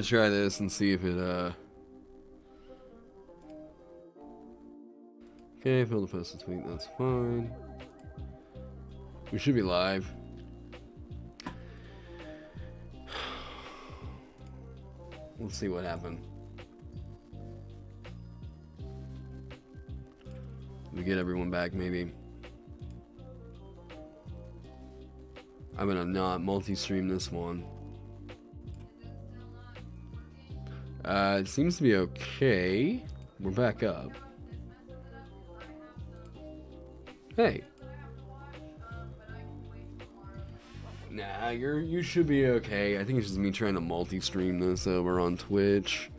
try this and see if it, Okay, failed to post a tweet, that's fine. We should be live. Let's see what happened. We get everyone back, maybe. I'm gonna not multi-stream this one. It seems to be okay. We're back up. Hey. Nah, you should be okay. I think it's just me trying to multi-stream this over on Twitch.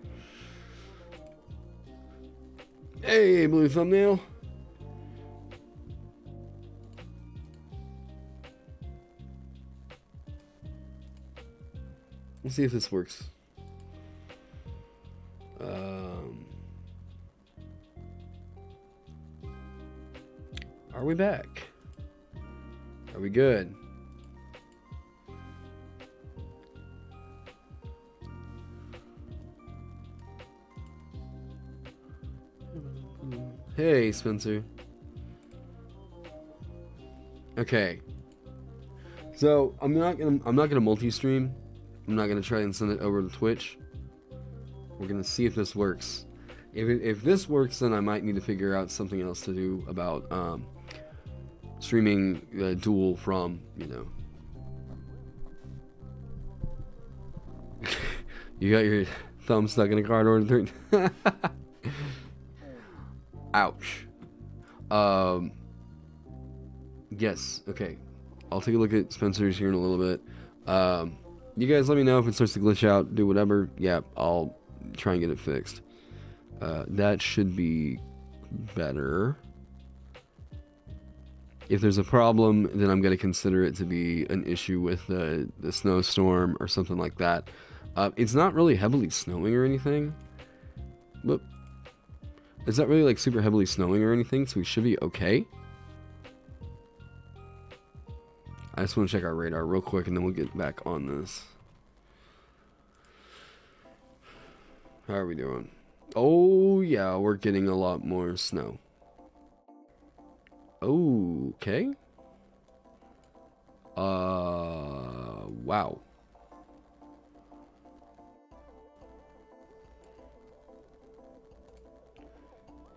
Hey, blue thumbnail. Let's see if this works. Are we back? Are we good? Hey, Spencer. Okay. So I'm not gonna multi-stream. I'm not gonna try and send it over to Twitch. We're gonna see if this works. If this works, then I might need to figure out something else to do about streaming dual from, you know. You got your thumb stuck in a card order. Ouch. Yes. Okay. I'll take a look at Spencer's here in a little bit. You guys let me know if it starts to glitch out, do whatever. Yeah, I'll try and get it fixed. That should be better. If there's a problem, then I'm going to consider it to be an issue with the snowstorm or something like that. It's not really heavily snowing or anything. But it's not really like super heavily snowing or anything, so we should be okay. I just want to check our radar real quick and then we'll get back on this. How are we doing? Oh yeah, we're getting a lot more snow. Okay. Wow.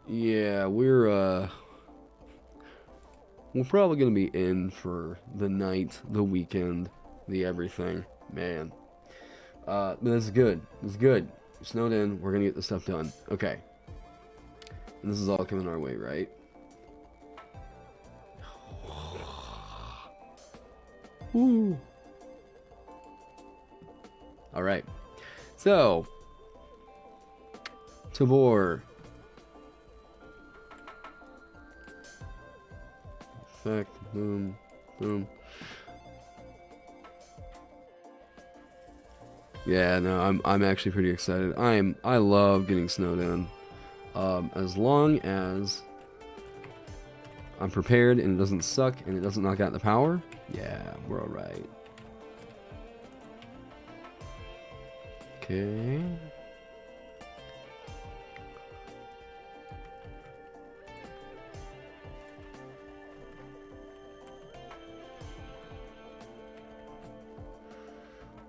Yeah, we're probably gonna be in for the night, the weekend, the everything, man. But this is good. This is good. We're snowed in. We're gonna get this stuff done. Okay. And this is all coming our way, right? Woo. All right. So, Tabor. Effect. Boom. Boom. Yeah, no, I'm actually pretty excited. I love getting snowed in. As long as I'm prepared and it doesn't suck and it doesn't knock out the power, yeah, we're alright. Okay.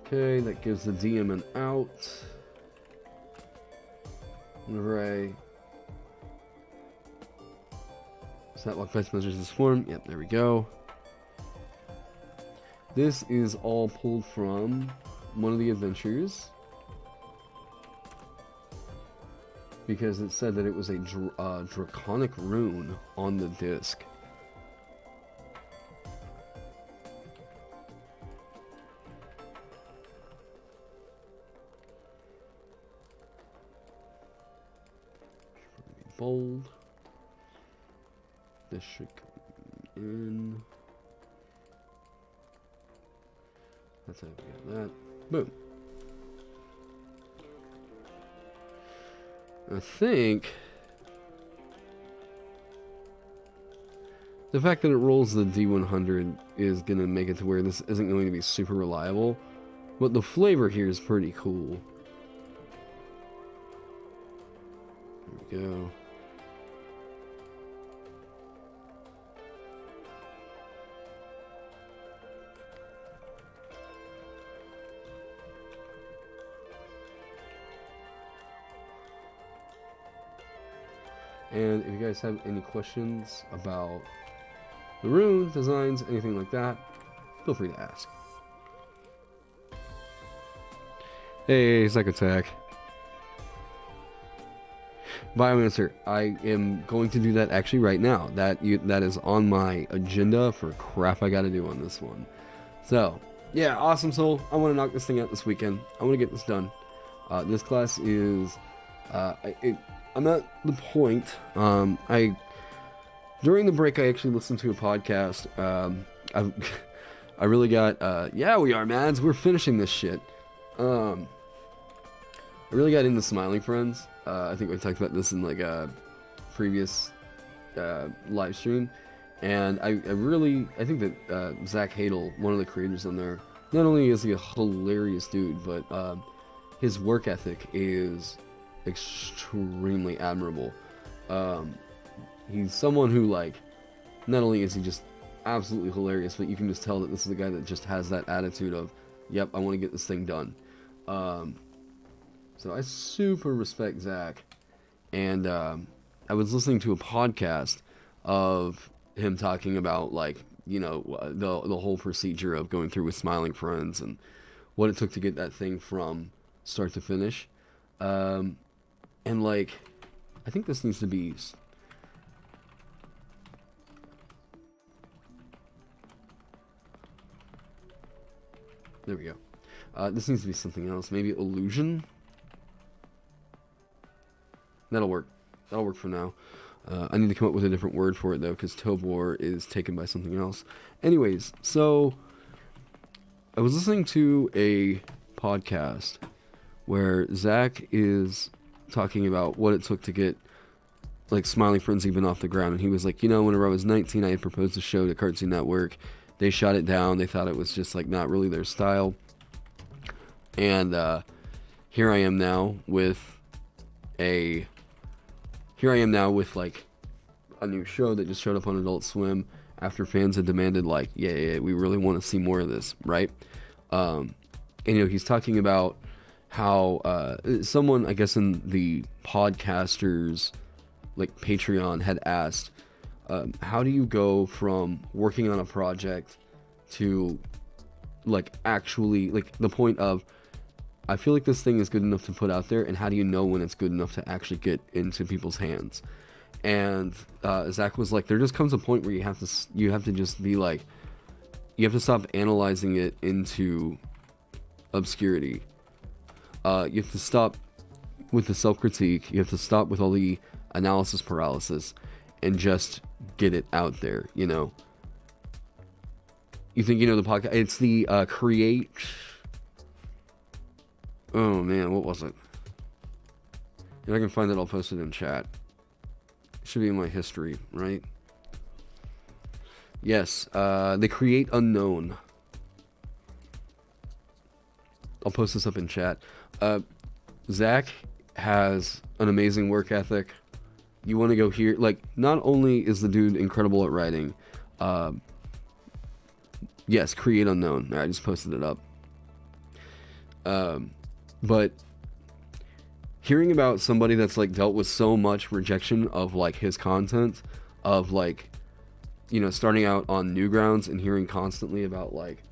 Okay, that gives the DM an out. Hooray. Set lock place measures this form. Yep, there we go. This is all pulled from one of the adventures. Because it said that it was a draconic rune on the disc. Bold. This should come in. That's how we get that. Boom. I think the fact that it rolls the D100 is going to make it to where this isn't going to be super reliable, but the flavor here is pretty cool. we go. And if you guys have any questions about the rune designs, anything like that, feel free to ask. Hey, Zach Attack. Biomancer, I am going to do that actually right now. That is on my agenda for crap I gotta do on this one. So, yeah, awesome soul. I want to knock this thing out this weekend. I want to get this done. This class is... I'm at the point. During the break, I actually listened to a podcast. I really got. Yeah, we are, Mads. We're finishing this shit. I really got into Smiling Friends. I think we talked about this in like a previous live stream, and I think that Zach Hadel, one of the creators on there, not only is he a hilarious dude, but his work ethic is extremely admirable. He's someone who, like, not only is he just absolutely hilarious, but you can just tell that this is a guy that just has that attitude of, yep, I want to get this thing done. So I super respect Zach, and I was listening to a podcast of him talking about, like, you know, the whole procedure of going through with Smiling Friends and what it took to get that thing from start to finish. And, like, I think this needs to be... There we go. This needs to be something else. Maybe illusion? That'll work. That'll work for now. I need to come up with a different word for it, though, because Tobor is taken by something else. Anyways, so... I was listening to a podcast where Zach is talking about what it took to get, like, Smiling Friends even off the ground. And he was like, you know, whenever I was 19, I had proposed a show to Cartoon Network. They shot it down. They thought it was just, like, not really their style. And here I am now with like a new show that just showed up on Adult Swim after fans had demanded, like, yeah, we really want to see more of this, right? And, you know, he's talking about how someone, I guess, in the podcasters, like, Patreon had asked, how do you go from working on a project to, like, actually, like, the point of, I feel like this thing is good enough to put out there, and how do you know when it's good enough to actually get into people's hands? And Zach was like, there just comes a point where you have to just be like, you have to stop analyzing it into obscurity. You have to stop with the self-critique. You have to stop with all the analysis paralysis and just get it out there, you know? You think you know the podcast? It's the create... Oh, man, what was it? If I can find it, I'll post it in chat. It should be in my history, right? Yes, the Create Unknown. I'll post this up in chat. Zach has an amazing work ethic. You want to go here, like, not only is the dude incredible at writing, yes, Create Unknown. I just posted it up. But hearing about somebody that's, like, dealt with so much rejection of, like, his content, of, like, you know, starting out on Newgrounds and hearing constantly about, like,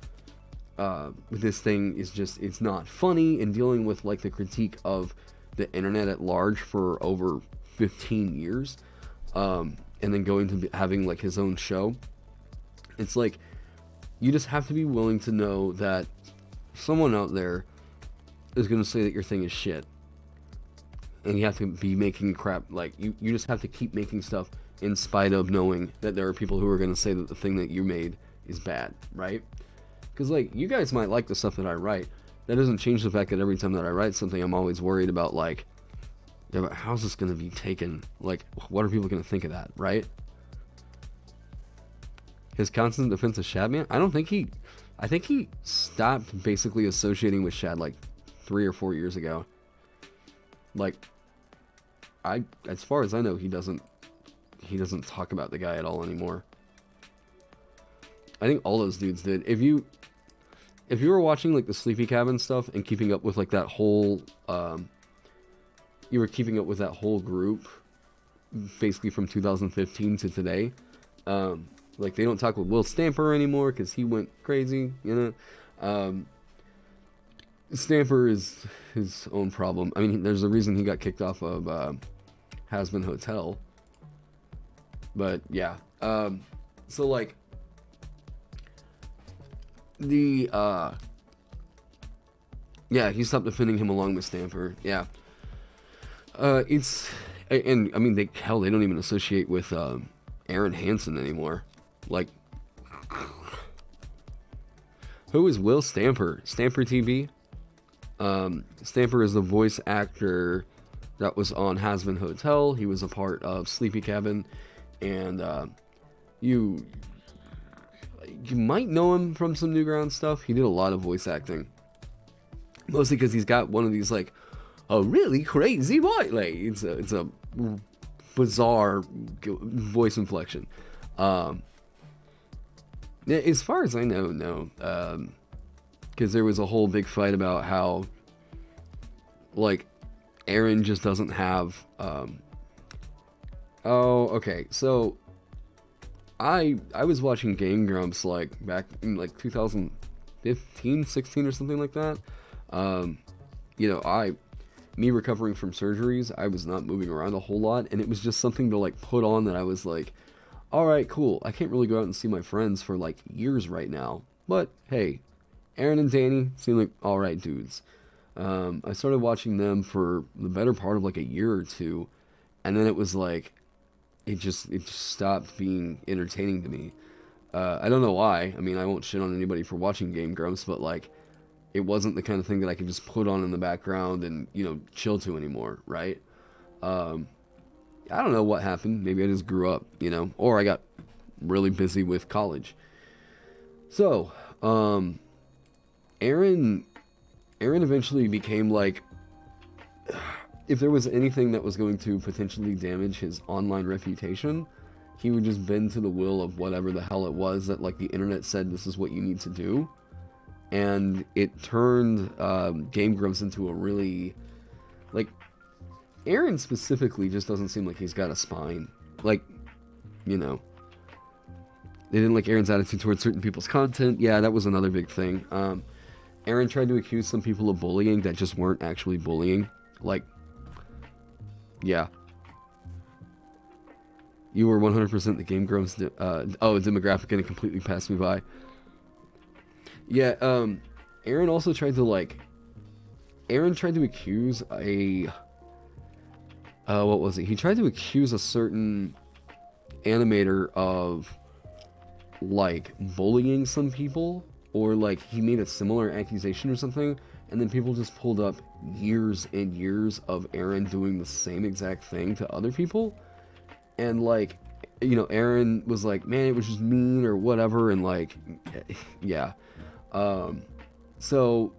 this thing is just, it's not funny, and dealing with, like, the critique of the internet at large for over 15 years, and then going to having, like, his own show. It's like, you just have to be willing to know that someone out there is going to say that your thing is shit, and you have to be making crap. Like, you just have to keep making stuff in spite of knowing that there are people who are going to say that the thing that you made is bad, right? Because, like, you guys might like the stuff that I write. That doesn't change the fact that every time that I write something, I'm always worried about, like, yeah, but how's this going to be taken? Like, what are people going to think of that, right? His constant defense of Shadman? I think he stopped basically associating with Shad, like, 3 or 4 years ago. Like, as far as I know, he doesn't talk about the guy at all anymore. I think all those dudes did. If you were watching like the Sleepy Cabin stuff and keeping up with like that whole, you were keeping up with that whole group, basically from 2015 to today. Like they don't talk with Will Stamper anymore because he went crazy, you know. Stamper is his own problem. I mean, there's a reason he got kicked off of Has-Been Hotel. But yeah, so like the yeah, he stopped defending him along with Stamper. Yeah, it's, and I mean they don't even associate with Aaron Hansen anymore. Like, who is Will Stamper? Stamper TV. Stamper is the voice actor that was on Has-Been Hotel. He was a part of Sleepy Cabin, and you might know him from some Newgrounds stuff. He did a lot of voice acting, mostly because he's got one of these like a really crazy voice. Like it's a bizarre voice inflection. As far as I know, no. Because there was a whole big fight about how, like, Aaron just doesn't have, oh, okay, so, I was watching Game Grumps, like, back in, like, 2015, 16 or something like that. You know, me recovering from surgeries, I was not moving around a whole lot, and it was just something to, like, put on that I was like, alright, cool, I can't really go out and see my friends for, like, years right now, but, hey, Aaron and Danny seem like alright dudes. I started watching them for the better part of like a year or two, and then it was like, it just stopped being entertaining to me. I don't know why. I mean, I won't shit on anybody for watching Game Grumps, but like, it wasn't the kind of thing that I could just put on in the background and, you know, chill to anymore, right? I don't know what happened. Maybe I just grew up, you know, or I got really busy with college. So, Aaron eventually became like, if there was anything that was going to potentially damage his online reputation, he would just bend to the will of whatever the hell it was that like the internet said this is what you need to do. And it turned Game Grumps into a really, like, Aaron specifically just doesn't seem like he's got a spine. Like, you know, they didn't like Aaron's attitude towards certain people's content. Yeah, that was another big thing. Aaron tried to accuse some people of bullying that just weren't actually bullying. Like, yeah. You were 100% the Game Grumps demographic, and it completely passed me by. Yeah, Aaron also tried to, like, Aaron tried to accuse what was it? He tried to accuse a certain animator of, like, bullying some people, or, like, he made a similar accusation or something, and then people just pulled up years and years of Aaron doing the same exact thing to other people, and, like, you know, Aaron was like, man, it was just mean, or whatever, and, like, yeah, so,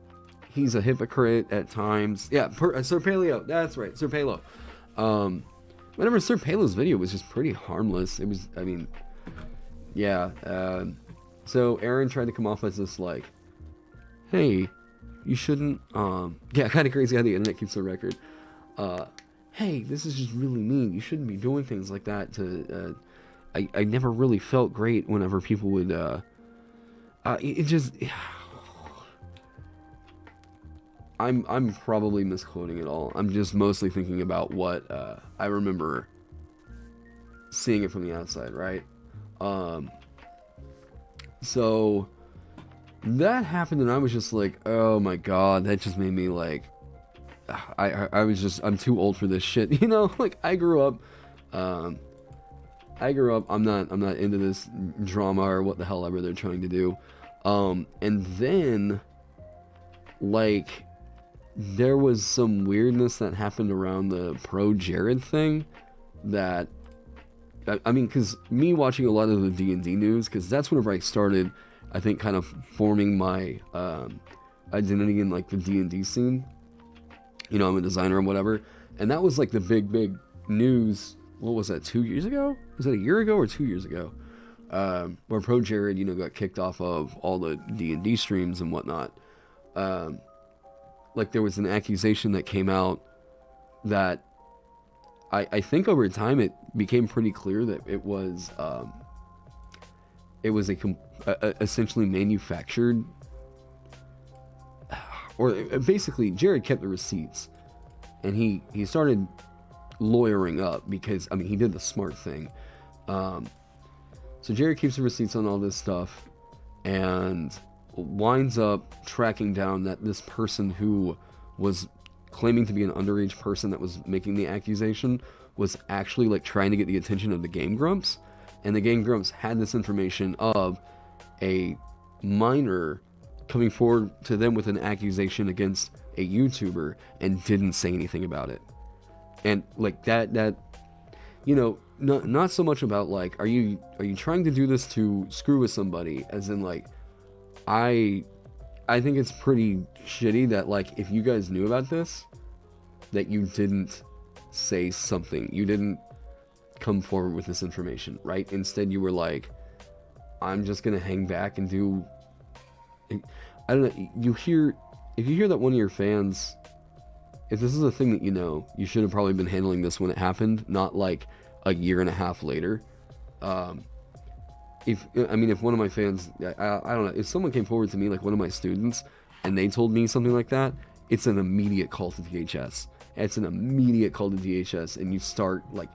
he's a hypocrite at times. Yeah, Sir Paleo, that's right, Sir Palo. Whenever Sir Palo's video was just pretty harmless. It was, I mean, yeah, so Aaron tried to come off as this, like, hey, you shouldn't, yeah, kind of crazy how the internet keeps a record. Hey, this is just really mean. You shouldn't be doing things like that to, I never really felt great whenever people would, it just, I'm probably misquoting it all. I'm just mostly thinking about what, I remember seeing it from the outside, right? So that happened, and I was just like, oh my god, that just made me like, I'm too old for this shit, you know? Like, I grew up, I'm not into this drama or what the hell ever they're trying to do. And then, like, there was some weirdness that happened around the Pro Jared thing that, I mean, because me watching a lot of the D&D news, because that's whenever I started, I think, kind of forming my identity in, like, the D&D scene. You know, I'm a designer and whatever. And that was, like, the big news, what was that, 2 years ago? Was that a year ago or 2 years ago? Where Pro Jared, you know, got kicked off of all the D&D streams and whatnot. Like, there was an accusation that came out that I think over time it became pretty clear that it was essentially manufactured, or basically Jared kept the receipts, and he started lawyering up because, I mean, he did the smart thing. So Jared keeps the receipts on all this stuff and winds up tracking down that this person who was claiming to be an underage person that was making the accusation was actually like trying to get the attention of the Game Grumps, and the Game Grumps had this information of a minor coming forward to them with an accusation against a YouTuber and didn't say anything about it. And like that you know, not so much about like, are you trying to do this to screw with somebody, as in like, I think it's pretty shitty that like, if you guys knew about this, that you didn't say something, you didn't come forward with this information, right? Instead you were like, I'm just gonna hang back and do, I don't know, if you hear that one of your fans, if this is a thing that you know, you should have probably been handling this when it happened, not like a year and a half later. If one of my fans, I don't know, if someone came forward to me, like one of my students, and they told me something like that, it's an immediate call to DHS. It's an immediate call to DHS, and you start like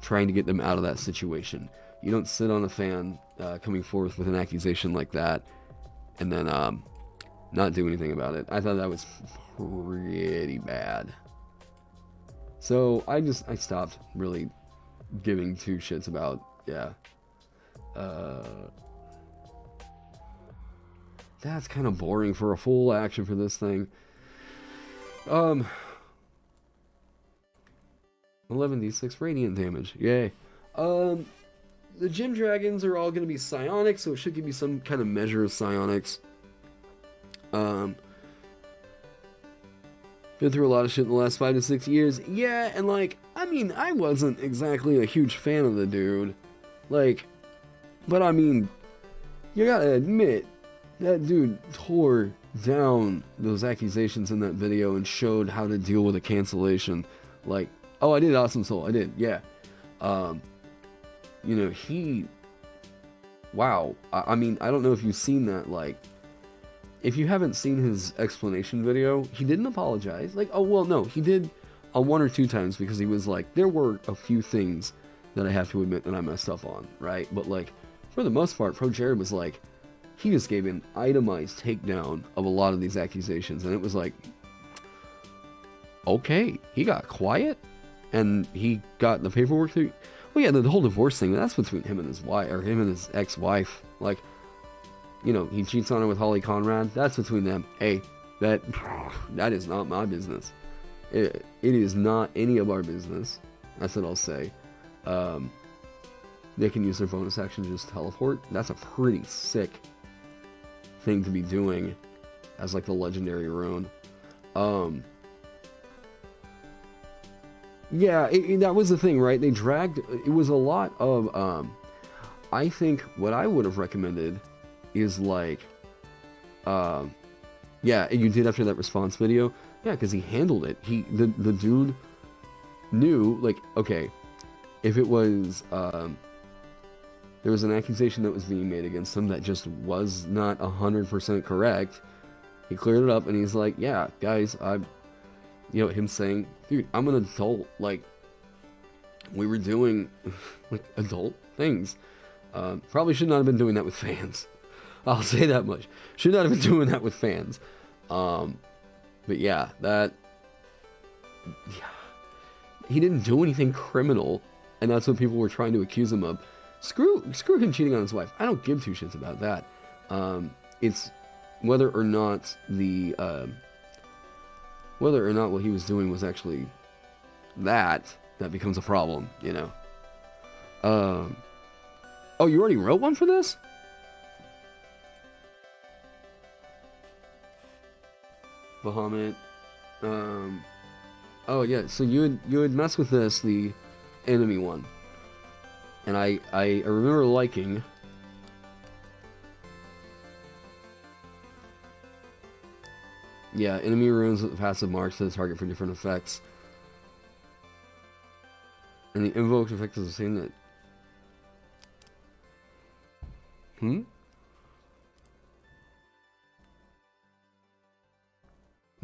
trying to get them out of that situation. You don't sit on a fan coming forth with an accusation like that and then not do anything about it. I thought that was pretty bad. So I stopped really giving two shits about, that's kind of boring for a full action for this thing. 11d6 radiant damage, yay. The gym dragons are all going to be psionic, so it should give you some kind of measure of psionics. Been through a lot of shit in the last 5 to 6 years. Yeah, and like, I mean, I wasn't exactly a huge fan of the dude. Like, but I mean, you gotta admit, that dude tore down those accusations in that video and showed how to deal with a cancellation. Like, oh, I did Awesome Soul, I did, yeah. You know, wow. I mean, I don't know if you've seen that, like, if you haven't seen his explanation video, he didn't apologize. Like, oh, well, no, he did 1 or 2 times, because he was like, there were a few things that I have to admit that I messed up on, right? But, like, for the most part, Pro Jared was like, he just gave an itemized takedown of a lot of these accusations, and it was like, okay, he got quiet, and he got the paperwork through. Well, yeah, the whole divorce thing, that's between him and his wife, or him and his ex-wife. Like, you know, he cheats on her with Holly Conrad, that's between them. Hey, that is not my business. It is not any of our business. That's what I'll say. They can use their bonus action to just teleport. That's a pretty sick thing to be doing as like the legendary rune. Yeah, that was the thing, right? They dragged, it was a lot of, I think what I would have recommended is like, yeah, you did after that response video. Yeah, because he handled it. The dude knew, like, okay, if it was, there was an accusation that was being made against him that just was not 100% correct, he cleared it up, and he's like, yeah, guys, you know, him saying, dude, I'm an adult, like, we were doing, like, adult things. Probably should not have been doing that with fans. I'll say that much. Should not have been doing that with fans. But yeah, yeah, he didn't do anything criminal, and that's what people were trying to accuse him of. Screw him cheating on his wife. I don't give two shits about that. It's whether or not what he was doing was actually that becomes a problem, you know. Oh, you already wrote one for this? Bahamut. Oh yeah, so you would mess with this, the enemy one. And I remember liking... Yeah, enemy runes with passive marks to the target for different effects. And the invoked effect is the same that...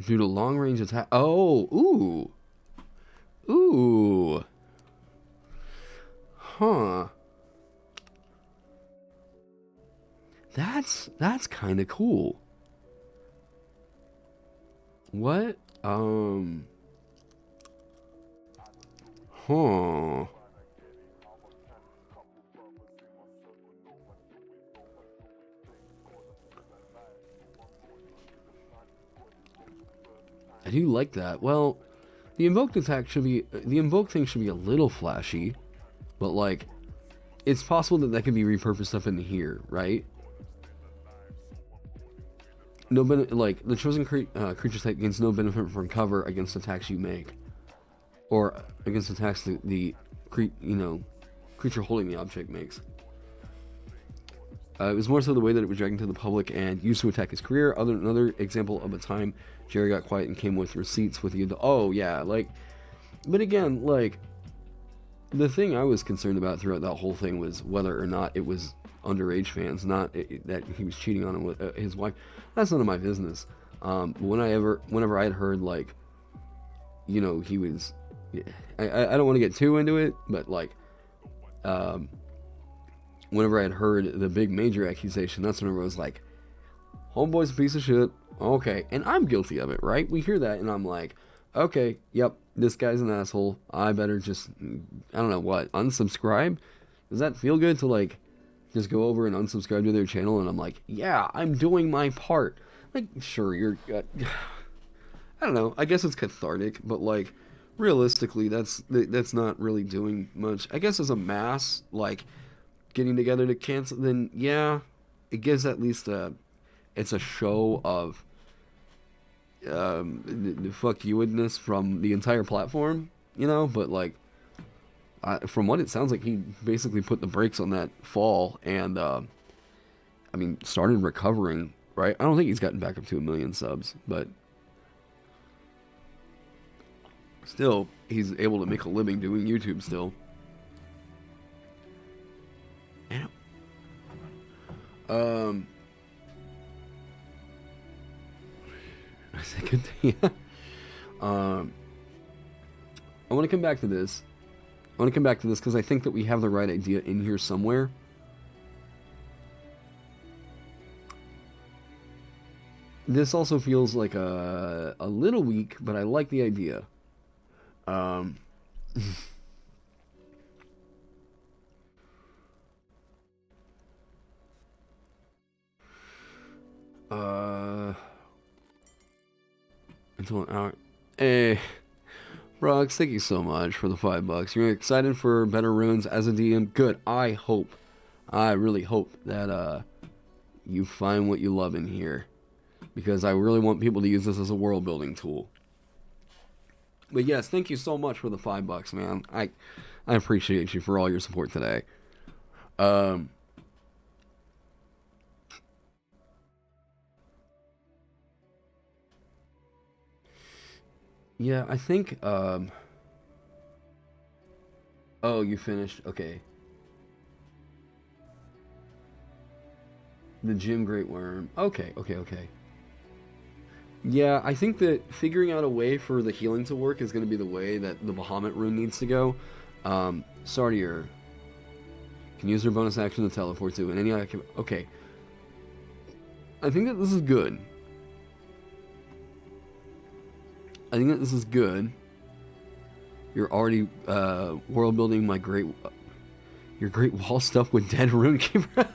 Due to long range attack... Oh! Ooh! Ooh! Huh. That's kind of cool. What? Huh. I do like that. Well, the invoked attack should be... The invoked thing should be a little flashy. But, like, it's possible that could be repurposed up into here, right? No like, the chosen creature type gains no benefit from cover against attacks you make. Or against attacks the creature holding the object makes. It was more so the way that it was dragged to the public and used to attack his career. Another example of a time Jerry got quiet and came with receipts with you. Oh, yeah, like... But again, like... The thing I was concerned about throughout that whole thing was whether or not it was underage fans, not that he was cheating on him with his wife. That's none of my business. Whenever I had heard, like... You know, he was... I don't want to get too into it, but, like... Whenever I had heard the big major accusation, that's whenever I was like, homeboy's a piece of shit. Okay. And I'm guilty of it, right? We hear that, and I'm like, okay, yep, this guy's an asshole. I better just, I don't know what, unsubscribe? Does that feel good to, like, just go over and unsubscribe to their channel? And I'm like, yeah, I'm doing my part. Like, sure, you're, I don't know, I guess it's cathartic, but, like, realistically, that's not really doing much. I guess as a mass, like... getting together to cancel, then yeah, it gives at least it's a show of the fuck you-ness from the entire platform, you know. But like, from what it sounds like, he basically put the brakes on that fall and I mean started recovering, right? I don't think he's gotten back up to 1 million subs, but still he's able to make a living doing YouTube still. That's a good thing. I want to come back to this. Because I think that we have the right idea in here somewhere. This also feels like a little weak, but I like the idea. Until an hour. Hey, Brox, thank you so much for the $5. You're excited for better runes as a DM? Good. I really hope that you find what you love in here, because I really want people to use this as a world building tool. But yes, thank you so much for the $5, man. I appreciate you for all your support today. Yeah, I think, oh, you finished? Okay. The Gym Great Worm. Okay. Yeah, I think that figuring out a way for the healing to work is going to be the way that the Bahamut rune needs to go. Sardier can use her bonus action to teleport to, and any okay. I think that this is good. You're already world building my your great wall stuff with dead Runekeeper.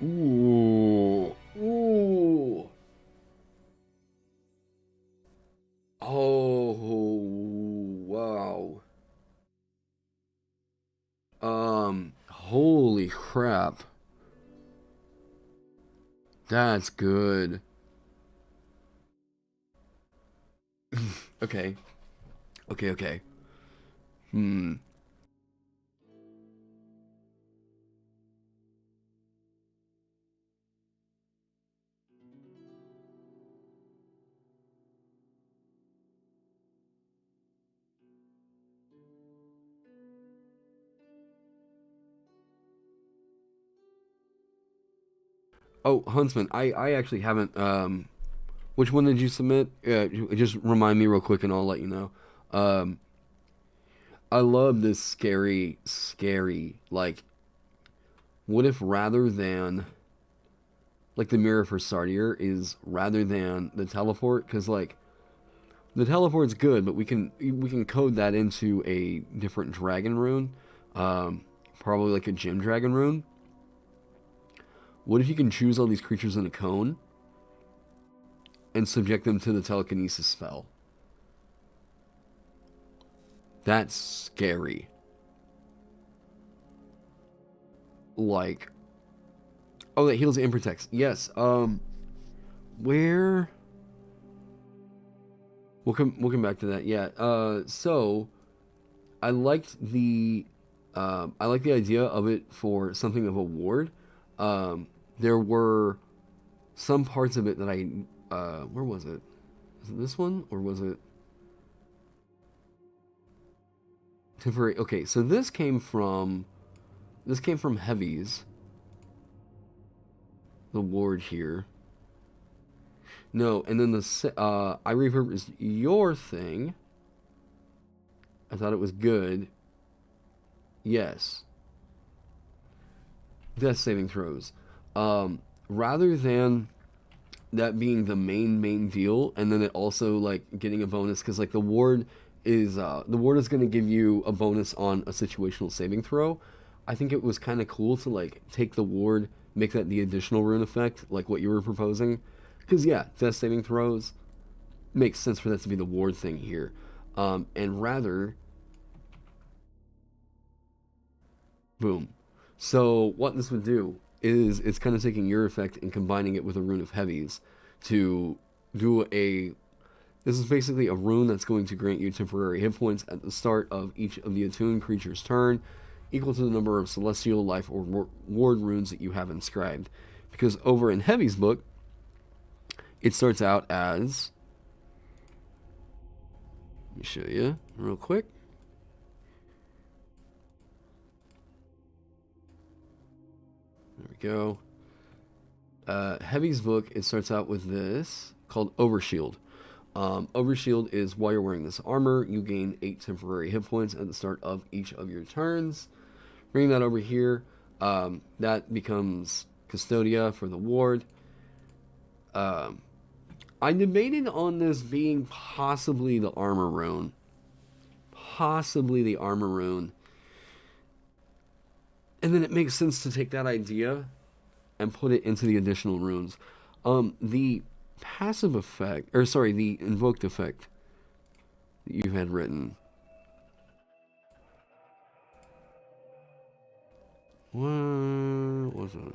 Ooh. Oh, wow. Holy crap. That's good. Okay. Okay, okay. Hmm. Oh, Huntsman, I actually haven't, which one did you submit? Just remind me real quick and I'll let you know. Um, I love this scary, like, what if rather than, like, the mirror for Sardier is rather than the teleport? Because, like, the teleport's good, but we can code that into a different dragon rune, um, probably like a gym dragon rune. What if you can choose all these creatures in a cone and subject them to the telekinesis spell? That's scary. Like, oh, that heals and protects. Yes. Where? We'll come back to that. Yeah. So I liked the idea of it for something of a ward. There were some parts of it that where was it? Was it this one or was it temporary? Okay, so this came from heavies. The ward here. No, and then I repurposed your thing. I thought it was good. Yes, death saving throws. Rather than that being the main deal, and then it also like getting a bonus because like the ward is going to give you a bonus on a situational saving throw. I think it was kind of cool to like take the ward, make that the additional rune effect, like what you were proposing. Because yeah, death saving throws makes sense for that to be the ward thing here, and rather, boom. So what this would do is it's kind of taking your effect and combining it with a rune of heavies to do a. This is basically a rune that's going to grant you temporary hit points at the start of each of the attuned creature's turn, equal to the number of celestial, life, or ward runes that you have inscribed. Because over in Heavy's book, it starts out as. Let me show you real quick. There we go. Heavy's book, it starts out with this called Overshield. Overshield is while you're wearing this armor, you gain 8 temporary hit points at the start of each of your turns. Bring that over here. That becomes Custodia for the ward. I debated on this being possibly the armor rune. Possibly the armor rune. And then it makes sense to take that idea and put it into the additional runes. The passive effect, or sorry, the invoked effect that you had written. What was it?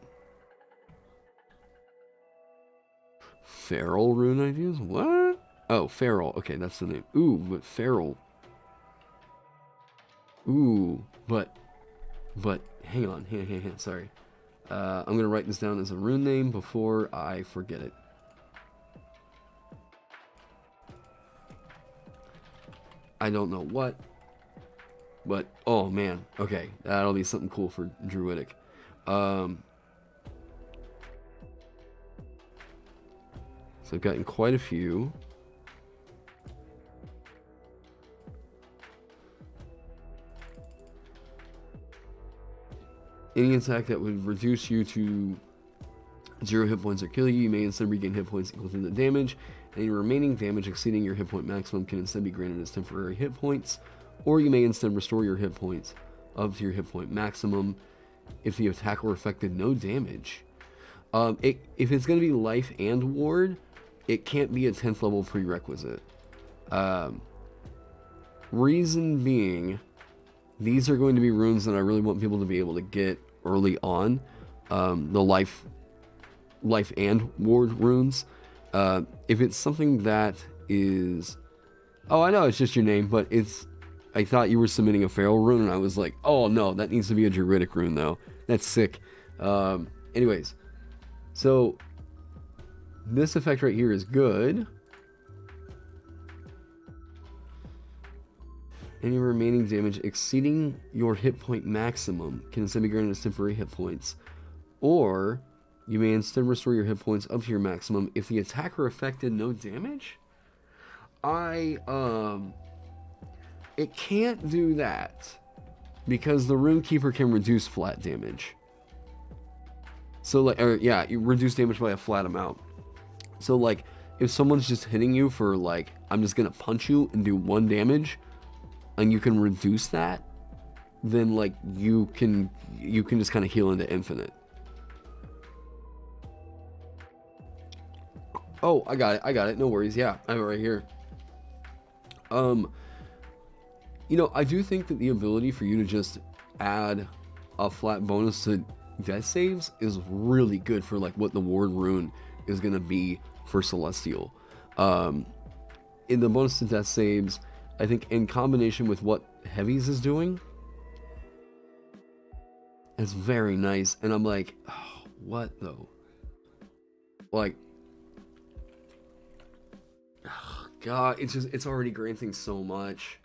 Feral rune ideas? What? Oh, Feral. Okay, that's the name. Ooh, but Feral. Ooh, but hang on, sorry. I'm gonna write this down as a rune name before I forget it. I don't know what, but oh man, okay, that'll be something cool for Druidic. So I've gotten quite a few. Any attack that would reduce you to 0 hit points or kill you, you may instead regain hit points equal to the damage. Any remaining damage exceeding your hit point maximum can instead be granted as temporary hit points, or you may instead restore your hit points up to your hit point maximum if the attacker affected no damage. If it's going to be life and ward, it can't be a 10th level prerequisite. Reason being, these are going to be runes that I really want people to be able to get early on. The life and ward runes. If it's something that is Oh, I know it's just your name, but I thought you were submitting a feral rune, and I was like, oh no, that needs to be a Druidic rune though. That's sick. Anyways, so this effect right here is good. Any remaining damage exceeding your hit point maximum can instead be granted as temporary hit points. Or you may instead restore your hit points up to your maximum if the attacker affected no damage? It can't do that because the Runekeeper can reduce flat damage. So like, you reduce damage by a flat amount. So like, if someone's just hitting you for like, I'm just gonna punch you and do 1 damage, and you can reduce that, then like you can just kind of heal into infinite. Oh, I got it. No worries. Yeah, I have it right here. I do think that the ability for you to just add a flat bonus to death saves is really good for like what the ward rune is gonna be for Celestial. In the bonus to death saves, I think in combination with what Heavies is doing, it's very nice. And I'm like, oh, what though? Like, oh, God, it's already granting so much.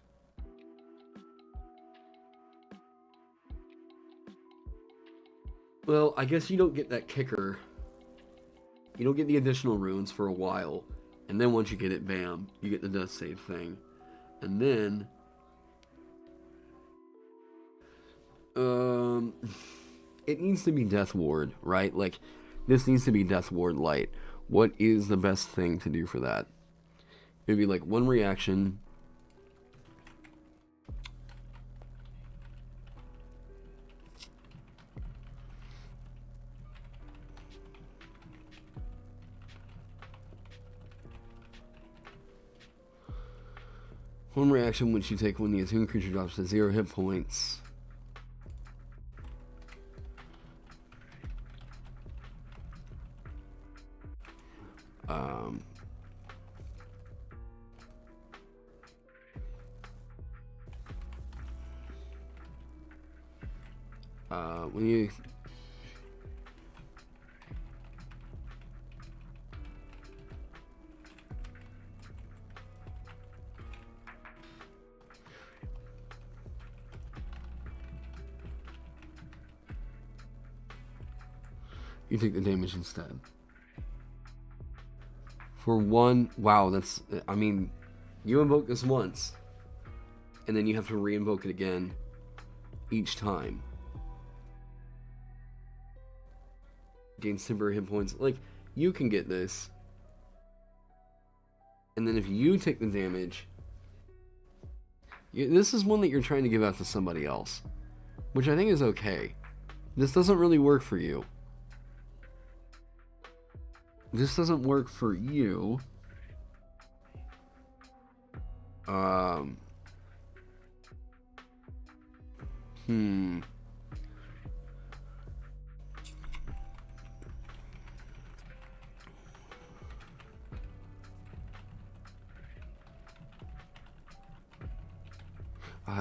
Well, I guess you don't get that kicker. You don't get the additional runes for a while. And then once you get it, bam, you get the death save thing. And then it needs to be Death Ward, right? Like, this needs to be Death Ward Light. What is the best thing to do for that? It'd be like 1 reaction. One reaction which you take when the attuned creature drops to 0 hit points. When you take the damage instead. For 1, wow, that's, I mean, you invoke this once, and then you have to re-invoke it again each time. Gains temporary hit points. Like, you can get this. And then if you take the damage, this is one that you're trying to give out to somebody else, which I think is okay. This doesn't really work for you. This doesn't work for you.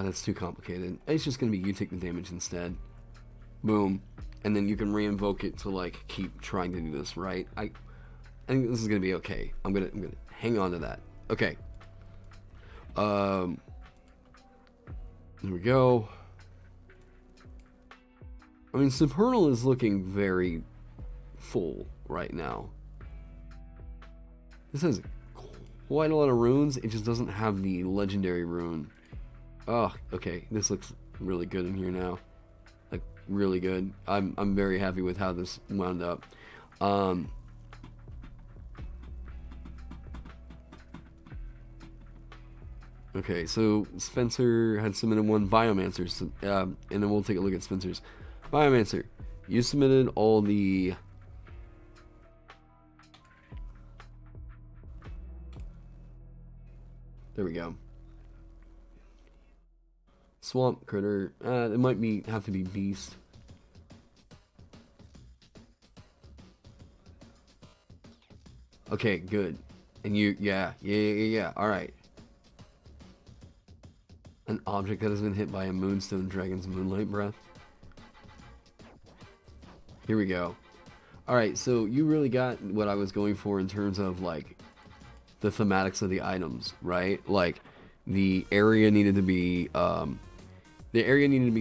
That's too complicated. It's just gonna be you take the damage instead. Boom. And then you can re-invoke it to like keep trying to do this, right? I think this is gonna be okay. I'm gonna hang on to that. Okay. There we go. I mean, Supernal is looking very full right now. This has quite a lot of runes. It just doesn't have the legendary rune. Oh, okay. This looks really good in here now. Like, really good. I'm very happy with how this wound up. Okay, so Spencer had submitted 1 Biomancer, and then we'll take a look at Spencer's. Biomancer, you submitted all the... There we go. Swamp Critter, it might have to be Beast. Okay, good. And you, yeah, alright. an object that has been hit by a moonstone dragon's moonlight breath. Here we go. Alright, so you really got what I was going for in terms of, like, the thematics of the items, right? Like, the area needed to be,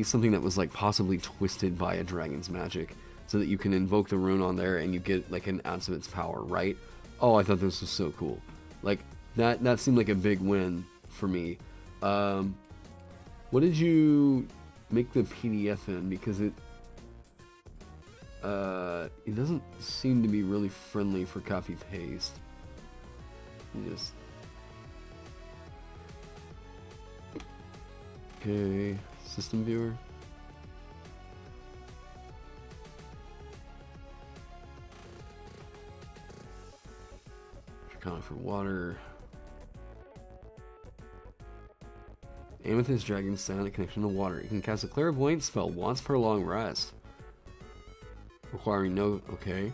something that was, like, possibly twisted by a dragon's magic, so that you can invoke the rune on there and you get, like, an ounce of its power, right? Oh, I thought this was so cool. Like, that seemed like a big win for me. What did you make the PDF in? Because it doesn't seem to be really friendly for copy paste. Just okay, system viewer. Draconic for water. Amethyst dragon sound a connection to water. You can cast a clairvoyant spell once per long rest. Requiring no... okay.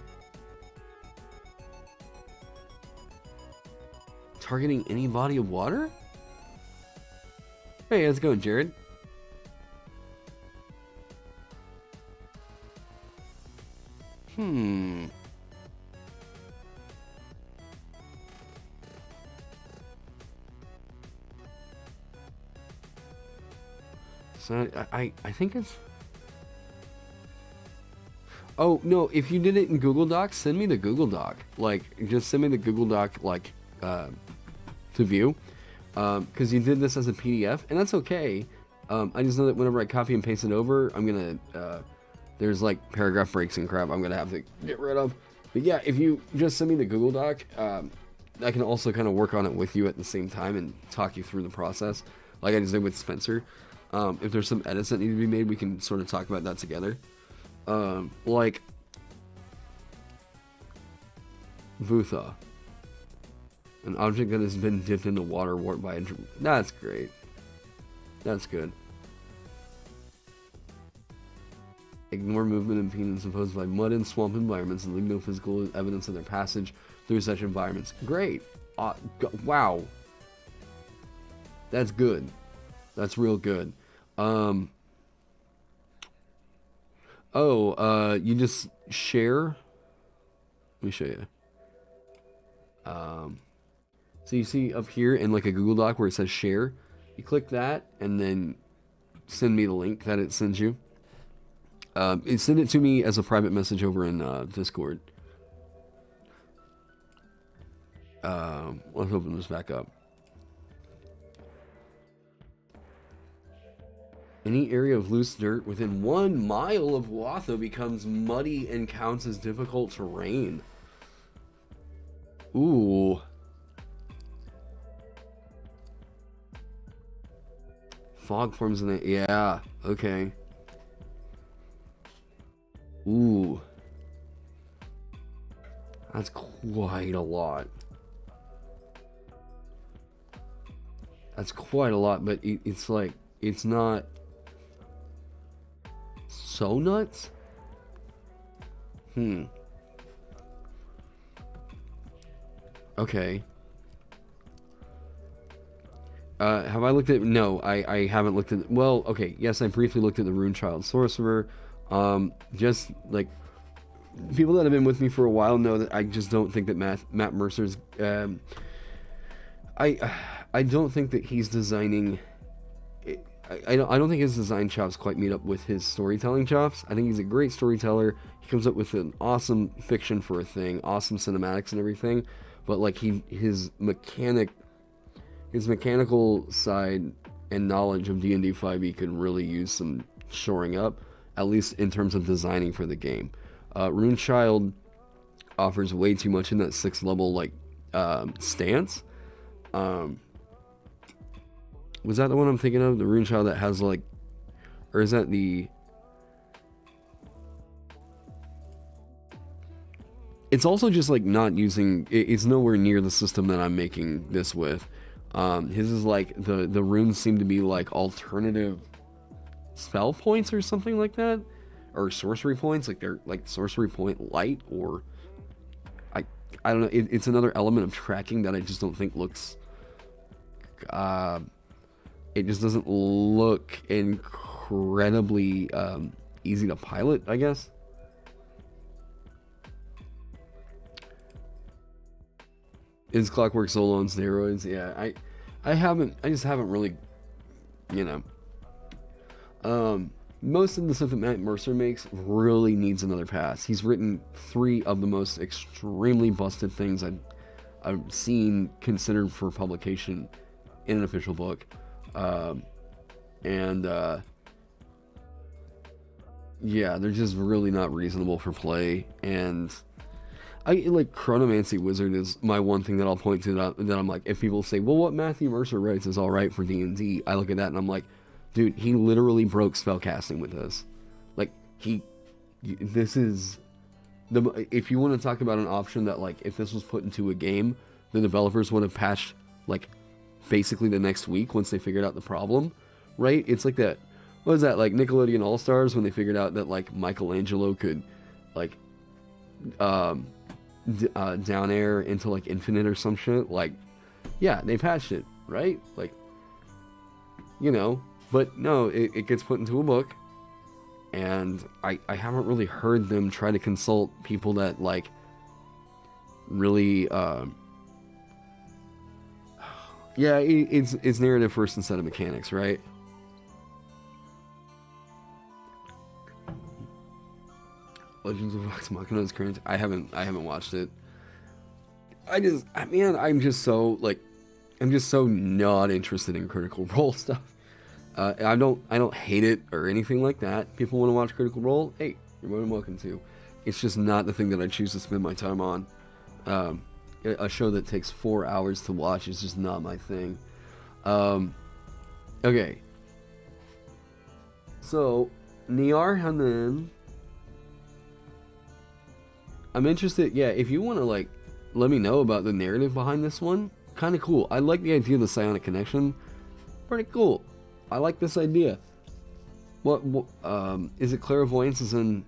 Targeting any body of water? Hey, how's it going, Jared? So I think it's... oh, no, if you did it in Google Docs, send me the Google Doc. Like, just send me the Google Doc, like, to view. Because you did this as a PDF, and that's okay. I just know that whenever I copy and paste it over, I'm gonna, there's, like, paragraph breaks and crap I'm gonna have to get rid of. But yeah, if you just send me the Google Doc, I can also kind of work on it with you at the same time and talk you through the process, like I just did with Spencer. If there's some edits that need to be made, we can sort of talk about that together. Like Vutha, an object that has been dipped into water warped by a... that's great. That's good. Ignore movement impedance imposed by mud and swamp environments and leave no physical evidence of their passage through such environments. Great. Wow. That's good. That's real good. You just share. Let me show you. So you see up here in like a Google Doc where it says share, you click that and then send me the link that it sends you. Send it to me as a private message over in Discord. Let's open this back up. Any area of loose dirt within 1 mile of Watha becomes muddy and counts as difficult terrain. Ooh. Fog forms in it. Yeah. Okay. Ooh. That's quite a lot. That's quite a lot, but it's like, it's not so nuts? Okay. Have I looked at... no, I haven't looked at... well, okay, yes, I briefly looked at the Runechild Sorcerer. Just, like, people that have been with me for a while know that I just don't think that Matt Mercer's... I don't think that he's designing... I don't think his design chops quite meet up with his storytelling chops. I think he's a great storyteller. He comes up with an awesome fiction for a thing, awesome cinematics and everything. But like his mechanical side and knowledge of D&D 5e could really use some shoring up, at least in terms of designing for the game. Runechild offers way too much in that 6th level like stance. Was that the one I'm thinking of? The Runechild that has like... or is that the... it's also just like not using... it's nowhere near the system that I'm making this with. His is like... the runes seem to be like alternative spell points or something like that. Or sorcery points. Like they're like sorcery point light or... I don't know. It's another element of tracking that I just don't think looks... it just doesn't look incredibly easy to pilot, I guess. Is Clockwork Soul on steroids? Yeah, I just haven't really, you know. Most of the stuff that Matt Mercer makes really needs another pass. He's written 3 of the most extremely busted things I've seen considered for publication in an official book. Yeah, they're just really not reasonable for play. And I like Chronomancy Wizard is my one thing that I'll point to that I'm like, if people say, well, what Matthew Mercer writes is all right for D&D, I look at that and I'm like, dude, he literally broke spellcasting with this. Like, this is if you want to talk about an option that, like, if this was put into a game, the developers would have patched, like, basically the next week once they figured out the problem, right? It's like that, what is that, like Nickelodeon All-Stars when they figured out that, like, Michelangelo could, like, down air into, like, infinite or some shit. Like, yeah, they patched it, right? Like, you know, but no, it gets put into a book, and I haven't really heard them try to consult people that, like, really, yeah, it's narrative first instead of mechanics, right? Legends of Vox Machina is current. I haven't watched it. I'm just so not interested in Critical Role stuff. I don't hate it or anything like that. People want to watch Critical Role, hey, you're more than welcome to. It's just not the thing that I choose to spend my time on. A show that takes 4 hours to watch is just not my thing. Okay. So, Niar Hanan. I'm interested, yeah, if you want to, like, let me know about the narrative behind this one, kind of cool. I like the idea of the psionic connection. Pretty cool. I like this idea. What is it clairvoyance is in...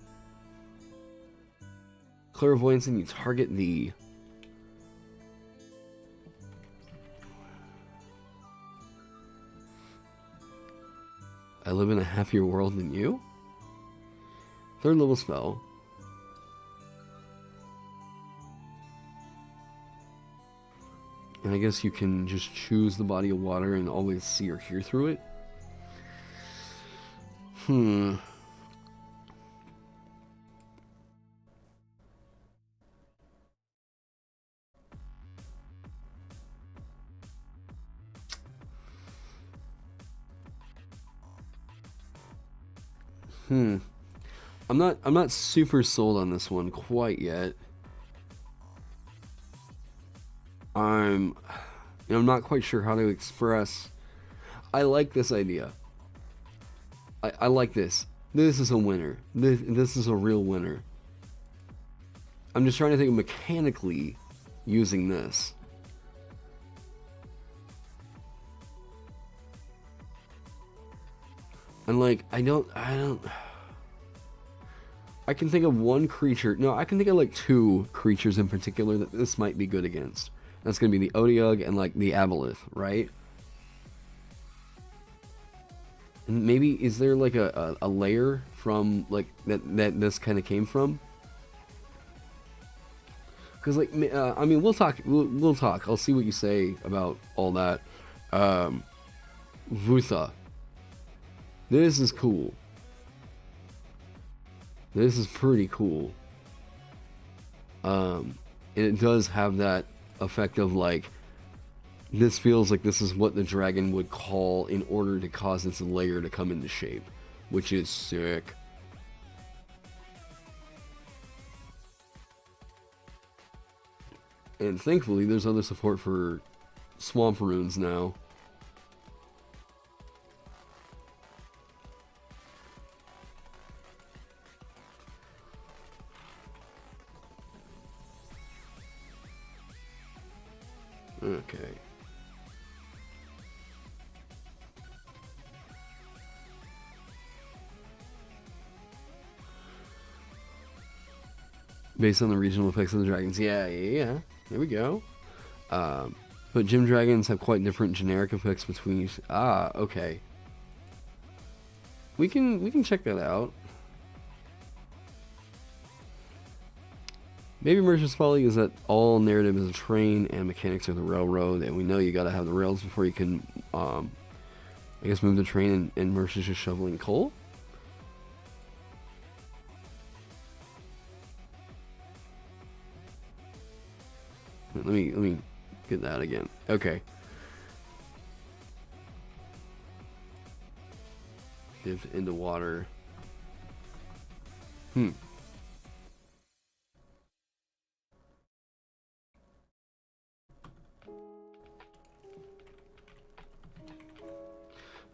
Clairvoyance and you target the... I live in a happier world than you? 3rd level spell. And I guess you can just choose the body of water and always see or hear through it. I'm not super sold on this one quite yet. I'm not quite sure how to express. I like this idea. I like this. This is a winner. This is a real winner. I'm just trying to think of mechanically using this. And like, I can think of one creature. No, I can think of like 2 creatures in particular that this might be good against. That's going to be the Odiug and, like, the Aboleth, right? And maybe, is there, like, a layer from, like, that this kind of came from? Because, like, I mean, we'll talk. I'll see what you say about all that. Vutha. This is cool. This is pretty cool. And it does have that effect of, like, this feels like this is what the dragon would call in order to cause its lair to come into shape, which is sick. And thankfully there's other support for swamp runes now. Okay. Based on the regional effects of the dragons. Yeah. There we go. But gym dragons have quite different generic effects between each. Ah, okay. We can check that out. Maybe Merchant's Folly is that all narrative is a train and mechanics are the railroad, and we know you gotta have the rails before you can, I guess, move the train, and Merchant's just shoveling coal? Let me get that again. Okay. Div into water.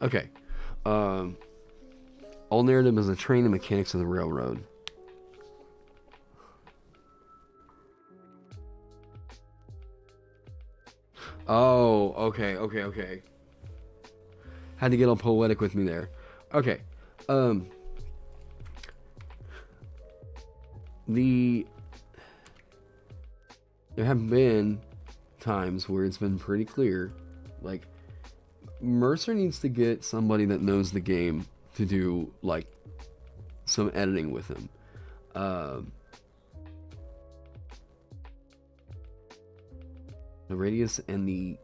Okay. All narrative is a train and mechanics of the railroad. Oh, okay. Had to get all poetic with me there. Okay. There have been times where it's been pretty clear, like, Mercer needs to get somebody that knows the game to do, like, some editing with him. The radius and the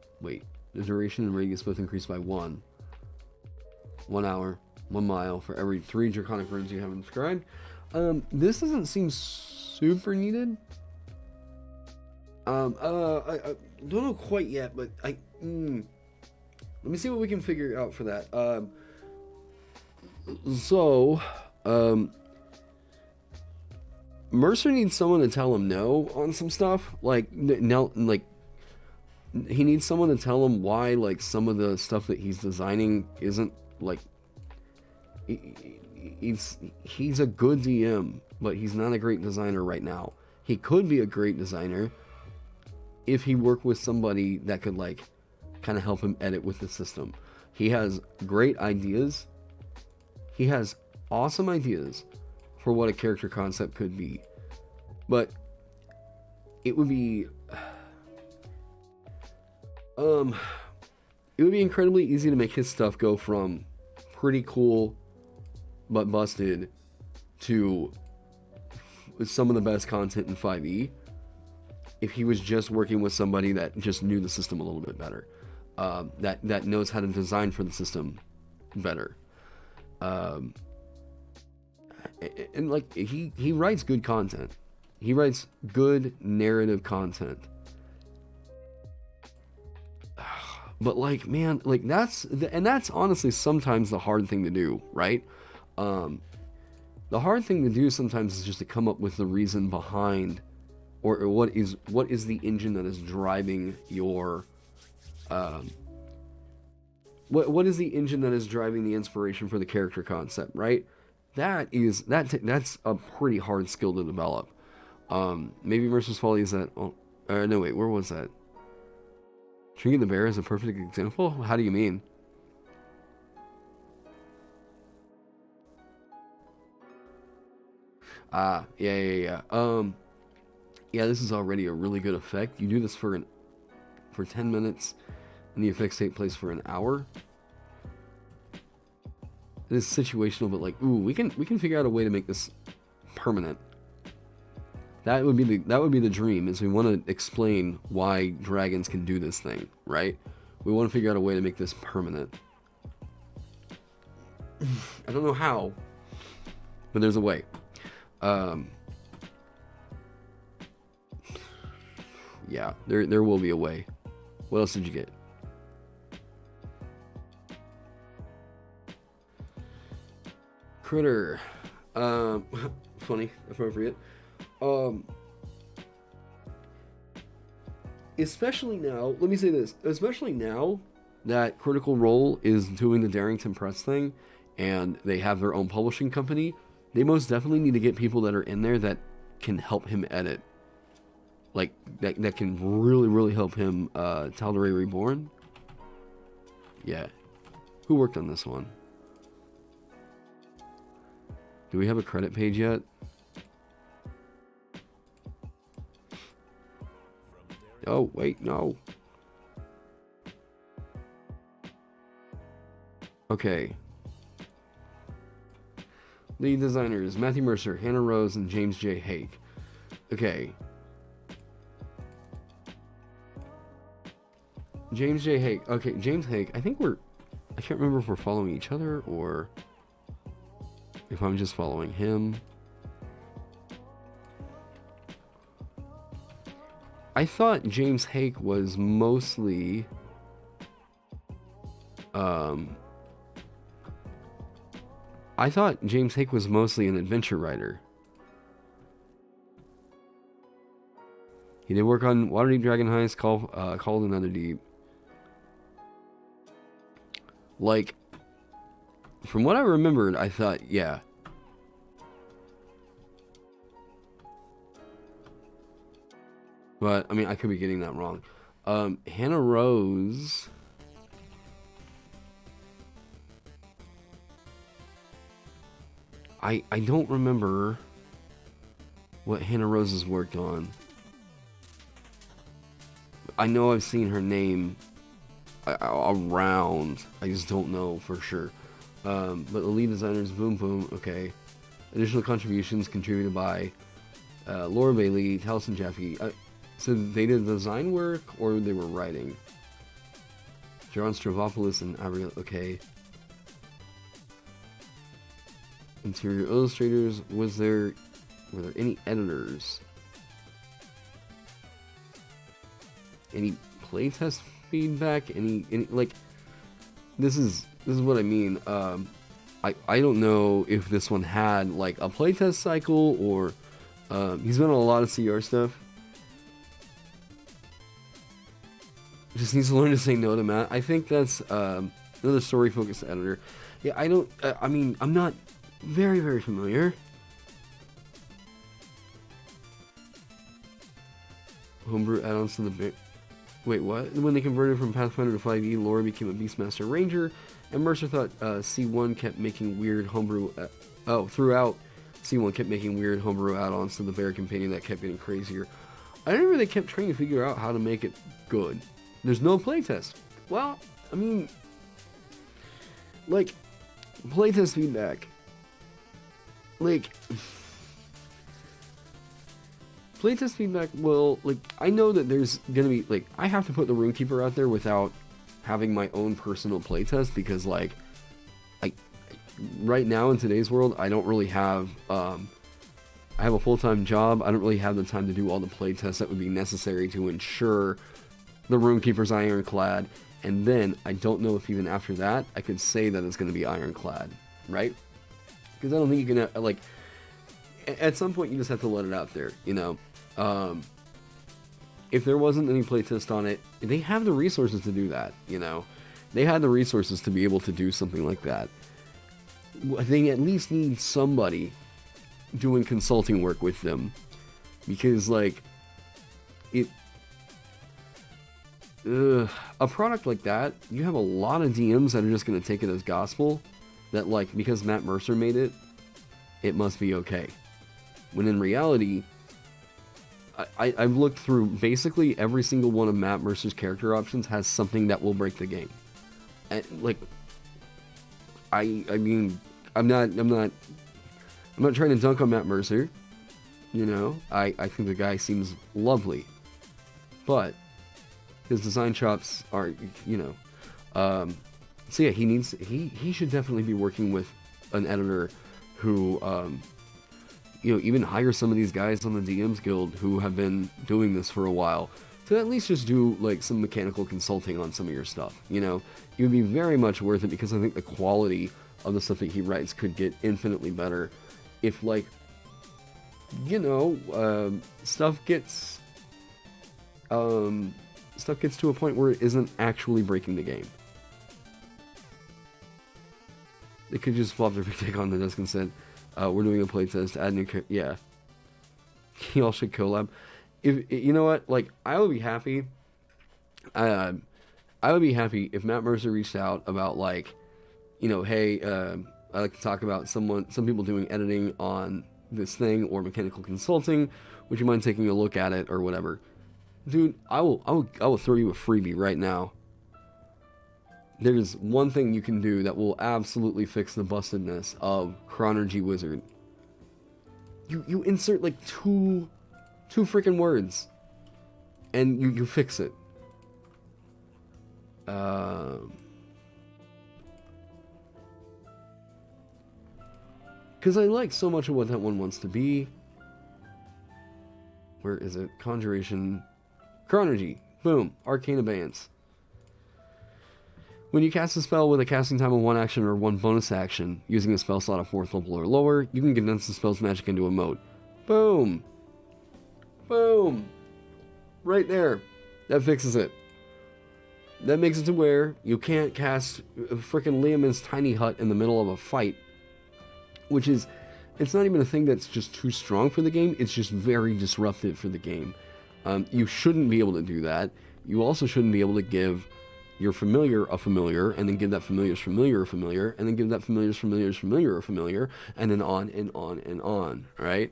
duration and radius both increase by 1 hour, 1 mile for every 3 draconic runes you have inscribed. This doesn't seem super needed. I don't know quite yet, but let me see what we can figure out for that. Mercer needs someone to tell him no on some stuff. Like, no, like, he needs someone to tell him why, like, some of the stuff that he's designing isn't, like, he's a good DM, but he's not a great designer right now. He could be a great designer if he worked with somebody that could, like, kind of help him edit with the system. He has great ideas. He has awesome ideas for what a character concept could be. But it would be incredibly easy to make his stuff go from pretty cool but busted to some of the best content in 5e if he was just working with somebody that just knew the system a little bit better, that knows how to design for the system better, and like he writes good content. He writes good narrative content. But, like, man, like, that's honestly sometimes the hard thing to do, right? The hard thing to do sometimes is just to come up with the reason behind, or what is the engine that is driving your, what is the engine that is driving the inspiration for the character concept, right? That's a pretty hard skill to develop. Maybe Mercer's Folly is that. Oh, no, wait, where was that? Shrinking the Bear is a perfect example? How do you mean? Yeah. Yeah, this is already a really good effect. You do this for 10 minutes, and the effects take place for an hour. It is situational, but, like, ooh, we can figure out a way to make this permanent. That would be the dream, is we want to explain why dragons can do this thing, right? We want to figure out a way to make this permanent. I don't know how, but there's a way. Yeah, there will be a way. What else did you get? Critter. Funny, appropriate. Especially now, let me say this, especially now that Critical Role is doing the Darrington Press thing and they have their own publishing company, they most definitely need to get people that are in there that can help him edit. Like, that can really, really help him. Tal'Darai Reborn? Yeah. Who worked on this one? Do we have a credit page yet? Oh, wait, no. Okay. Lead designers, Matthew Mercer, Hannah Rose, and James J. Hake. Okay. James J. Hake. Okay, James Hake. I think I can't remember if we're following each other or if I'm just following him. I thought James Hake was mostly I thought James Hake was mostly an adventure writer. He did work on Waterdeep Dragon Heist, Called Another Deep. Like, from what I remembered, I thought, yeah. But, I mean, I could be getting that wrong. Hannah Rose. I don't remember what Hannah Rose has worked on. I know I've seen her name around. I just don't know for sure. But the lead designers, Boom Boom, okay. Additional contributions contributed by Laura Bailey, Taliesin Jaffe. So they did design work or they were writing? John Stravopoulos and Abigail, okay. Interior illustrators, were there any editors? Any playtest feedback? Any like this is what I mean. I don't know if this one had like a playtest cycle or he's been on a lot of CR stuff. Just needs to learn to say no to Matt. I think that's another story focused editor. Yeah, I don't I mean, I'm not very, very familiar. Homebrew add-ons to the... Wait, what? When they converted from Pathfinder to 5e, Laura became a Beastmaster Ranger, and Mercer thought C1 kept making weird homebrew... throughout, C1 kept making weird homebrew add-ons to the Bear Companion that kept getting crazier. I remember they kept trying to figure out how to make it good. There's no playtest. Well, I mean... Like, playtest feedback... Like, playtest feedback will, like, I know that there's gonna be, like, I have to put the Runekeeper out there without having my own personal playtest because, like, right now in today's world, I don't really have, I have a full-time job. I don't really have the time to do all the playtests that would be necessary to ensure the Runekeeper's ironclad, and then I don't know if even after that, I could say that it's gonna be ironclad, right? Because I don't think you can, like, at some point you just have to let it out there, you know. If there wasn't any playtest on it, they have the resources to do that, you know. They had the resources to be able to do something like that. They at least need somebody doing consulting work with them. Because, like, a product like that, you have a lot of DMs that are just going to take it as gospel. That, like, because Matt Mercer made it, it must be okay. When in reality, I've looked through basically every single one of Matt Mercer's character options has something that will break the game. And, like, I mean, I'm not trying to dunk on Matt Mercer. You know, I think the guy seems lovely, but his design chops are, you know, so yeah, he should definitely be working with an editor who, you know, even hire some of these guys on the DMs Guild who have been doing this for a while to at least just do like some mechanical consulting on some of your stuff. You know, it would be very much worth it because I think the quality of the stuff that he writes could get infinitely better if, like, you know, stuff gets to a point where it isn't actually breaking the game. They could just flop their big take on the desk and said, we're doing a playtest, add new yeah. Y'all should collab. If, you know what, like, I would be happy, I would be happy if Matt Mercer reached out about, like, you know, hey, I'd like to talk about some people doing editing on this thing, or mechanical consulting, would you mind taking a look at it, or whatever. Dude, I will throw you a freebie right now. there's one thing you can do that will absolutely fix the bustedness of Chronergy Wizard. You insert like two freaking words, and you fix it. Because I like so much of what that one wants to be. Where is it? Conjuration. Chronergy. Boom. Arcane Abeyance. When you cast a spell with a casting time of 1 action or 1 bonus action, using a spell slot of 4th level or lower, you can condense the spell's magic into a mode. Boom. Boom. Right there. That fixes it. That makes it to where you can't cast frickin' Liamon's Tiny Hut in the middle of a fight. Which is, it's not even a thing that's just too strong for the game, it's just very disruptive for the game. You shouldn't be able to do that. You also shouldn't be able to give your familiar a familiar, and then give that familiar's familiar a familiar, and then give that familiar's familiar a familiar, and then on and on and on, right?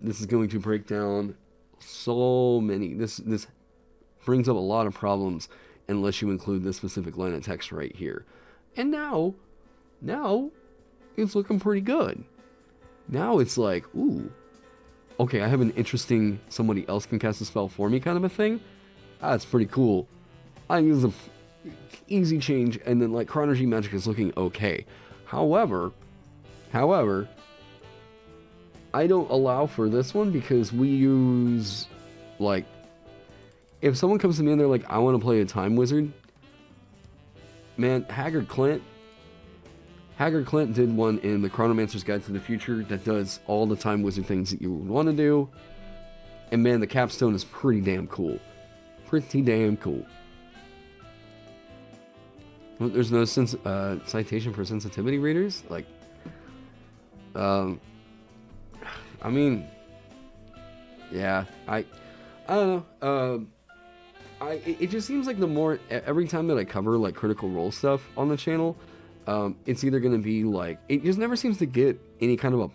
This is going to break down so many, this brings up a lot of problems unless you include this specific line of text right here. And now, it's looking pretty good. Now it's like, ooh, okay, I have an interesting somebody else can cast a spell for me kind of a thing. That's pretty cool. I use a easy change, and then like Chronergy magic is looking okay. However, I don't allow for this one because we use, like, if someone comes to me and they're like, I want to play a time wizard, man, Haggard Clint did one in the Chronomancer's Guide to the Future that does all the time wizard things that you would want to do. And man, the capstone is pretty damn cool. Pretty damn cool. Well, there's no citation for sensitivity readers? Like, I mean, yeah, I don't know. It just seems like the more, every time that I cover like Critical Role stuff on the channel, it's either going to be like, it just never seems to get any kind of a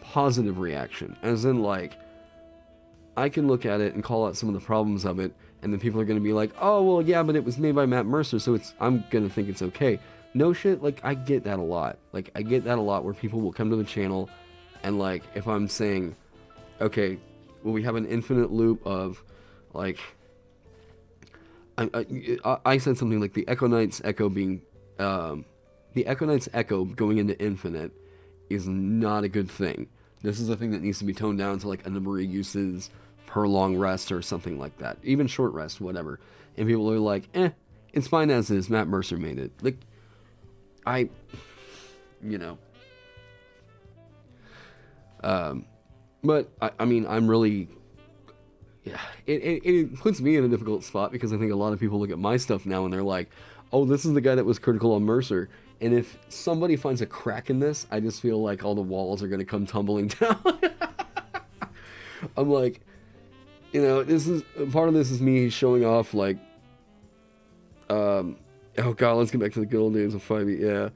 positive reaction. As in, like, I can look at it and call out some of the problems of it, and then people are going to be like, oh, well, yeah, but it was made by Matt Mercer, so I'm going to think it's okay. No shit, like, I get that a lot. Like, I get that a lot where people will come to the channel, and, like, if I'm saying, okay, well, we have an infinite loop of, like, I said something like the Echo Knight's Echo being, the Echo Knight's Echo going into infinite is not a good thing. This is a thing that needs to be toned down to like a number of uses per long rest or something like that. Even short rest, whatever. And people are like, it's fine as is. Matt Mercer made it. Like, but I mean, I'm really, yeah, it puts me in a difficult spot because I think a lot of people look at my stuff now and they're like, oh, this is the guy that was critical on Mercer. And if somebody finds a crack in this, I just feel like all the walls are going to come tumbling down. I'm like, this is, part of this is me showing off, like, oh god, let's get back to the good old days of 5e, yeah.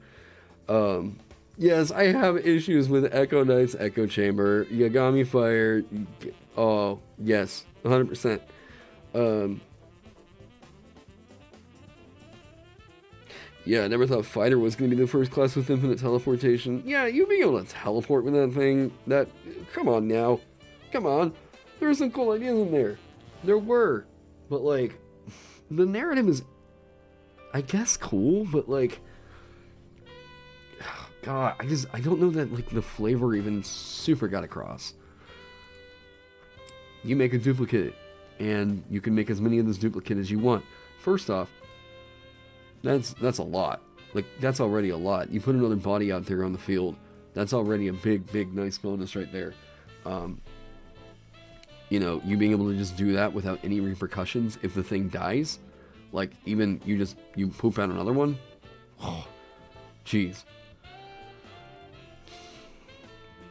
Yes, I have issues with Echo Knight's Echo Chamber, Yagami Fire, oh, yes, 100%. Yeah, I never thought Fighter was going to be the first class with infinite teleportation. Yeah, you being able to teleport with that thing, come on now. Come on. There were some cool ideas in there. There were. But, like, the narrative is, I guess, cool, but, like, God, I don't know that, like, the flavor even super got across. You make a duplicate, and you can make as many of this duplicate as you want. First off, that's a lot. Like, that's already a lot. You put another body out there on the field, that's already a big, nice bonus right there. You being able to just do that without any repercussions if the thing dies, like, even you poop out another one. Oh, jeez.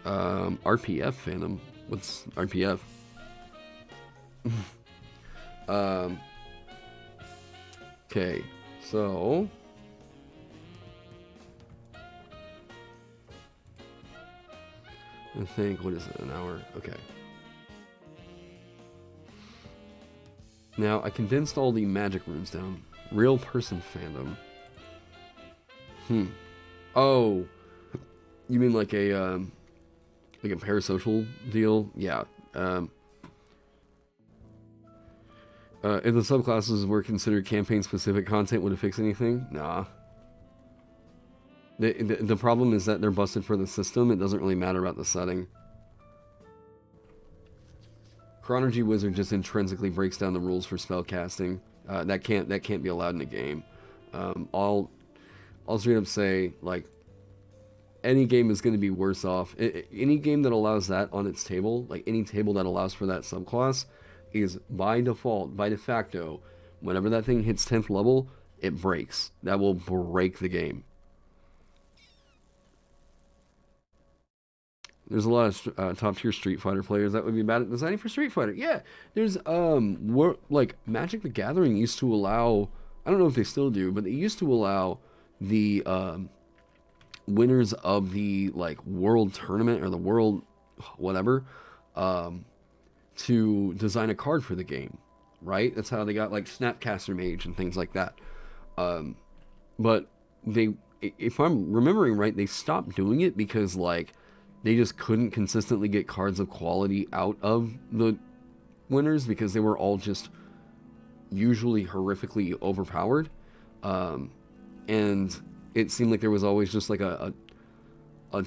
RPF Phantom. What's RPF? Okay, so I think, what is it, an hour? Okay. Now, I condensed all the magic runes down. Real person fandom. Oh, you mean like a parasocial deal? Yeah. If the subclasses were considered campaign-specific content, would it fix anything? Nah. The problem is that they're busted for the system. It doesn't really matter about the setting. Chronergy Wizard just intrinsically breaks down the rules for spellcasting. That can't be allowed in a game. I'll straight up say, like, any game is going to be worse off. Any game that allows that on its table, like any table that allows for that subclass, is by default, by de facto, whenever that thing hits 10th level, it breaks. That will break the game. There's a lot of top tier Street Fighter players that would be bad at designing for Street Fighter. Yeah, there's like Magic the Gathering used to allow, I don't know if they still do, but they used to allow the winners of the like world tournament or the world whatever to design a card for the game, right? That's how they got like Snapcaster Mage and things like that. But they, if I'm remembering right, they stopped doing it because like they just couldn't consistently get cards of quality out of the winners because they were all just usually horrifically overpowered. And it seemed like there was always just like a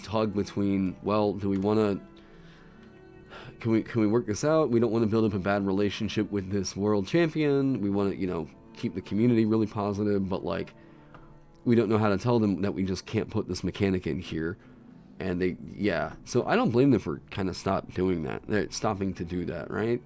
tug between, well, do we want to, can we work this out? We don't want to build up a bad relationship with this world champion. We want to, you know, keep the community really positive, but like, we don't know how to tell them that we just can't put this mechanic in here. And they, yeah. So I don't blame them for kind of stopping to do that, right?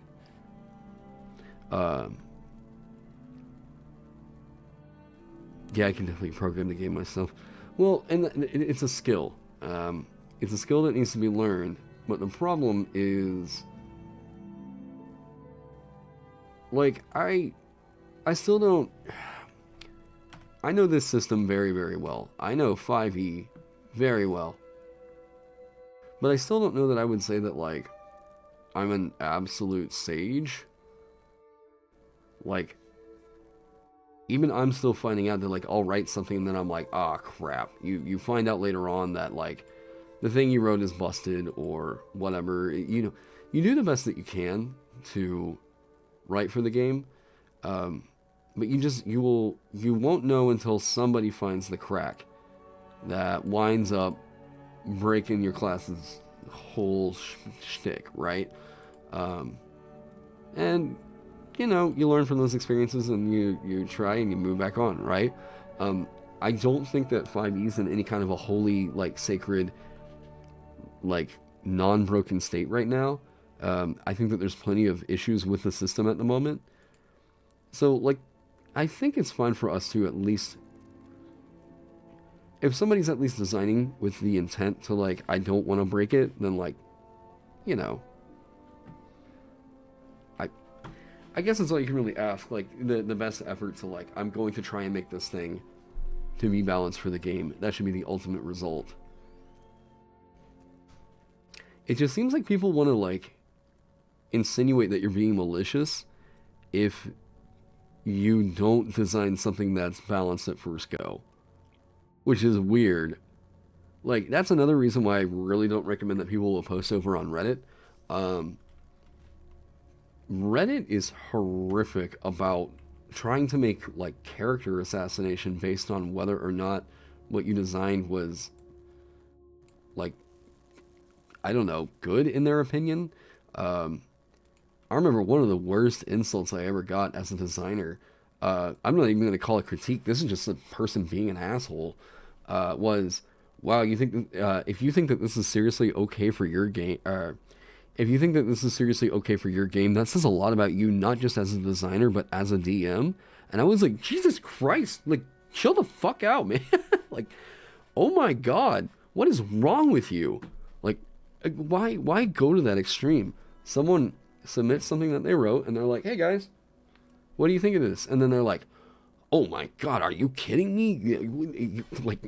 Yeah, I can definitely program the game myself. Well, and it's a skill. It's a skill that needs to be learned. But the problem is, like, I still don't. I know this system very, very well. I know 5e very well. But I still don't know that I would say that, like, I'm an absolute sage. Like, even I'm still finding out that, like, I'll write something and then I'm like, ah, crap. You find out later on that, like, the thing you wrote is busted or whatever. You know, you do the best that you can to write for the game. But you won't know until somebody finds the crack that winds up breaking your class's whole shtick, right? And you know, you learn from those experiences and you try and you move back on, right? I don't think that 5e is in any kind of a holy, like, sacred, like, non-broken state right now. I think that there's plenty of issues with the system at the moment. So, like, I think it's fine for us to at least, if somebody's at least designing with the intent to, like, I don't want to break it, then, like, you know, I guess that's all you can really ask. Like, the best effort to, like, I'm going to try and make this thing to be balanced for the game. That should be the ultimate result. It just seems like people want to, like, insinuate that you're being malicious if you don't design something that's balanced at first go. Which is weird. Like, that's another reason why I really don't recommend that people will post over on Reddit. Reddit is horrific about trying to make, like, character assassination based on whether or not what you designed was, like, I don't know, good in their opinion. I remember one of the worst insults I ever got as a designer. I'm not even going to call it critique. This is just a person being an asshole. Was, wow, you think if you think that this is seriously okay for your game, if you think that this is seriously okay for your game, that says a lot about you, not just as a designer, but as a DM. And I was like, Jesus Christ, like, chill the fuck out, man. Like, oh my God, what is wrong with you? Like, why go to that extreme? Someone submits something that they wrote, and they're like, hey guys, what do you think of this? And then they're like, oh my God, are you kidding me? Like,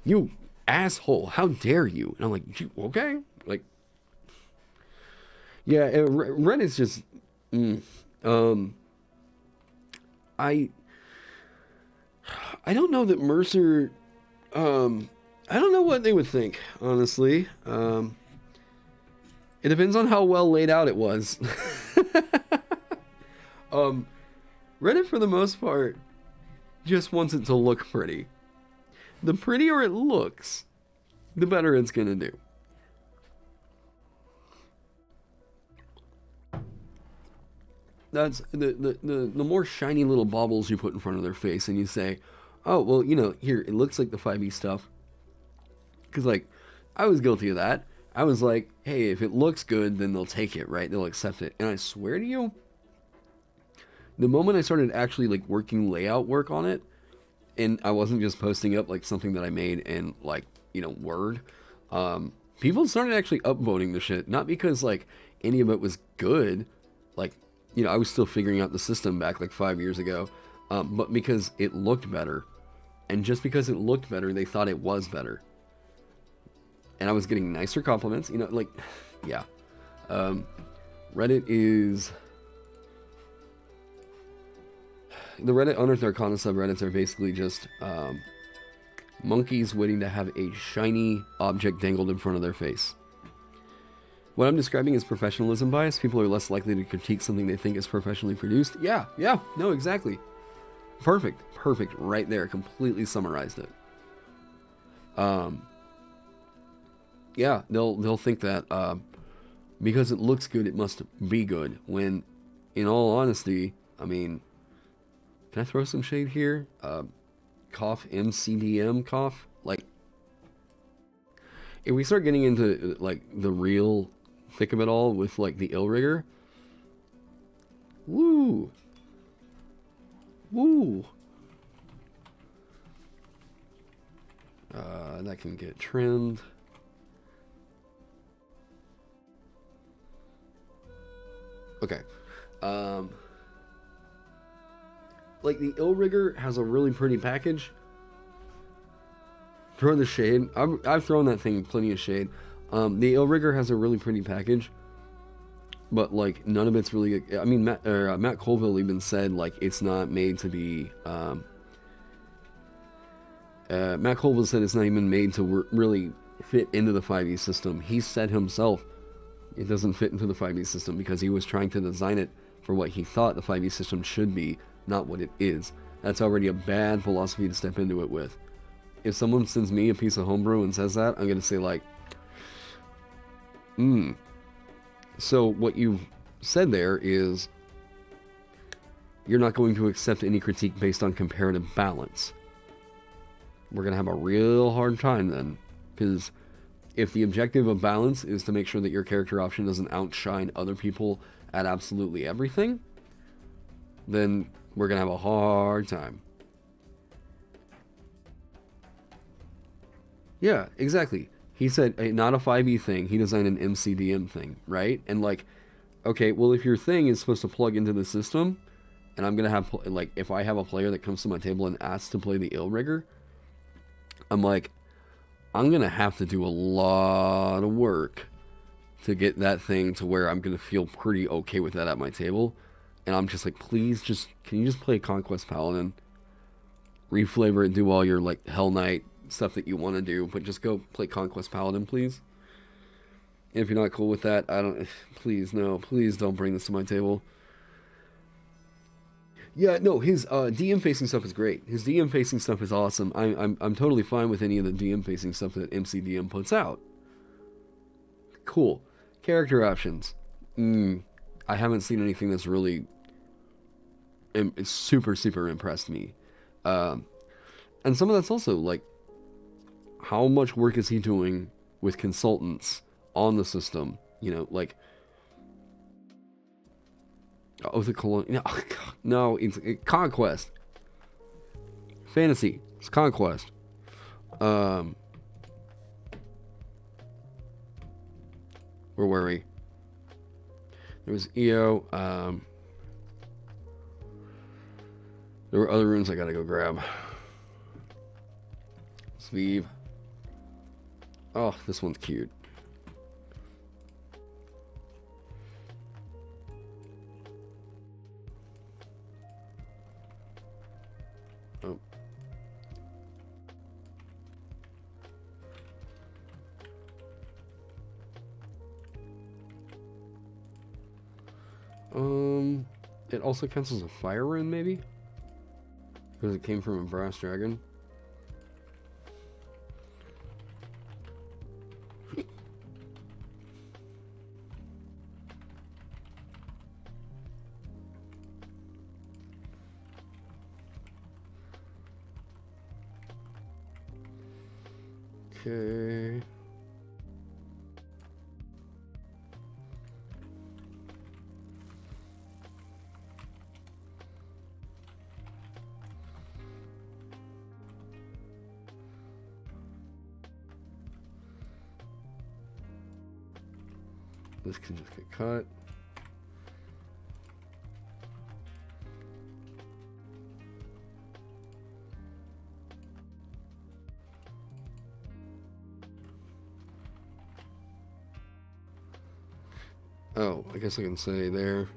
you asshole, how dare you? And I'm like, okay, like, yeah, Reddit's just, I don't know that Mercer. I don't know what they would think, honestly. It depends on how well laid out it was. Reddit, for the most part, just wants it to look pretty. The prettier it looks, the better it's gonna do. That's the more shiny little baubles you put in front of their face, and you say, "Oh, well, you know, here it looks like the 5e stuff." Because like, I was guilty of that. I was like, "Hey, if it looks good, then they'll take it, right? They'll accept it." And I swear to you, the moment I started actually like working layout work on it, and I wasn't just posting up like something that I made in like, you know, Word, people started actually upvoting the shit. Not because like any of it was good, like, you know, I was still figuring out the system back like 5 years ago, but because it looked better. And just because it looked better, they thought it was better. And I was getting nicer compliments, you know, like, yeah. Reddit is... The Reddit Unearthed Arcana subreddits are basically just monkeys waiting to have a shiny object dangled in front of their face. What I'm describing is professionalism bias. People are less likely to critique something they think is professionally produced. Yeah, no, exactly. Perfect, right there. Completely summarized it. Yeah, they'll think that because it looks good, it must be good. When, in all honesty, I mean, can I throw some shade here? Cough, MCDM cough. Like, if we start getting into like the real thick of it all with like the ill rigor, woo, that can get trimmed. Okay. Like the ill rigor has a really pretty package. Throw the shade. I've thrown that thing plenty of shade. The ill rigor has a really pretty package, but like none of it's really. I mean, Matt Colville even said like it's not made to be. Matt Colville said it's not even made to really fit into the 5e system. He said himself it doesn't fit into the 5e system because he was trying to design it for what he thought the 5e system should be, not what it is. That's already a bad philosophy to step into it with. If someone sends me a piece of homebrew and says that, I'm going to say like, So what you said there is you're not going to accept any critique based on comparative balance. We're going to have a real hard time then, because if the objective of balance is to make sure that your character option doesn't outshine other people at absolutely everything, then we're going to have a hard time. Yeah, exactly. He said, not a 5e thing. He designed an MCDM thing, right? And like, okay, well, if your thing is supposed to plug into the system, and I'm going to have, like, if I have a player that comes to my table and asks to play the ill rigor, I'm like, I'm going to have to do a lot of work to get that thing to where I'm going to feel pretty okay with that at my table. And I'm just like, please, can you just play Conquest Paladin? Reflavor it, do all your, like, Hell Knight stuff that you want to do, but just go play Conquest Paladin, please. And if you're not cool with that, please don't bring this to my table. Yeah, no, his DM facing stuff is great. His DM facing stuff is awesome. I'm totally fine with any of the DM facing stuff that MCDM puts out. Cool. Character options. I haven't seen anything that's really super impressed me. And some of that's also like, how much work is he doing with consultants on the system? You know, like, oh, the colon. No, it's Conquest. Fantasy. It's Conquest. Where were we? There was EO. There were other runes I gotta go grab. Sleeve. Oh, this one's cute. Oh. It also counts as a fire rune, maybe? Because it came from a brass dragon. Okay. This can just get cut. Oh, I guess I can say there.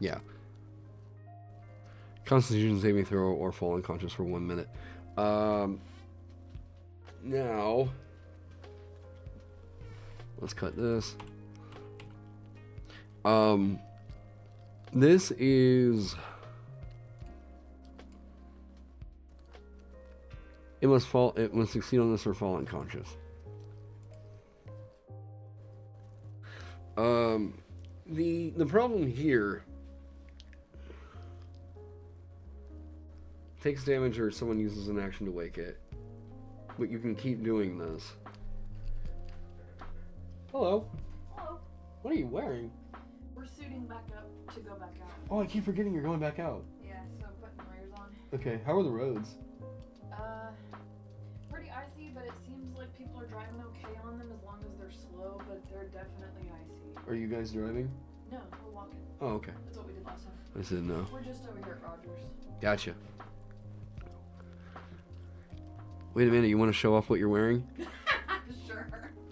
Yeah. Constitution saving throw or fall unconscious for 1 minute. Now, let's cut this. This is... It must succeed on this or fall unconscious. The problem here, takes damage or someone uses an action to wake it, but you can keep doing this. Hello. Hello. What are you wearing? We're suiting back up to go back out. Oh, I keep forgetting you're going back out. Yeah, so I'm putting layers on. Okay, how are the roads? Pretty icy, but it seems like people are driving okay on them as long as they're slow, but they're definitely icy. Are you guys driving? No, we're walking. Oh, okay. That's what we did last time. I said no. We're just over here at Rogers. Gotcha. Wait a minute, you want to show off what you're wearing? Sure.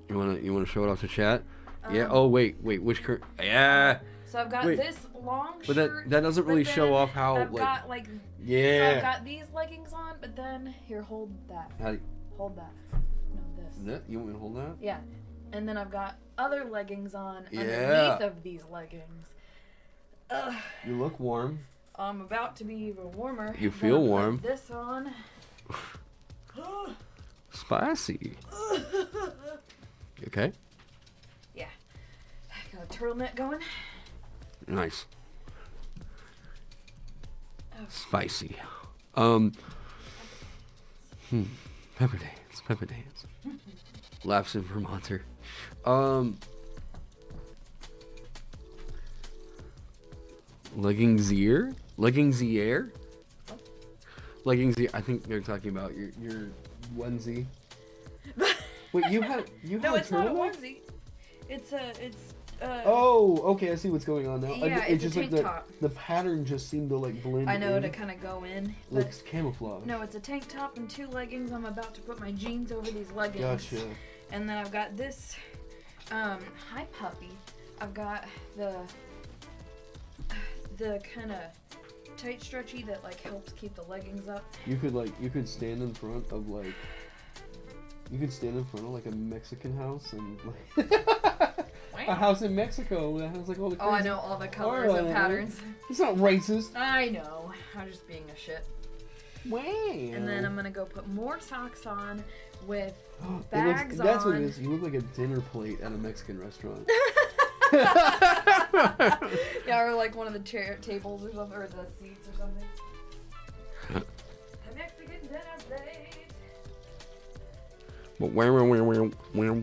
You want to show it off to chat? Yeah. Oh wait, which yeah. So I've got this long but shirt. that doesn't really show off how I've got like yeah. So I've got these leggings on, but then here, hold that. Hold that. No, this. That you want me to hold that? Yeah. And then I've got other leggings on Yeah. underneath of these leggings. Ugh. You look warm. I'm about to be even warmer. You feel Then I'll warm. put this on. Spicy. Okay. Yeah. Got a turtleneck going. Nice. Oh. Spicy. Pepper dance. Laughs in Vermonter. Leggingsier? I think they're talking about your onesie. Wait, you had No, a it's not a turtleneck? onesie. It's Oh, okay, I see what's going on now. Yeah, it's it's just a like tank top. the pattern just seemed to like blend I know, in. to kind of go in. Looks camouflage. No, it's a tank top and 2 leggings. I'm about to put my jeans over these leggings. Gotcha. And then I've got this, hi puppy. I've got the kind of tight stretchy that like helps keep the leggings up. You could stand in front of like a Mexican house and like a house in Mexico that has like all the crazy... Oh, I know all the colors and patterns. It's not racist. I know. I'm just being a shit. Wow. And then I'm gonna go put more socks on with bags on. That's what it is. You look like a dinner plate at a Mexican restaurant. Yeah, or like one of the tables or something, or the seats or something. A Mexican dinner plate. But wow.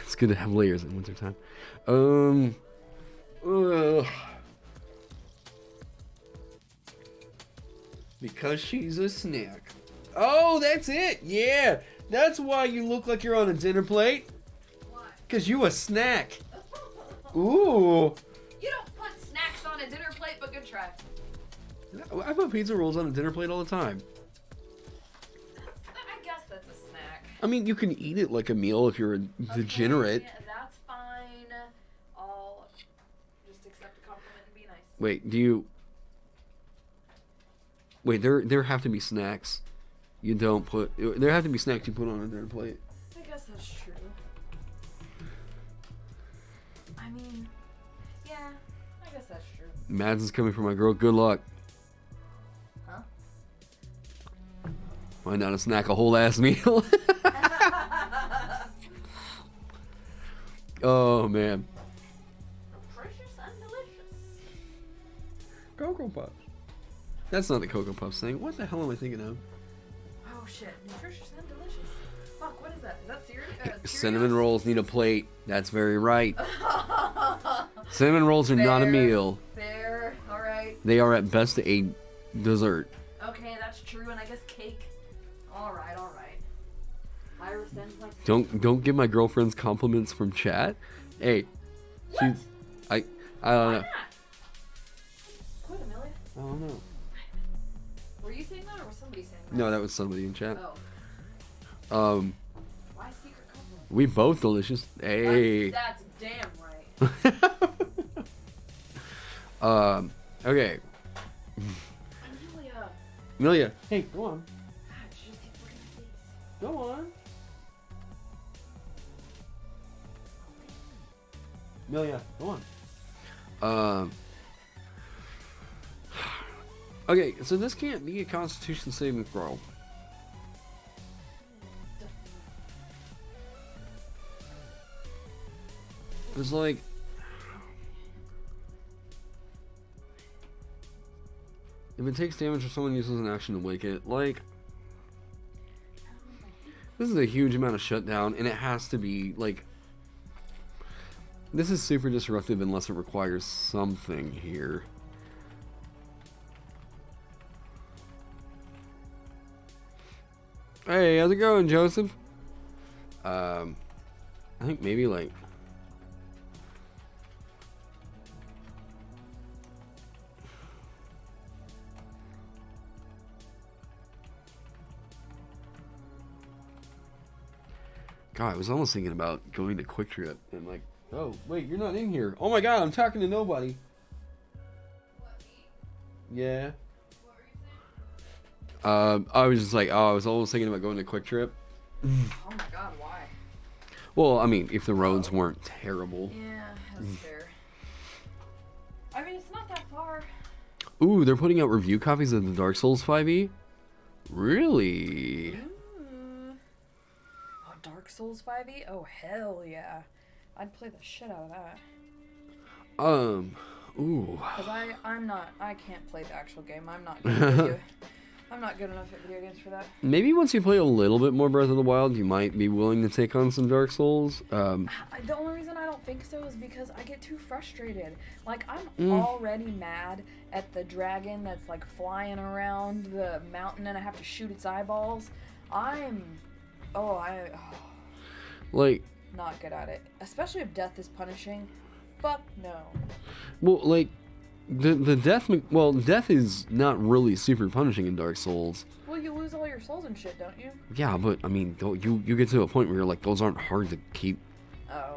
It's good to have layers in wintertime. Because she's a snack. Oh, that's it. Yeah, that's why you look like you're on a dinner plate. Why? Cause you a snack. Ooh. You don't put snacks on a dinner plate, but good try. I put pizza rolls on a dinner plate all the time. I guess that's a snack. I mean, you can eat it like a meal if you're a degenerate. Yeah, that's fine. I'll just accept a compliment and be nice. Wait, do you... Wait, there have to be snacks. You don't put. There have to be snacks you put on a dinner plate. I guess that's true. I mean, yeah, I guess that's true. Mads is coming for my girl. Good luck. Huh? Why not a snack a whole ass meal? Oh man. Nutritious and delicious. Cocoa Puffs. That's not the Cocoa Puffs thing. What the hell am I thinking of? Oh shit, nutritious and delicious. Fuck, what is that? Is that cereal? Cinnamon rolls need a plate. That's very right. Cinnamon rolls are not a meal. Fair, alright. They are at best a dessert. Okay, that's true, and I guess cake. Alright, alright. I resent my... Don't give my girlfriends compliments from chat. Hey, What? I don't Why know. not? Quit, Amelia. I don't know. Were you saying that, or was somebody saying that? No, that was somebody in chat. Oh. Why secret compliment? We both delicious. Hey. That's damn right. Okay. Amelia. Amelia. Hey, go on. God, she just keeps looking at my face. Go on. Amelia, go on. Okay, so this can't be a Constitution saving throw. It's like... if it takes damage or someone uses an action to wake it, like... this is a huge amount of shutdown, and it has to be, like... this is super disruptive unless it requires something here. Hey, how's it going, Joseph? I think maybe, like... God, I was almost thinking about going to Quick Trip and like, oh, wait, you're not in here. Oh my God, I'm talking to nobody. What, me? Yeah. What were you saying? I was just like, oh, I was almost thinking about going to Quick Trip. Oh my God, why? Well, I mean, if the roads weren't terrible. Yeah, that's fair. I mean, it's not that far. Ooh, they're putting out review copies of the Dark Souls 5e? Really? Ooh. Oh, Dark Souls 5e? Oh, hell yeah. I'd play the shit out of that. Ooh. Because I can't play the actual game. I'm not good at video. I'm not good enough at video games for that. Maybe once you play a little bit more Breath of the Wild, you might be willing to take on some Dark Souls. The only reason I don't think so is because I get too frustrated. Like, I'm already mad at the dragon that's, like, flying around the mountain and I have to shoot its eyeballs. Like... not good at it. Especially if death is punishing. Fuck no. Well, like... The death... well, death is not really super punishing in Dark Souls. Well, you lose all your souls and shit, don't you? Yeah, but, I mean, you get to a point where you're like, those aren't hard to keep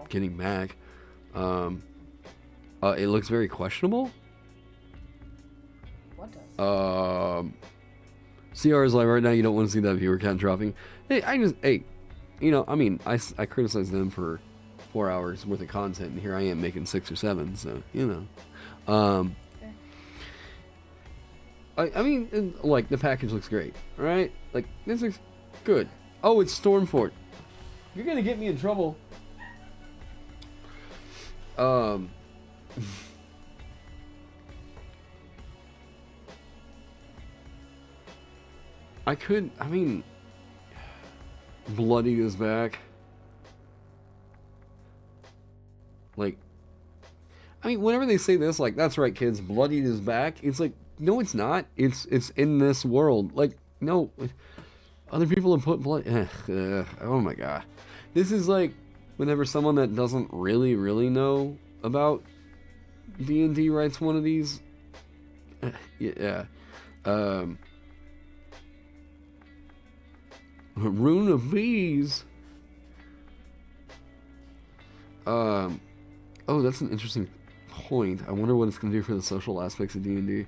getting back. It looks very questionable. What does? CR is like, right now you don't want to see that viewer count dropping. Hey, you know, I mean, I criticized them for 4 hours worth of content, and here I am making 6 or 7, so, you know. Okay. I mean, like, the package looks great, right? Like, this looks good. Oh, it's Stormfort. You're gonna get me in trouble. I mean, Bloody is back. Like, I mean, whenever they say this, like, that's right, kids, Bloody is back. It's like, no, it's not. It's in this world. Like, no, other people have put blood. Oh my God, this is like whenever someone that doesn't really know about D&D writes one of these. Yeah. Rune of Bees. Oh, that's an interesting point. I wonder what it's going to do for the social aspects of D&D.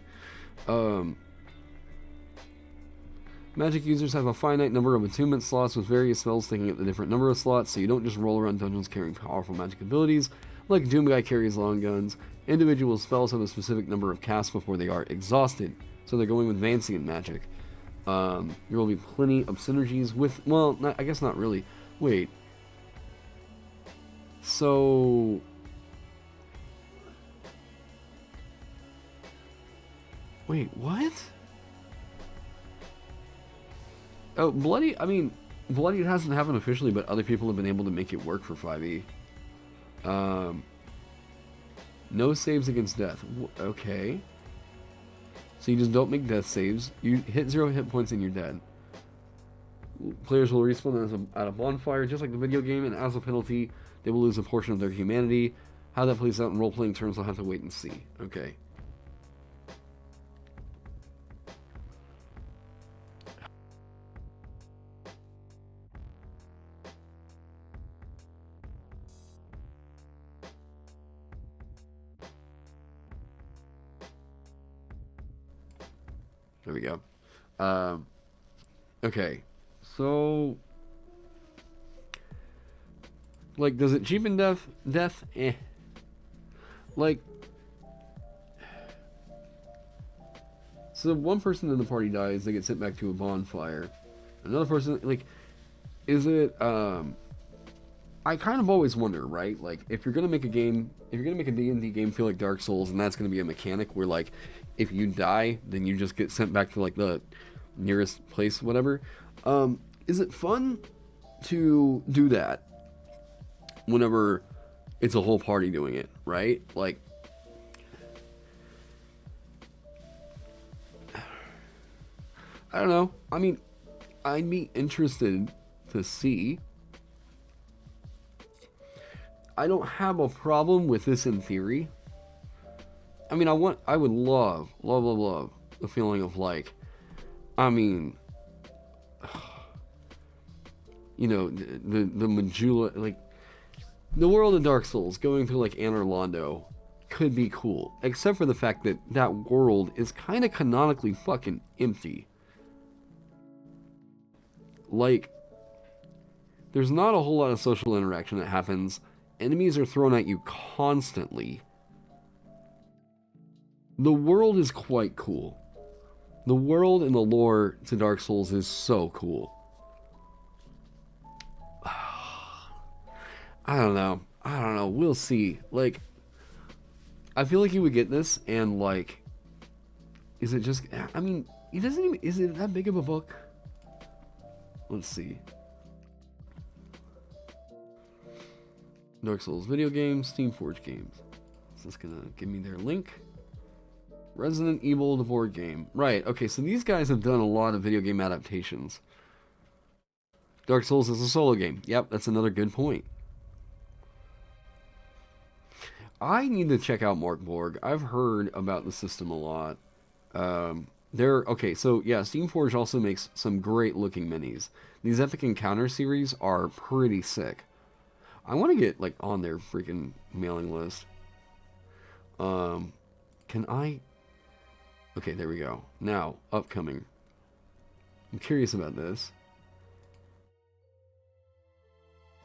Magic users have a finite number of attunement slots, with various spells taking up the different number of slots, so you don't just roll around dungeons carrying powerful magic abilities, like Doomguy carries long guns. Individual spells have a specific number of casts before they are exhausted, so they're going with Vancian magic. There will be plenty of synergies with, well, I guess not really. Wait. So... Wait, what? Oh, Bloody, I mean, Bloody hasn't happened officially, but other people have been able to make it work for 5e. No saves against death. Okay. So you just don't make death saves. You hit 0 hit points and you're dead. Players will respawn at a bonfire, just like the video game, and as a penalty, they will lose a portion of their humanity. How that plays out in role-playing terms, we'll have to wait and see. Okay. There we go. Okay. So, like, does it cheapen death? Death? Eh. Like, so one person in the party dies, they get sent back to a bonfire. Another person, like, is it, I kind of always wonder, right? Like, if you're gonna make a game, if you're gonna make a D&D game feel like Dark Souls, and that's gonna be a mechanic where, like, if you die, then you just get sent back to, like, the nearest place, whatever. Is it fun to do that whenever it's a whole party doing it, right? Like, I don't know. I mean, I'd be interested to see. I don't have a problem with this in theory. I mean, I would love the feeling of, like, I mean, you know, the Majula, like, the world of Dark Souls going through, like, Anor Londo could be cool, except for the fact that that world is kind of canonically fucking empty. Like, there's not a whole lot of social interaction that happens. Enemies are thrown at you constantly. The world is quite cool. The world and the lore to Dark Souls is so cool. I don't know. We'll see. Like, I feel like you would get this, and, like, is it just, I mean, it doesn't even, is it that big of a book? Let's see. Dark Souls video games, Steamforge games. Is this gonna give me their link? Resident Evil, the board game. Right, okay, so these guys have done a lot of video game adaptations. Dark Souls is a solo game. Yep, that's another good point. I need to check out Mark Borg. I've heard about the system a lot. Okay, so yeah, Steamforge also makes some great looking minis. These Epic Encounter series are pretty sick. I want to get, like, on their freaking mailing list. Can I? Okay, there we go. Now, upcoming. I'm curious about this.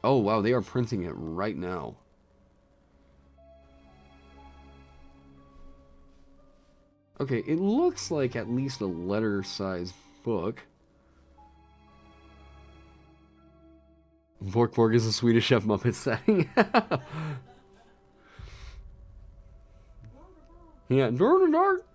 Oh, wow, they are printing it right now. Okay, it looks like at least a letter-sized book. Borg is a Swedish Chef Muppet setting. Yeah, dark.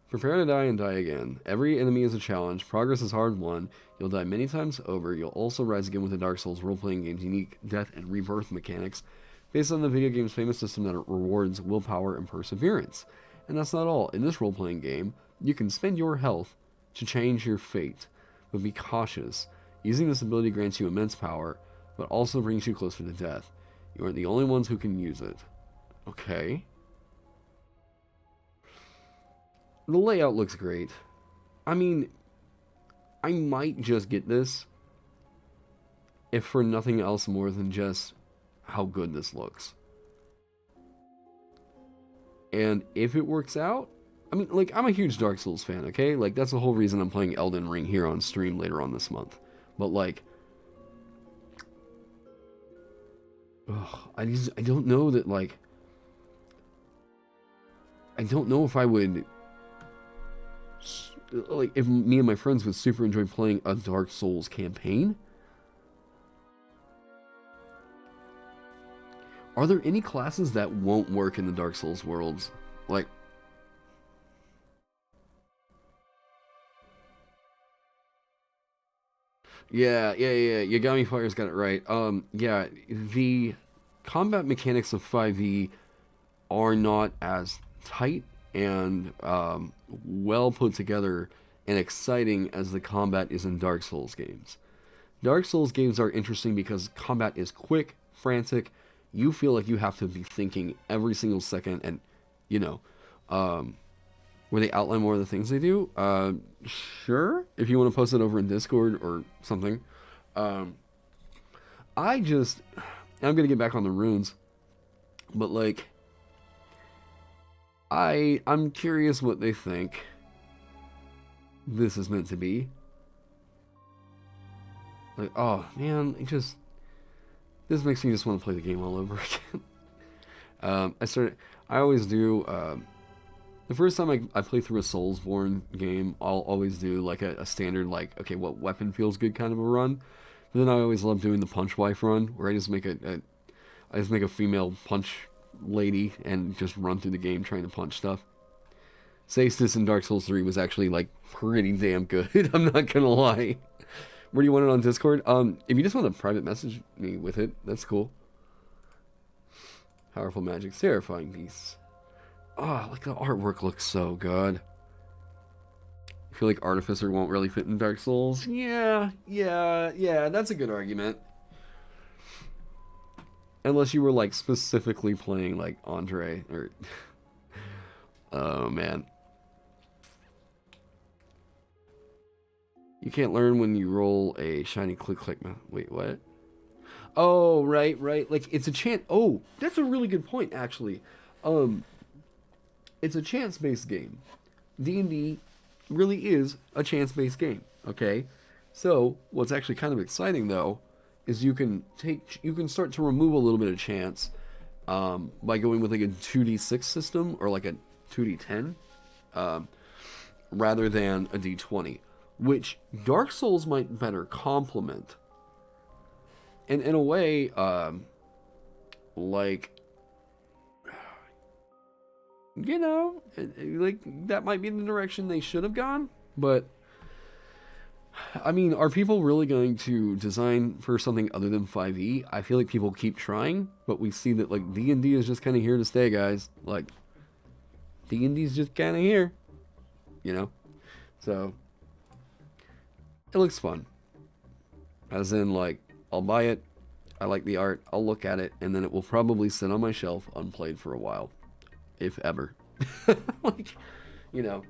Prepare to die and die again. Every enemy is a challenge. Progress is hard won. You'll die many times over. You'll also rise again with the Dark Souls role-playing game's unique death and rebirth mechanics, based on the video game's famous system that rewards willpower and perseverance. And that's not all. In this role-playing game, you can spend your health to change your fate. But be cautious. Using this ability grants you immense power, but also brings you closer to death. You aren't the only ones who can use it. Okay. The layout looks great. I mean, I might just get this, if for nothing else more than just how good this looks. And if it works out, I mean, like, I'm a huge Dark Souls fan, okay? Like, that's the whole reason I'm playing Elden Ring here on stream later on this month. But, like, ugh, I don't know that, like, I don't know if I would, like, if me and my friends would super enjoy playing a Dark Souls campaign. Are there any classes that won't work in the Dark Souls worlds? Like, yeah. Yagami Fire's got it right. Yeah, the combat mechanics of 5e are not as tight and well put together and exciting as the combat is in Dark Souls games. Dark Souls games are interesting because combat is quick, frantic. You feel like you have to be thinking every single second, and you know, where they outline more of the things they do. Sure, if you want to post it over in Discord or something. I'm gonna get back on the runes, but like, I'm curious what they think this is meant to be. Like, oh man, this makes me just want to play the game all over again. I always do. The first time I play through a Soulsborne game, I'll always do like a standard, like, okay, what weapon feels good kind of a run. But then I always love doing the punch wife run, where I just make a female punch lady and just run through the game trying to punch stuff. Saestis in Dark Souls 3 was actually like pretty damn good. I'm not gonna lie. Where do you want it on Discord? If you just want to private message me with it, that's cool. Powerful magic, terrifying beasts. Oh, like the artwork looks so good. I feel like Artificer won't really fit in Dark Souls. Yeah, that's a good argument. Unless you were like specifically playing like Andre or oh man. You can't learn when you roll a shiny click. Wait, what? Oh, right. Like it's a chance. Oh, that's a really good point, actually. It's a chance-based game. D&D really is a chance-based game. Okay, so what's actually kind of exciting though is you can start to remove a little bit of chance by going with like a 2d6 system or like a 2d10 rather than a d20. Which Dark Souls might better complement. And in a way, like, you know, like, that might be the direction they should have gone. But, I mean, are people really going to design for something other than 5e? I feel like people keep trying, but we see that, like, D&D is just kind of here to stay, guys. Like, D&D's just kind of here, you know? So it looks fun. As in, like, I'll buy it, I like the art, I'll look at it, and then it will probably sit on my shelf unplayed for a while. If ever. Like, you know.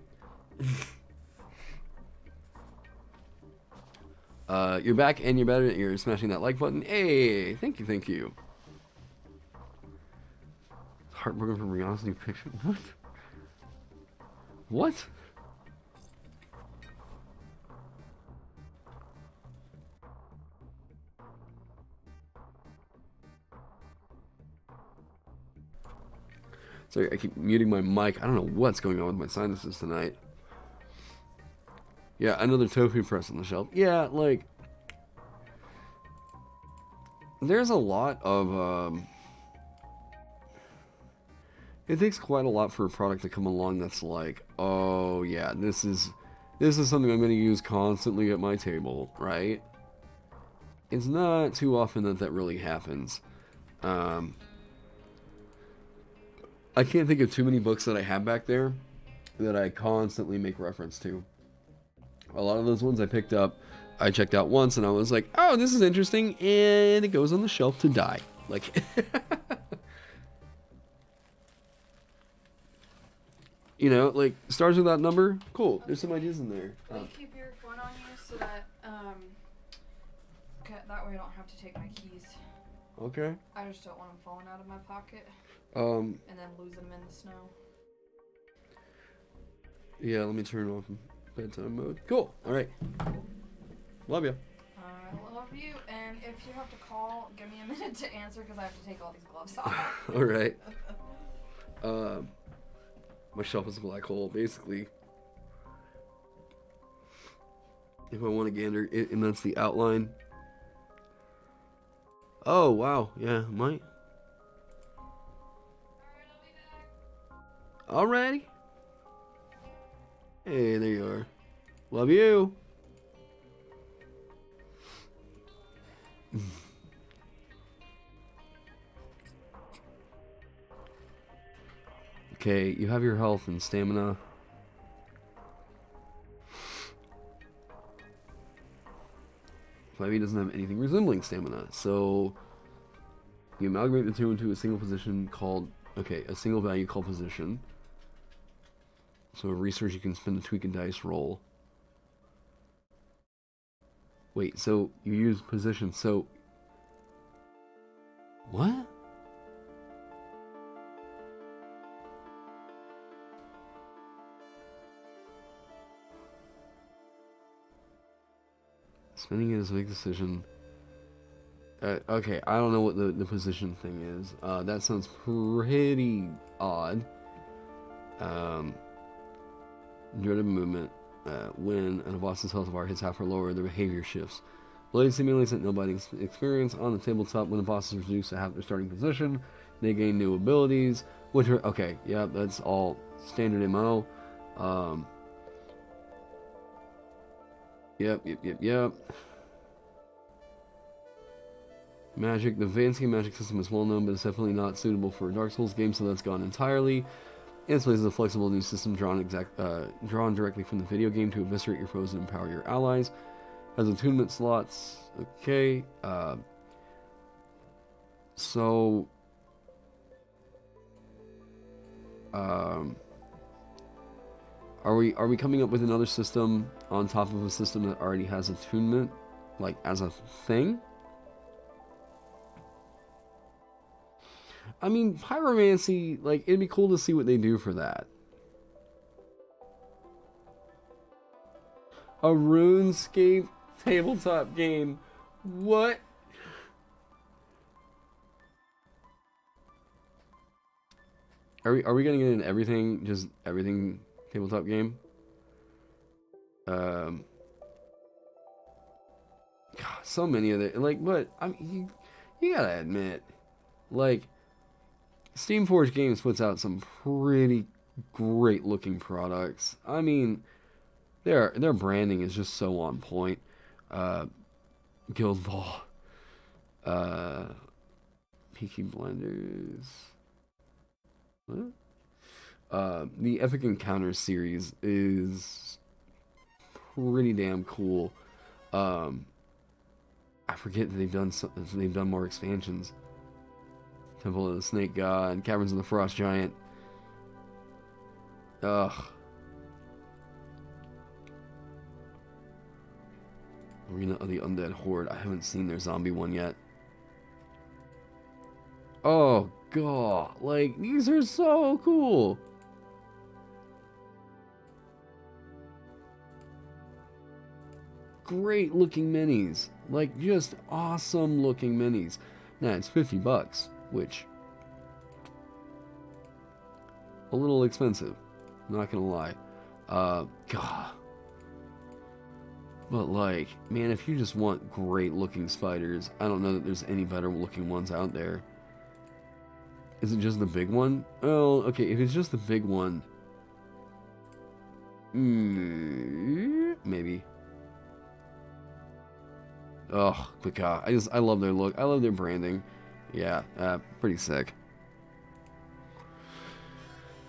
You're back and you're better. You're smashing that like button. Hey, thank you. Heartbroken from Rihanna's new picture. What? Sorry, I keep muting my mic. I don't know what's going on with my sinuses tonight. Yeah, another tofu press on the shelf. Yeah, like, there's a lot of, it takes quite a lot for a product to come along that's like, oh yeah, this is something I'm going to use constantly at my table, right? It's not too often that really happens. I can't think of too many books that I have back there that I constantly make reference to. A lot of those ones I picked up, I checked out once and I was like, oh, this is interesting, and it goes on the shelf to die. Like, you know, like, Stars Without Number, cool, there's some ideas in there. Will you keep your phone on you so that, that way I don't have to take my keys. Okay. I just don't want them falling out of my pocket. And then lose them in the snow. Yeah, let me turn off bedtime mode. Cool. All right. Love you. I love you, and if you have to call, give me a minute to answer because I have to take all these gloves off. All right. My shelf is a black hole, basically. If I want to gander, and that's the outline. Oh, wow. Yeah, might. Alrighty. Hey, there you are. Love you. Okay, you have your health and stamina. Flavie doesn't have anything resembling stamina, so you amalgamate the two into a single position called, okay, a single value called position. So a resource you can spend to tweak a dice roll. Wait, so you use position, so... What? Spending it is a big decision. Okay, I don't know what the position thing is. That sounds pretty odd. Dreaded movement. When an boss's health bar hits half or lower, their behavior shifts. Blade simulates that nobody experience on the tabletop. When the boss is reduced to half their starting position, they gain new abilities. Which are okay. Yeah, that's all standard MO. Yep. Magic. The Vansky magic system is well known, but it's definitely not suitable for a Dark Souls game, so that's gone entirely. Its place is a flexible new system drawn directly from the video game to eviscerate your foes and empower your allies. Has attunement slots. Okay. So. Are we coming up with another system on top of a system that already has attunement, like as a thing? I mean, pyromancy, like, it'd be cool to see what they do for that. A RuneScape tabletop game. What? Are we gonna get into everything? Just everything tabletop game? God, so many of it. Like, but I mean, you gotta admit, like, Steamforged Games puts out some pretty great looking products. I mean, their branding is just so on point. Guild Ball, Peaky Blinders. What? The Epic Encounters series is pretty damn cool. I forget that they've done more expansions. Temple of the Snake God, Caverns of the Frost Giant. Ugh. Arena of the Undead Horde. I haven't seen their zombie one yet. Oh god, like, these are so cool. Great looking minis. Like, just awesome looking minis. Now, it's $50. Which, a little expensive, not gonna lie. God. But like, man, if you just want great looking spiders, I don't know that there's any better looking ones out there. Is it just the big one? Oh, okay, if it's just the big one, maybe. Oh, but God, I love their look. I love their branding. Yeah, pretty sick.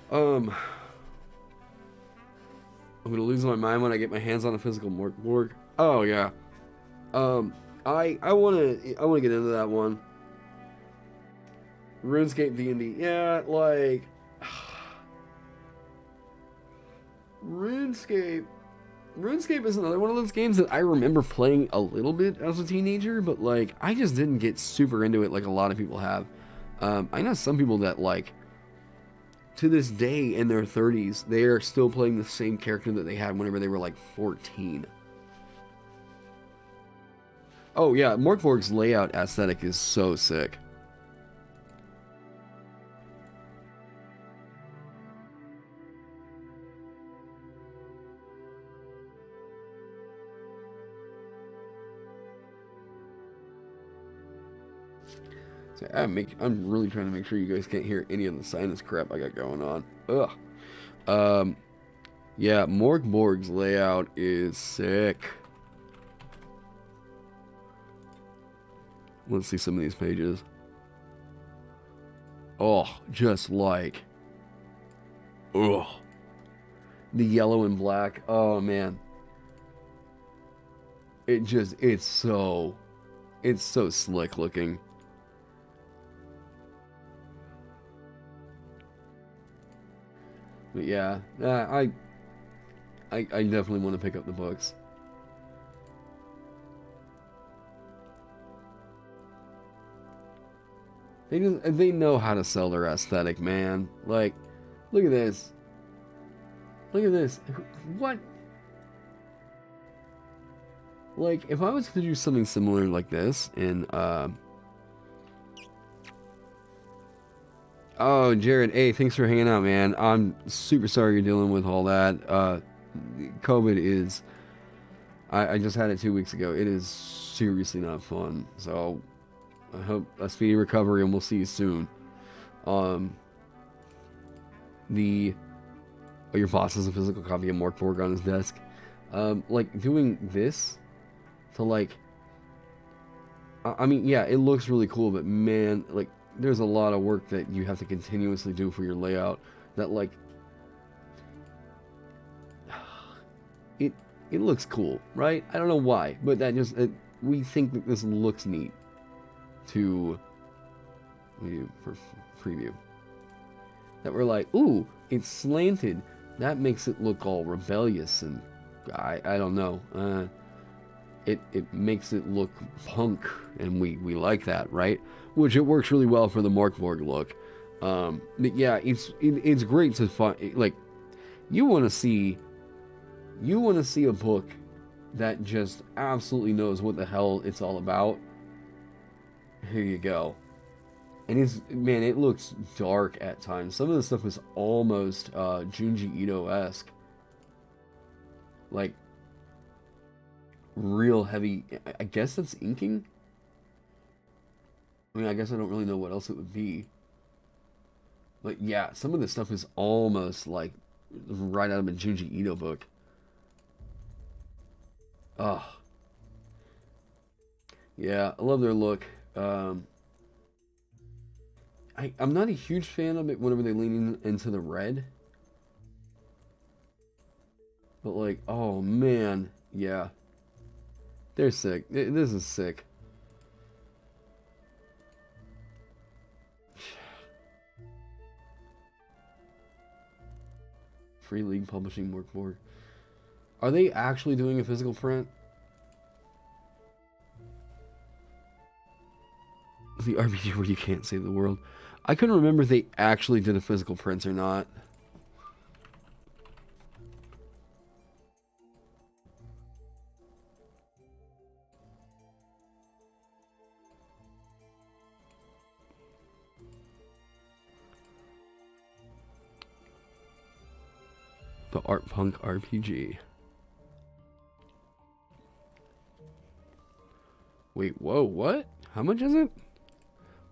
I'm gonna lose my mind when I get my hands on a physical board. Oh yeah. I wanna get into that one. RuneScape D&D. Yeah, like RuneScape is another one of those games that I remember playing a little bit as a teenager, but like I just didn't get super into it like a lot of people have. I know some people that like to this day in their 30s, they are still playing the same character that they had whenever they were like 14. Oh yeah, Morkborg's layout aesthetic is so sick. So I'm really trying to make sure you guys can't hear any of the sinus crap I got going on. Ugh. Yeah, Morkborg's layout is sick. Let's see some of these pages. Oh, just like... Ugh. The yellow and black. Oh, man. It's so slick looking. But yeah, I definitely want to pick up the books. They know how to sell their aesthetic, man. Like, look at this. Look at this. What? Like, if I was to do something similar like this in, Oh, Jared, hey, thanks for hanging out, man. I'm super sorry you're dealing with all that. COVID is... I just had it 2 weeks ago. It is seriously not fun. So, I hope a speedy recovery, and we'll see you soon. Oh, your boss has a physical copy of Morkborg on his desk. Like, doing this to, like... I mean, yeah, it looks really cool, but man, like, there's a lot of work that you have to continuously do for your layout that, like... It looks cool, right? I don't know why, but that just... we think that this looks neat to... for preview. That we're like, ooh, it's slanted. That makes it look all rebellious and... I don't know. It makes it look punk, and we like that, right? Which it works really well for the Morkborg look. But yeah, it's great to find, like, you want to see a book that just absolutely knows what the hell it's all about. Here you go. And man, it looks dark at times. Some of the stuff is almost Junji Ito-esque. Like, real heavy. I guess that's inking? I mean, I guess I don't really know what else it would be. But yeah, some of this stuff is almost like right out of a Junji Ito book. Ugh. Yeah, I love their look. I'm not a huge fan of it whenever they lean into the red. But like, oh man, yeah. They're sick. This is sick. Free League Publishing Morkborg. Are they actually doing a physical print? The RPG where you can't save the world. I couldn't remember if they actually did a physical print or not. The Art Punk RPG. Wait, whoa, what? How much is it?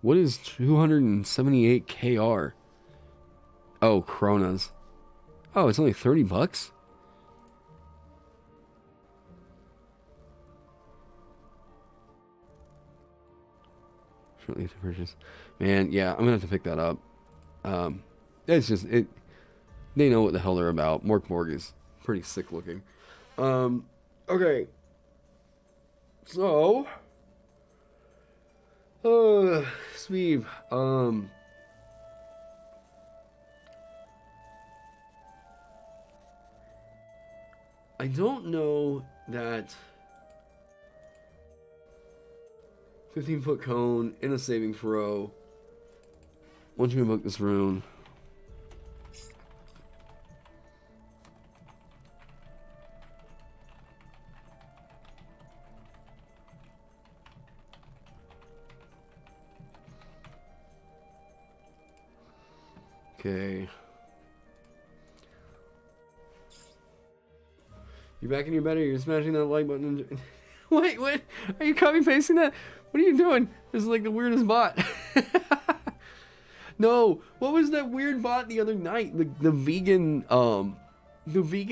What is 278 KR? Oh, Kronas. Oh, it's only 30 bucks? Shortly to purchase. Man, yeah, I'm gonna have to pick that up. It's just, they know what the hell they're about. Morkborg is pretty sick looking. Okay. So, Sweeb, I don't know that 15-foot cone in a saving throw. Once you invoke this rune, Okay. You back in your bed or you're smashing that like button? And... Wait, what? Are you copy pasting that? What are you doing? This is like the weirdest bot. No, what was that weird bot the other night? The vegan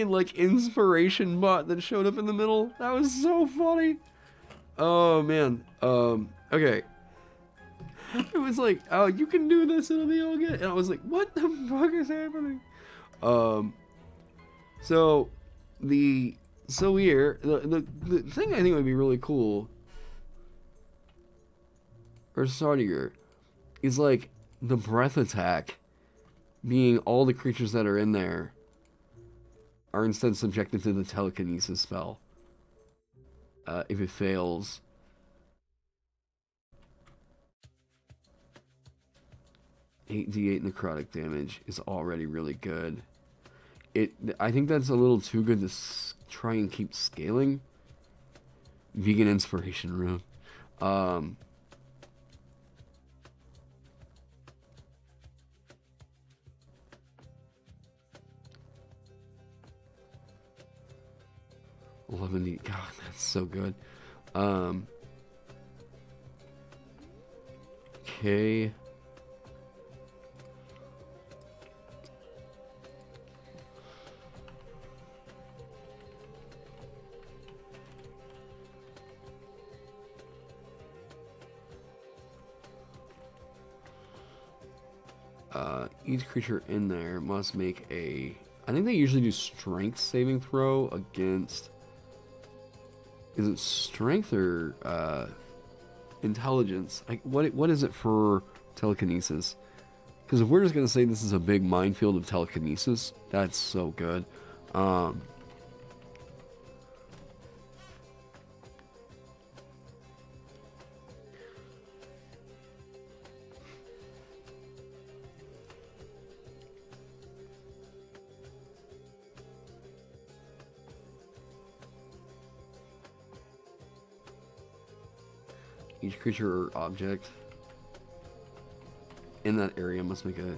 like inspiration bot that showed up in the middle. That was so funny. Oh man. Okay. It was like, oh, you can do this, it'll be all good. And I was like, what the fuck is happening? So here, the thing I think would be really cool, or startier, is like the breath attack being all the creatures that are in there are instead subjected to the telekinesis spell. If it fails. 8d8 necrotic damage is already really good. I think that's a little too good to try and keep scaling. Vegan inspiration rune. 11d. God, that's so good. Okay. Each creature in there must make a... I think they usually do strength saving throw against... Is it strength or intelligence? Like, what is it for telekinesis? Because if we're just going to say this is a big minefield of telekinesis, that's so good. Each creature or object in that area must make a...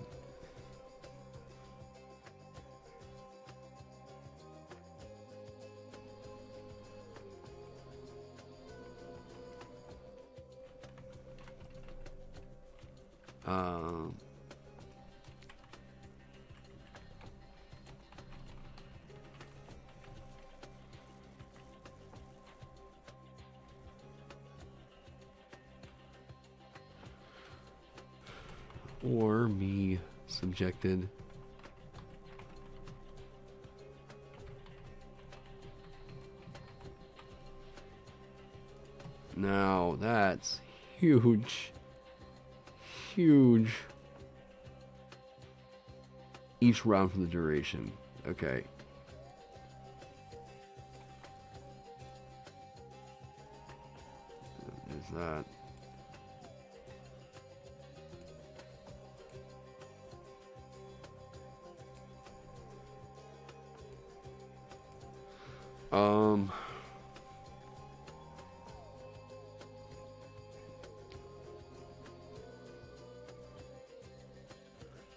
or be subjected. Now that's huge. Huge. Each round for the duration. Okay. There's that.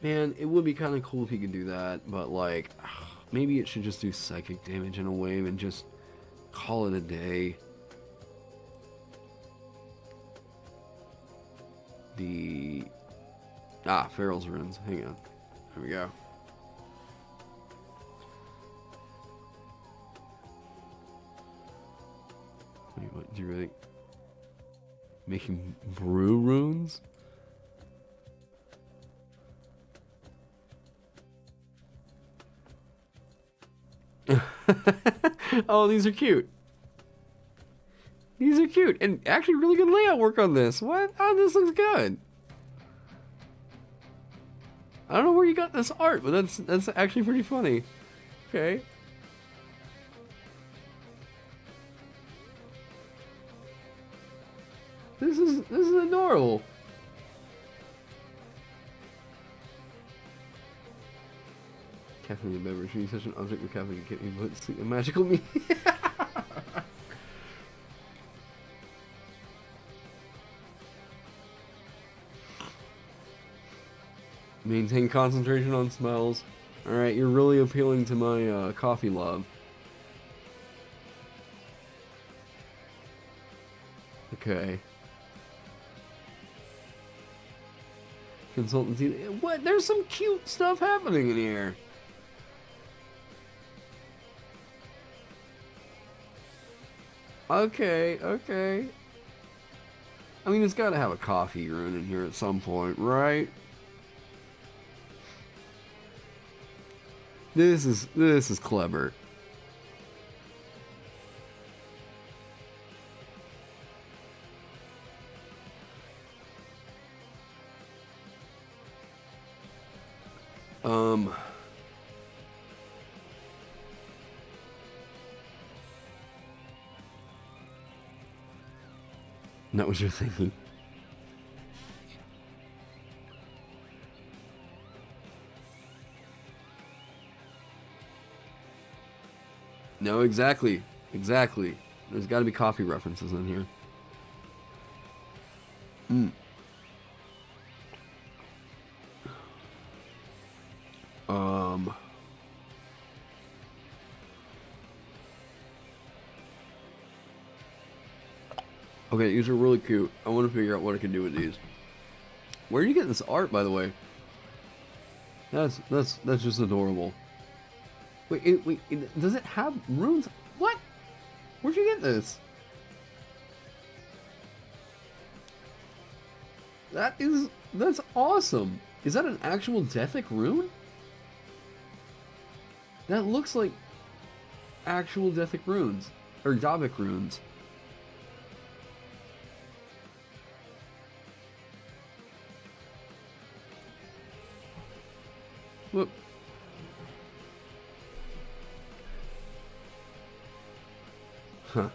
Man, it would be kind of cool if he could do that, but like, maybe it should just do psychic damage in a wave and just call it a day. Pharaoh's runes. Hang on. There we go. Wait, what? Do you really... Making brew runes? Oh, these are cute. These are cute. And actually really good layout work on this. What? Oh, this looks good. I don't know where you got this art, but that's actually pretty funny. Okay. This is adorable. Caffeine beverage. You're such an object with caffeine. You can't even put sleep a magical me. Maintain concentration on smells. Alright, you're really appealing to my coffee love. Okay. Consultancy. What? There's some cute stuff happening in here. Okay, okay. I mean, it's got to have a coffee rune in here at some point, right? This is clever. That was your thinking. No, exactly. Exactly. There's got to be coffee references in here. Hmm. Okay, these are really cute. I want to figure out what I can do with these. Where do you get this art, by the way? That's just adorable. Wait, does it have runes? What? Where'd you get this? That's awesome. Is that an actual Dethic rune? That looks like actual Dethic runes or Davic runes. Look. Huh.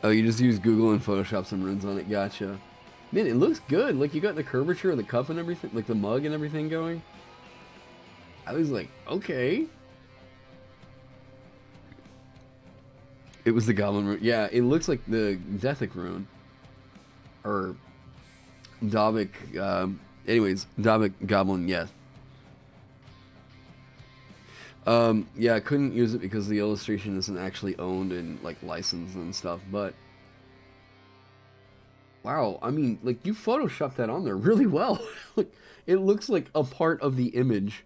Oh, you just use Google and Photoshop some runes on it. Gotcha. Man, it looks good. Like, you got the curvature of the cup and everything, like the mug and everything going. I was like, okay. It was the Goblin rune. Yeah, it looks like the Dethic rune. Or Davic, anyways, Davic Goblin, yes. Yeah, I couldn't use it because the illustration isn't actually owned and, like, licensed and stuff, but... Wow, I mean, like, you photoshopped that on there really well. Like, it looks like a part of the image.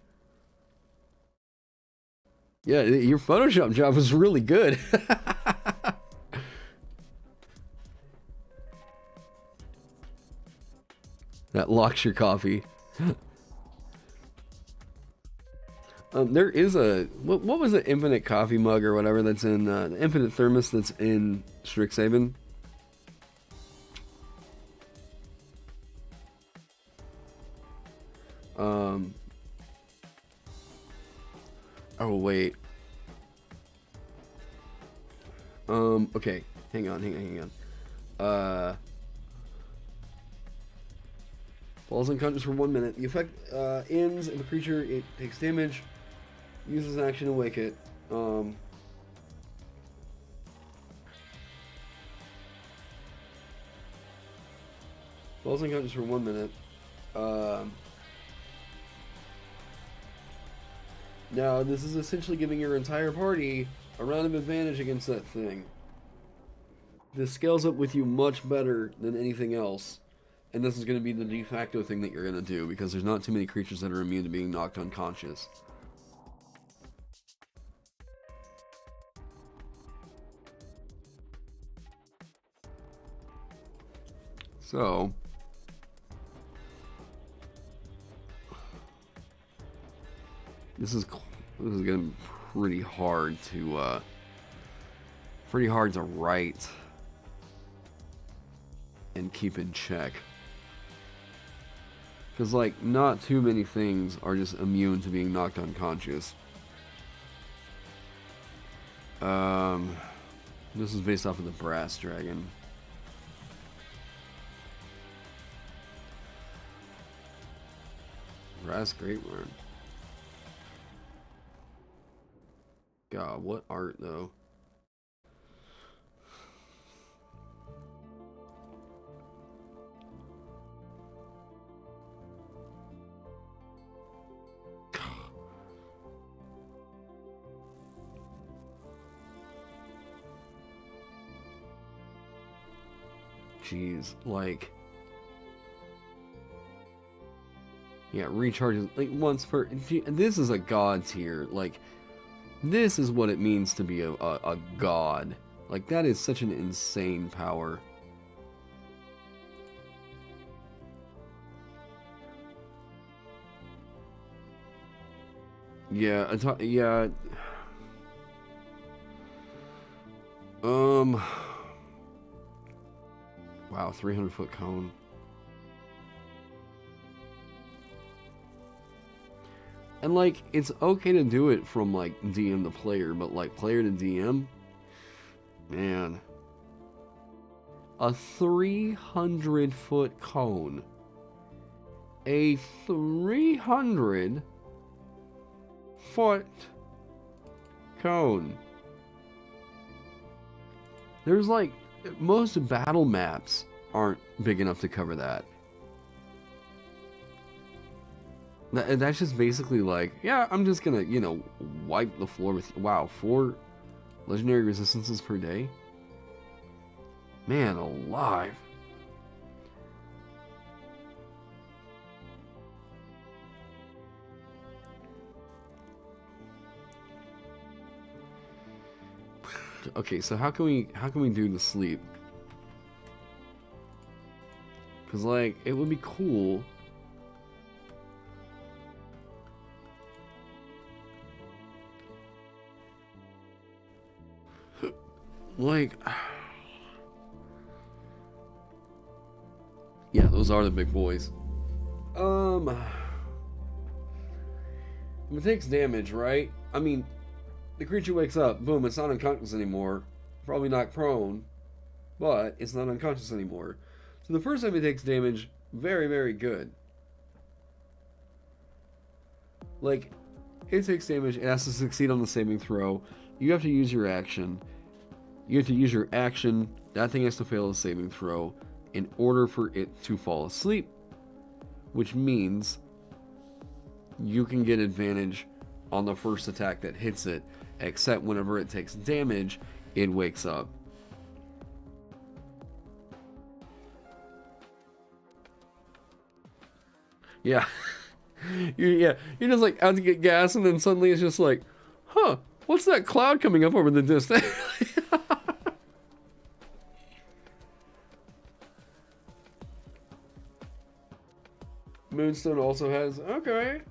Yeah, your Photoshop job was really good. That locks your coffee. There is a... What was the infinite coffee mug or whatever that's in... the infinite thermos that's in Strixhaven? Oh, wait. Okay. Hang on. Falls unconscious for 1 minute. The effect ends if a creature it takes damage. Uses an action to wake it. Falls unconscious for 1 minute. Now, this is essentially giving your entire party a round of advantage against that thing. This scales up with you much better than anything else. And this is going to be the de facto thing that you're going to do, because there's not too many creatures that are immune to being knocked unconscious. So... This is going to be pretty hard to write and keep in check. Because, like, not too many things are just immune to being knocked unconscious. This is based off of the Brass Dragon. Brass Greatworm. God, what art, though? jeez, like, yeah, recharges like once per. This is a god tier. Like, this is what it means to be a god. Like, that is such an insane power. Yeah, yeah. Wow, 300-foot cone. And, like, it's okay to do it from, like, DM to player, but, like, player to DM? Man. A 300-foot cone. A 300-foot cone. There's, like, most battle maps aren't big enough to cover that. That's just basically like, yeah, I'm just gonna, you know, wipe the floor with, wow, 4 legendary resistances per day? Man alive. Okay, so how can we do the sleep? Cause like it would be cool. Like, yeah, those are the big boys. If it takes damage, right? I mean, the creature wakes up, boom, it's not unconscious anymore. Probably not prone, but it's not unconscious anymore. So the first time it takes damage, very, very good. Like, it takes damage, it has to succeed on the saving throw. You have to use your action. You have to use your action. That thing has to fail a saving throw in order for it to fall asleep, which means you can get advantage on the first attack that hits it, except whenever it takes damage, it wakes up. Yeah. You're just like out to get gas, and then suddenly it's just like, huh, what's that cloud coming up over the distance? Moonstone also has, okay.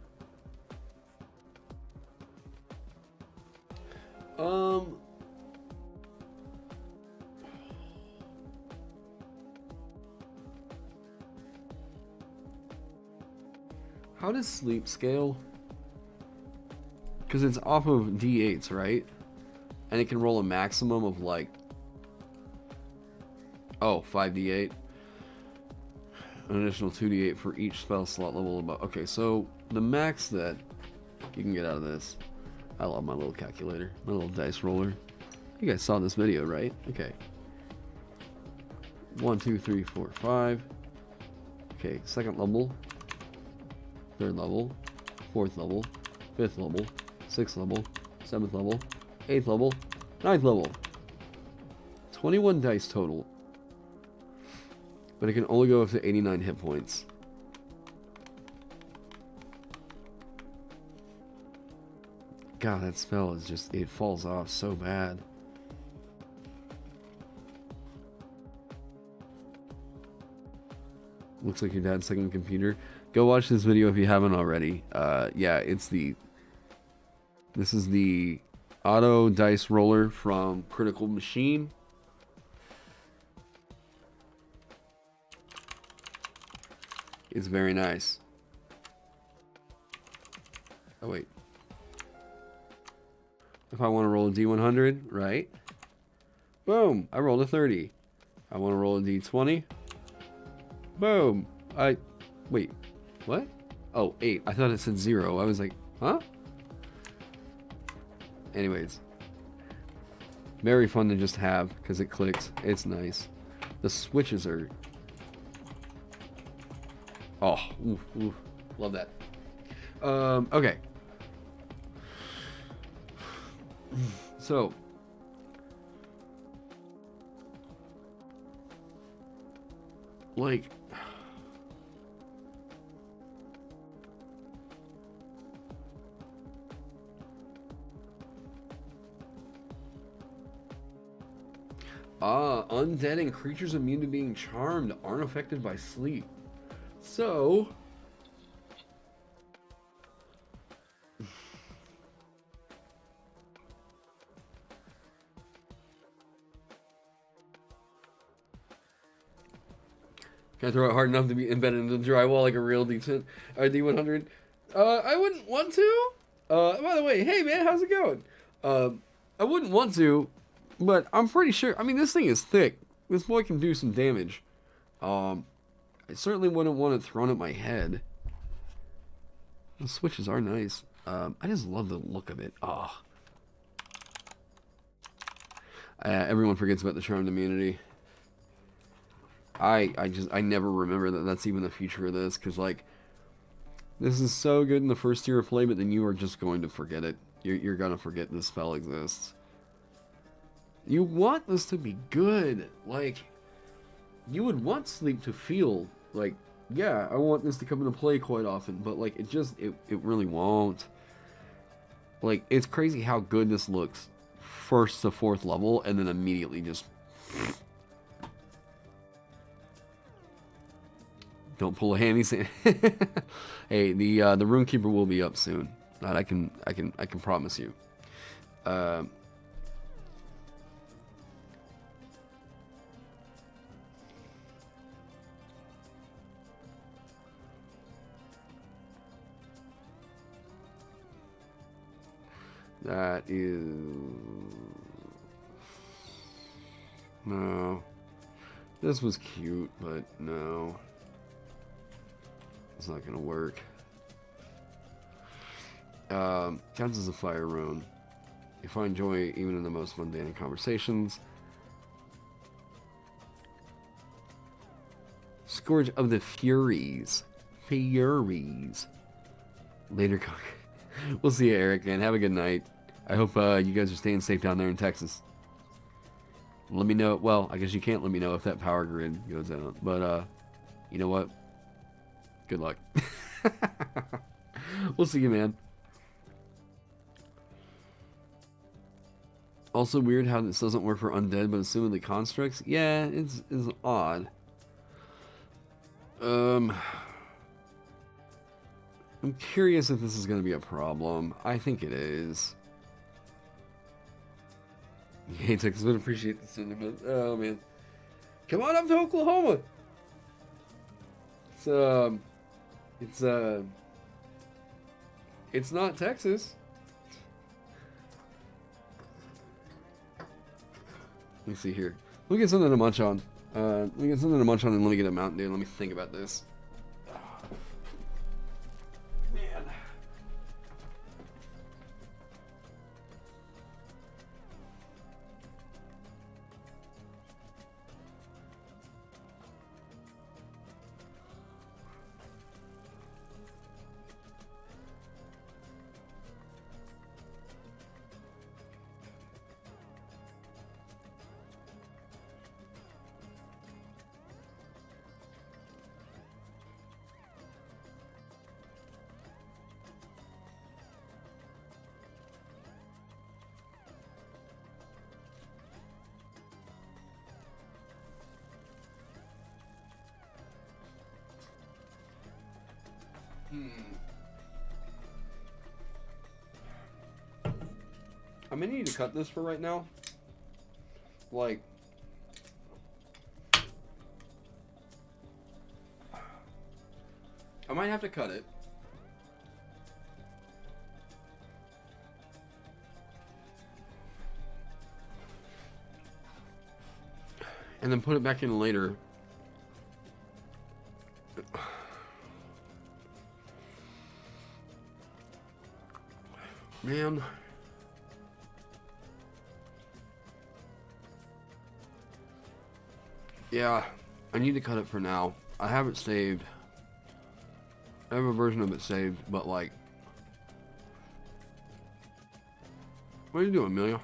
How does sleep scale? Because it's off of D8s, right? And it can roll a maximum of like, oh, 5d8. An additional 2d8 for each spell slot level above. Okay, so the max that you can get out of this. I love my little calculator, my little dice roller. You guys saw this video, right? Okay. 1, 2, 3, 4, 5. Okay, second level. Third level. Fourth level. Fifth level. Sixth level. Seventh level. Eighth level. Ninth level. 21 dice total. But it can only go up to 89 hit points. God, that spell is just, it falls off so bad. Looks like your dad's second computer. Go watch this video if you haven't already. Yeah, this is the auto dice roller from Critical Machine. It's very nice. Oh wait. If I want to roll a D100, right? Boom! I rolled a 30. I want to roll a D20. Boom! Wait. What? Oh, 8. I thought it said 0. I was like, huh? Anyways. Very fun to just have, because it clicks. It's nice. The switches are... Oh, ooh, ooh. Love that. Okay. So... Like, undead and creatures immune to being charmed aren't affected by sleep. So, can I throw it hard enough to be embedded into the drywall like a real D10 or D100? I wouldn't want to. By the way, hey man, how's it going? I wouldn't want to, but I'm pretty sure. I mean, this thing is thick. This boy can do some damage. I certainly wouldn't want it thrown at my head. The switches are nice. I just love the look of it. Ah. Everyone forgets about the charmed immunity. I never remember that that's even a feature of this, because, like, this is so good in the first year of play, but then you are just going to forget it. You're going to forget this spell exists. You want this to be good. Like, you would want sleep to feel, like, yeah, I want this to come into play quite often, but, like, it really won't. Like, it's crazy how good this looks first to fourth level, and then immediately just... Don't pull a hammy. Hey, the Runekeeper will be up soon. That I can promise you. That is... No. This was cute, but no. It's not gonna work. Counts as a fire rune. You find joy even in the most mundane conversations. Scourge of the Furies. Furies. Later, we'll see you, Eric, man. Have a good night. I hope you guys are staying safe down there in Texas. Let me know. Well, I guess you can't let me know if that power grid goes out. But, you know what? Good luck. We'll see you, man. Also weird how this doesn't work for undead, but assuming the constructs. Yeah, it's odd. I'm curious if this is going to be a problem. I think it is. Hey, Texas would appreciate the sentiment. Oh, man. Come on up to Oklahoma. It's not Texas. Let me see here. Let me get something to munch on. Let me get something to munch on and let me get a Mountain Dew. Let me think about this. Man. I may need to cut this for right now. Like, I might have to cut it. And then put it back in later. Man. Yeah, I need to cut it for now. I have it saved. I have a version of it saved, but like... What are you doing, Amelia?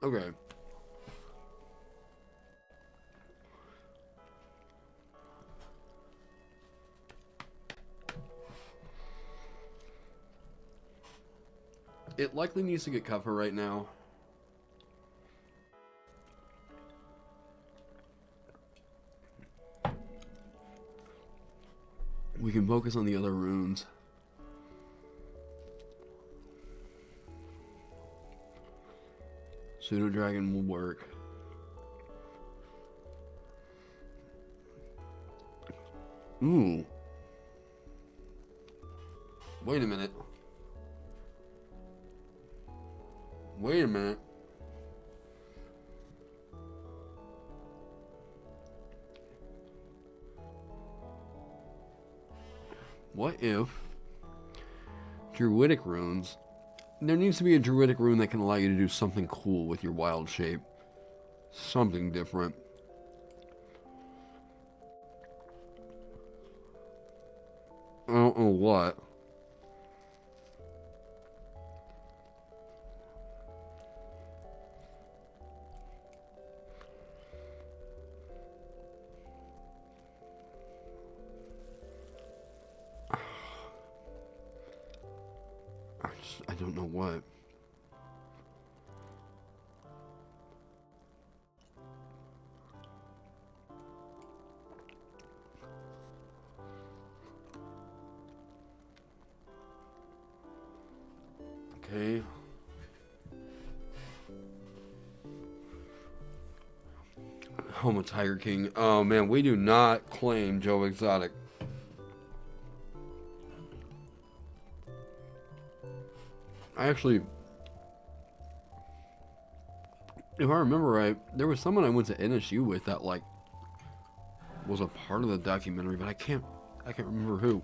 Okay. It likely needs to get cover right now. We can focus on the other runes. Pseudo Dragon will work. Ooh. Wait a minute. Wait a minute. What if Druidic Runes? There needs to be a Druidic Rune that can allow you to do something cool with your wild shape. Something different. I don't know what. I don't know what. Okay. Home of Tiger King. Oh man, we do not claim Joe Exotic. I actually, if I remember right, there was someone I went to NSU with that like was a part of the documentary, but I can't remember who.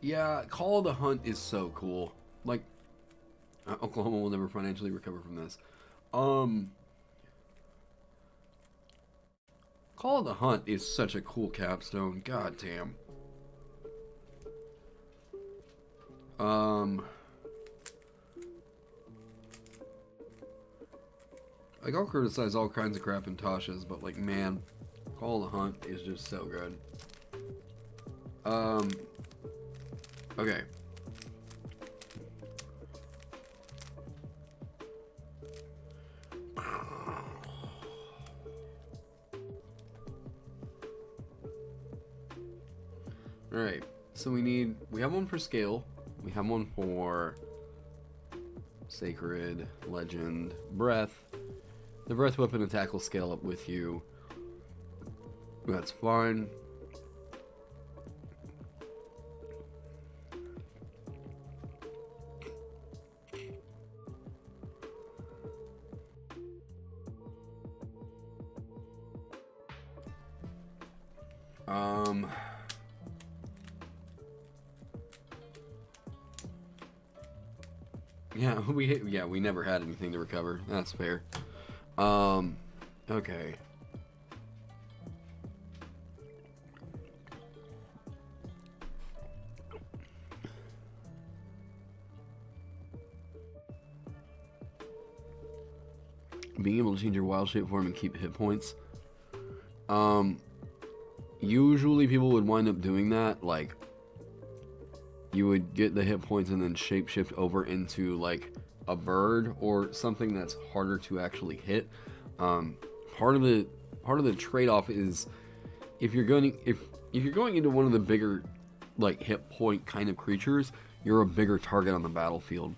Yeah, Call of the Hunt is so cool. Like, Oklahoma will never financially recover from this. Call of the Hunt is such a cool capstone. God damn. Like, I'll criticize all kinds of crap in Tasha's, but like, man, Call of the Hunt is just so good. Okay. Alright, so we have one for scale, we have one for sacred, legend, breath. The breath weapon attack will scale up with you. That's fine. Yeah, we never had anything to recover. That's fair. Okay. Being able to change your wild shape form and keep hit points. Usually people would wind up doing that, like, you would get the hit points and then shapeshift over into, like, a bird or something that's harder to actually hit. Part of the trade-off is if you're going into one of the bigger, like, hit point kind of creatures, you're a bigger target on the battlefield.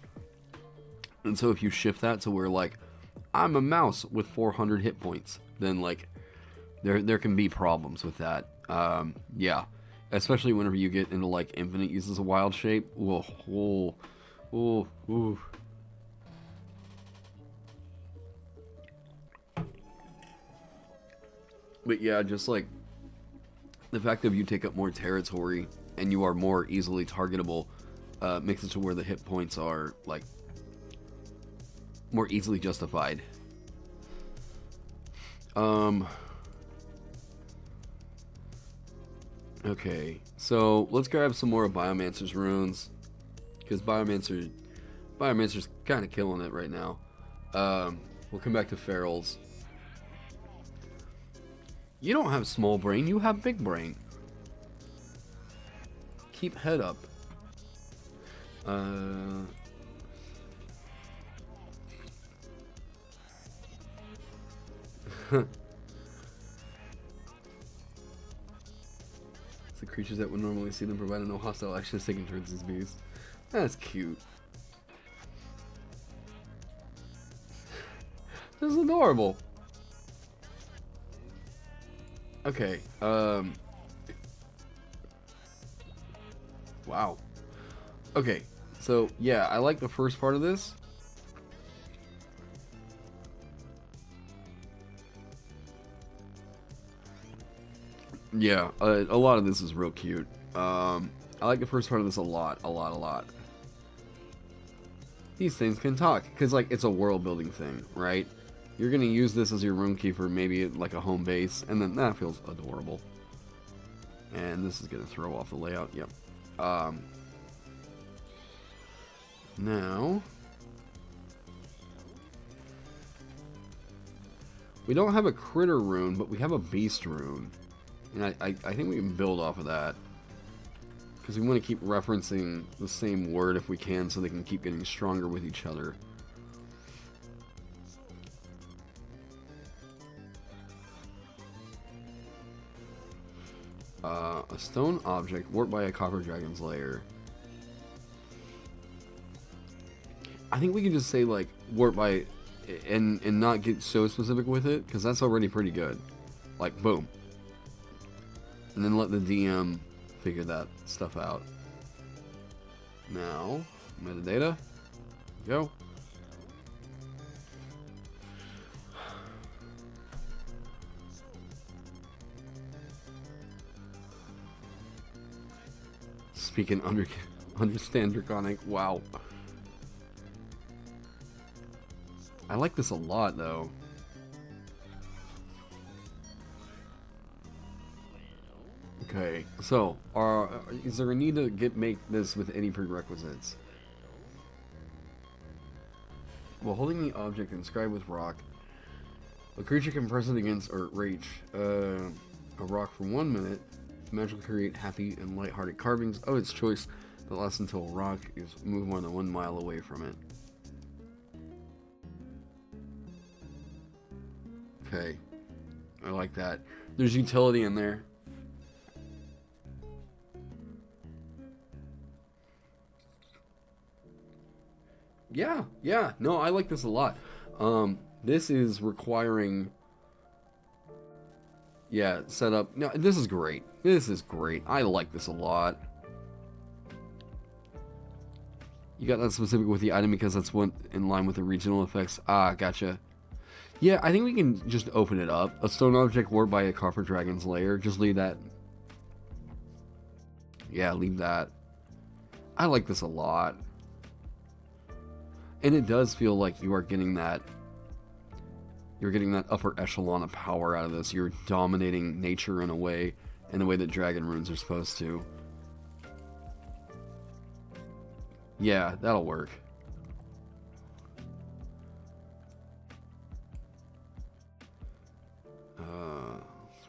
And so if you shift that to where, like, I'm a mouse with 400 hit points, then, like, there can be problems with that. Yeah. Especially whenever you get into, like, infinite uses of wild shape. Whoa. Ooh. But yeah, just, like, the fact that you take up more territory and you are more easily targetable makes it to where the hit points are, like, more easily justified. Okay, so let's grab some more of Biomancer's runes, because Biomancer's kind of killing it right now. We'll come back to Feral's. You don't have small brain, you have big brain. Keep head up. The creatures that would normally see them provided no hostile actions taking turns as bees. That's cute. This is adorable. Okay, wow. Okay, so yeah, I like the first part of this. Yeah, a lot of this is real cute. I like the first part of this a lot. These things can talk, because, like, it's a world-building thing, right? You're going to use this as your Runekeeper, maybe at, like, a home base, and then that feels adorable. And this is going to throw off the layout, yep. Now... we don't have a critter rune, but we have a beast rune. And I think we can build off of that. Because we want to keep referencing the same word if we can, so they can keep getting stronger with each other. A stone object warped by a copper dragon's lair. I think we can just say, like, warped by... and not get so specific with it, because that's already pretty good. Like, boom. And then let the DM figure that stuff out. Now, metadata. Go. Speaking understand Draconic. Wow. I like this a lot, though. Okay, so is there a need to make this with any prerequisites? While holding the object inscribed with rock, a creature can press it against or reach a rock for 1 minute. Magically create happy and lighthearted carvings of its choice that lasts until a rock is moved more than 1 mile away from it. Okay, I like that. There's utility in there. Yeah, no, I like this a lot. This is requiring, yeah, setup. No, this is great. I like this a lot. You got that specific with the item because that's what in line with the regional effects. Ah, gotcha. Yeah, I think we can just open it up. A stone object warped by a copper dragon's lair. Just leave that. Yeah, leave that. I like this a lot. And it does feel like you are getting that. You're getting that upper echelon of power out of this. You're dominating nature in the way that dragon runes are supposed to. Yeah, that'll work.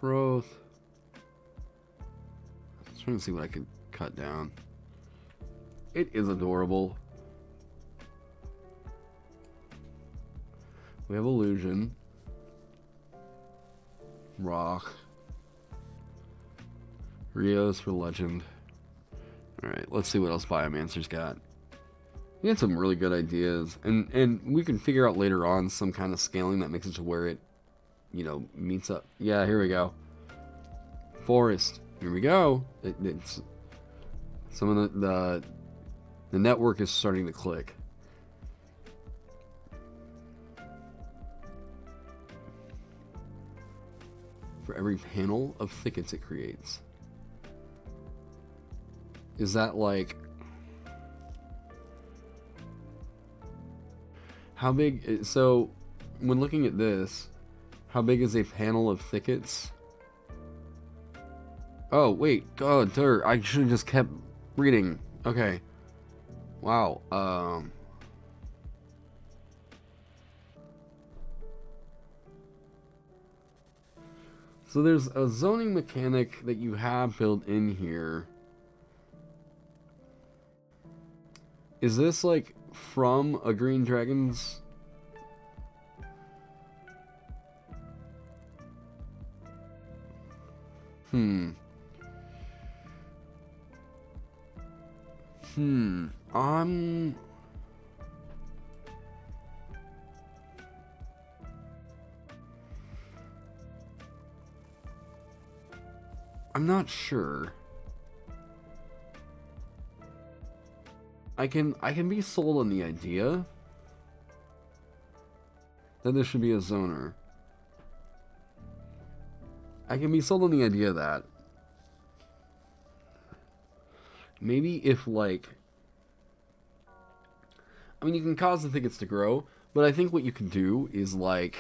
Throth. I was trying to see what I could cut down. It is adorable. We have illusion. Rock. Rios for legend. Alright, let's see what else Biomancer's got. He had some really good ideas. And we can figure out later on some kind of scaling that makes it to where it, you know, meets up. Yeah, here we go. Forest. Here we go. It's some of the network is starting to click. For every panel of thickets it creates. Is that like... How big? So, when looking at this, how big is a panel of thickets? Oh, wait. Oh, dirt. I should have just kept reading. Okay. Wow. So there's a zoning mechanic that you have built in here. Is this like from a Green Dragon's? Hmm. I'm not sure. I can be sold on the idea that there should be a zoner. I can be sold on the idea that maybe if like, I mean, you can cause the thickets to grow, but I think what you can do is like,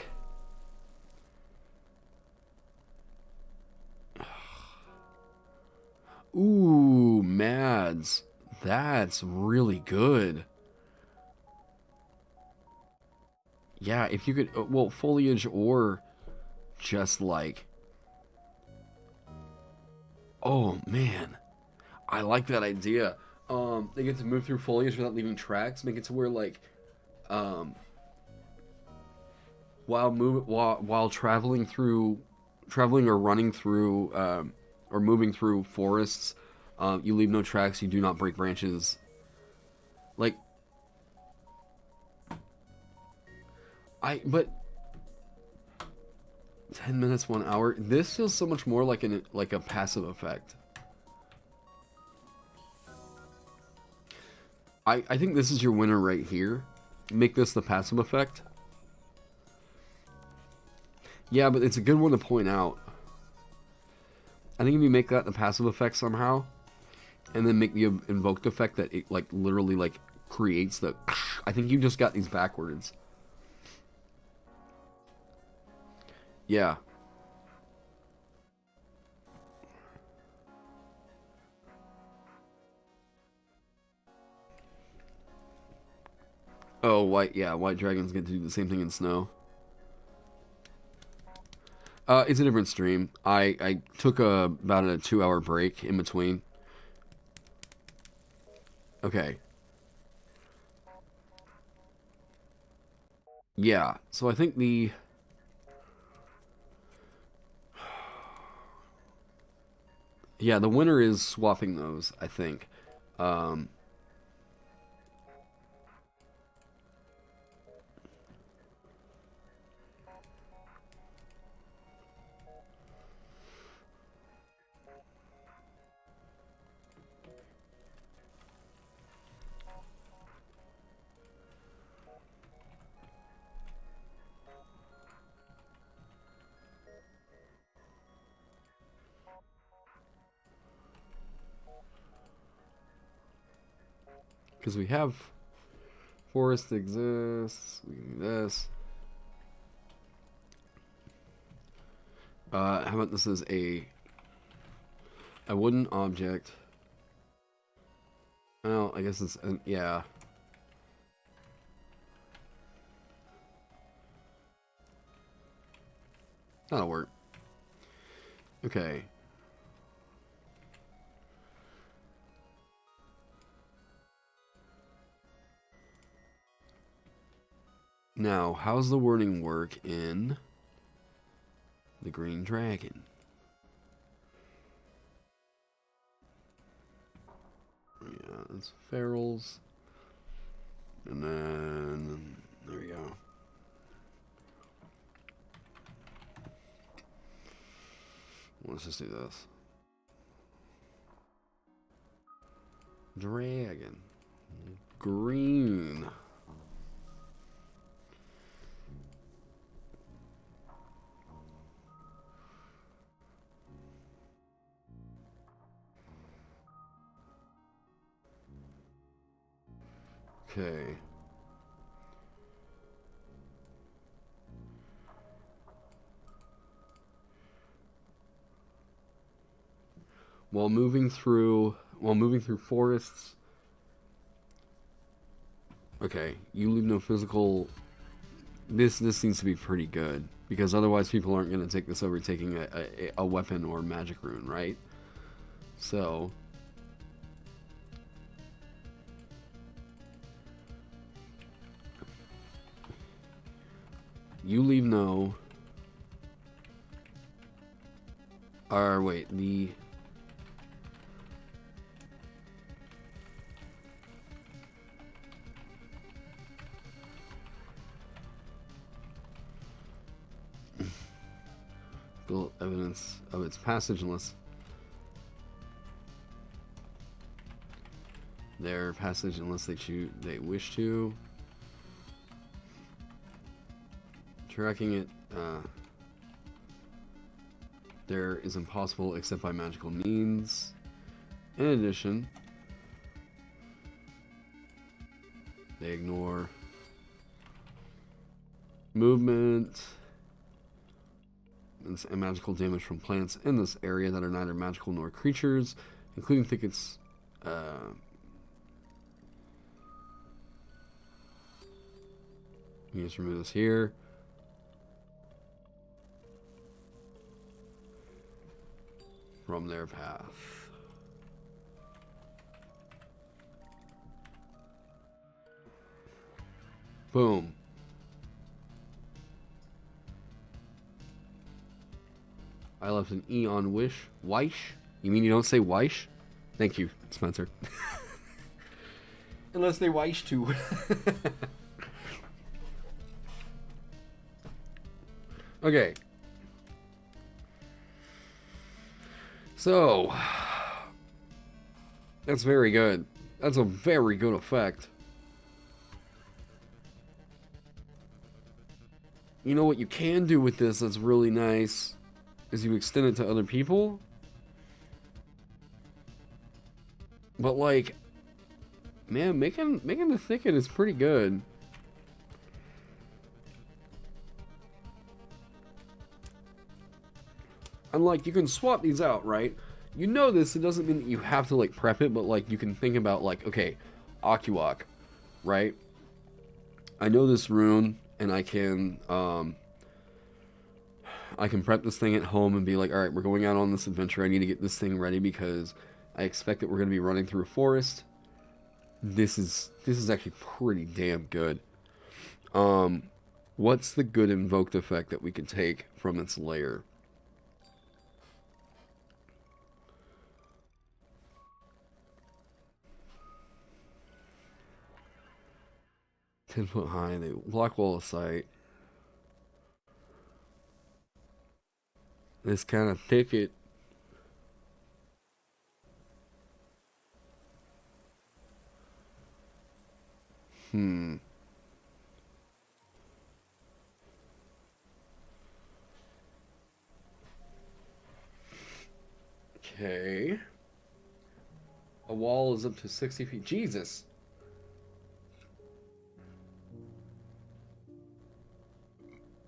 ooh, Mads, that's really good. Yeah, if you could, well, foliage or just like, oh man, I like that idea. They get to move through foliage without leaving tracks. Make it to where like, um, while traveling or running through, or moving through forests, you leave no tracks. You do not break branches. Like, but 10 minutes, 1 hour. This feels so much more like a passive effect. I think this is your winner right here. Make this the passive effect. Yeah, but it's a good one to point out. I think if you make that the passive effect somehow, and then make the invoked effect that it like literally like creates the. I think you just got these backwards. Yeah. Oh, white dragons get to do the same thing in snow. It's a different stream. I took about a 2-hour break in between. Okay. Yeah, so I think the... Yeah, the winner is swapping those, I think. Because we have forest exists. We can do this. How about this is a wooden object. Well, I guess it's yeah. That'll work. Okay. Now, how's the wording work in the Green Dragon? Yeah, it's ferals. And then, there we go. Let's just do this. Dragon. Green. Okay. while moving through forests. Okay, you leave no physical. This seems to be pretty good, because otherwise people aren't going to take this over taking a weapon or magic rune, right? So you leave no. Or wait, the evidence of its passage unless their passage unless they wish to. Tracking it there is impossible except by magical means. In addition, they ignore movement and magical damage from plants in this area that are neither magical nor creatures, including thickets. You just remove this here. From their path. Boom. I left an E on wish. Wish? You mean you don't say wish? Thank you, Spencer. Unless they wish to. Okay. So, that's very good. That's a very good effect. You know what you can do with this that's really nice is you extend it to other people. But like, man, making the thicket is pretty good. And like, you can swap these out, right? You know this, it doesn't mean that you have to like prep it, but like you can think about like, okay, Akiwak, right? I know this rune, and I can prep this thing at home and be like, alright, we're going out on this adventure, I need to get this thing ready because I expect that we're going to be running through a forest. This is actually pretty damn good. What's the good invoked effect that we can take from its lair? 10 foot high, they block wall of sight. This kind of thicket. Okay. A wall is up to 60 feet. Jesus.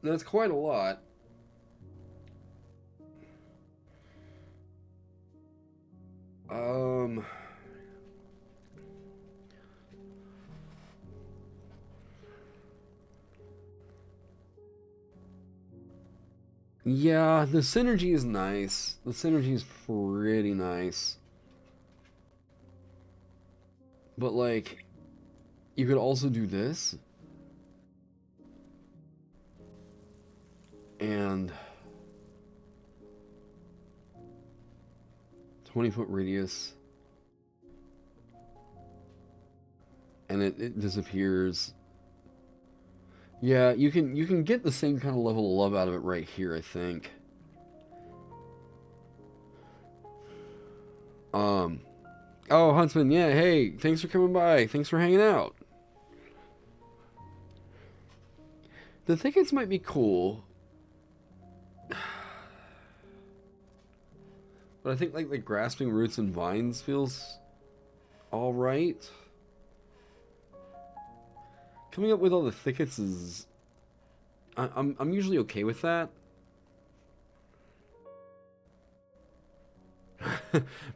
That's quite a lot. Yeah, the synergy is nice. The synergy is pretty nice. But like, you could also do this. And 20-foot radius. And it disappears. Yeah, you can get the same kind of level of love out of it right here, I think. Oh, Huntsman, yeah, hey, thanks for coming by. Thanks for hanging out. The thickets might be cool. But I think like the grasping roots and vines feels alright. Coming up with all the thickets is... I'm usually okay with that.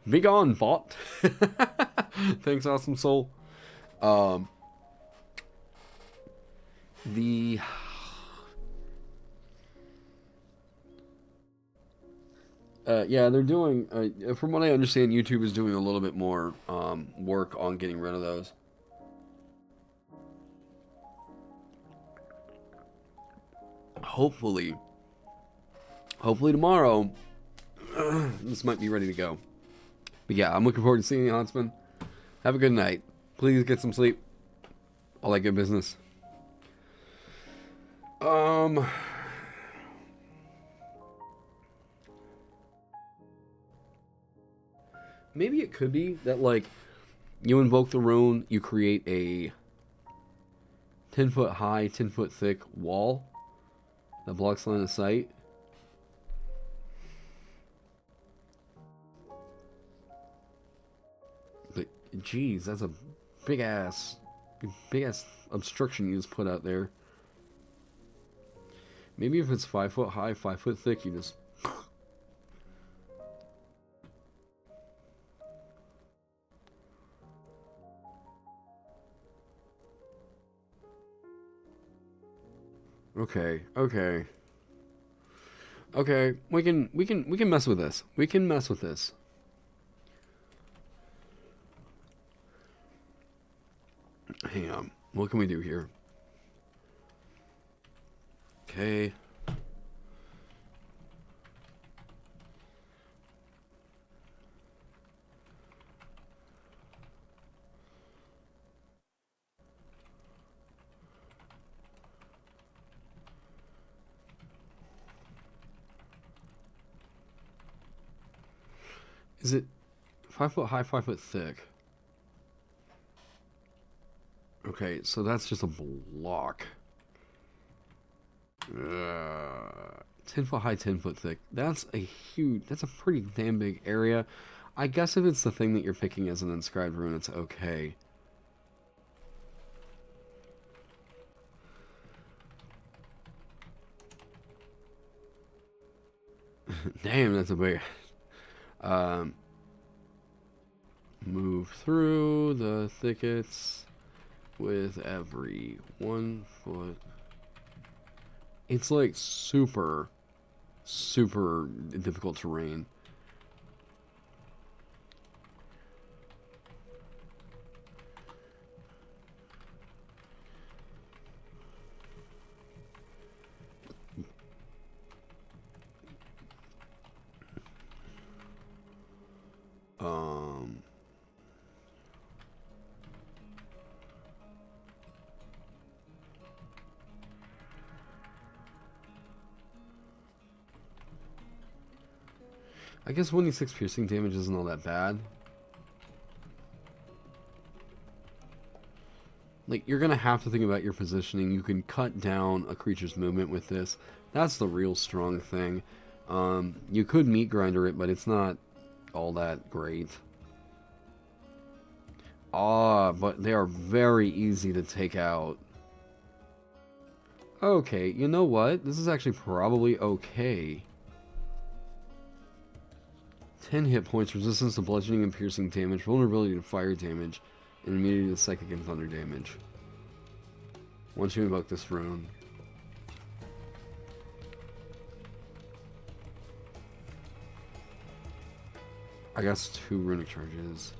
Be gone, bot. Thanks, Awesome Soul. The yeah, they're doing. From what I understand, YouTube is doing a little bit more work on getting rid of those. Hopefully tomorrow, this might be ready to go. But yeah, I'm looking forward to seeing you, Huntsman. Have a good night. Please get some sleep. All that good business. Maybe it could be that, like, you invoke the rune, you create a 10-foot high, 10-foot thick wall that blocks line of sight. But, geez, that's a big ass obstruction you just put out there. Maybe if it's 5 foot high, 5 foot thick, you just... Okay, we can mess with this. We can mess with this. Hang on. What can we do here? Okay. Is it 5 foot high, 5 foot thick? Okay, so that's just a block. 10 foot high, 10 foot thick. That's a pretty damn big area. I guess if it's the thing that you're picking as an inscribed rune, it's okay. Damn, that's a big... move through the thickets with every 1 foot. It's like super difficult terrain. I guess 1d6 piercing damage isn't all that bad. Like, you're gonna have to think about your positioning. You can cut down a creature's movement with this. That's the real strong thing. You could meat grinder it, but it's not all that great. But they are very easy to take out. Okay, you know what? This is actually probably okay. 10 hit points, resistance to bludgeoning and piercing damage, vulnerability to fire damage, and immunity to psychic and thunder damage. Once you invoke this rune. I guess 2 runic charges.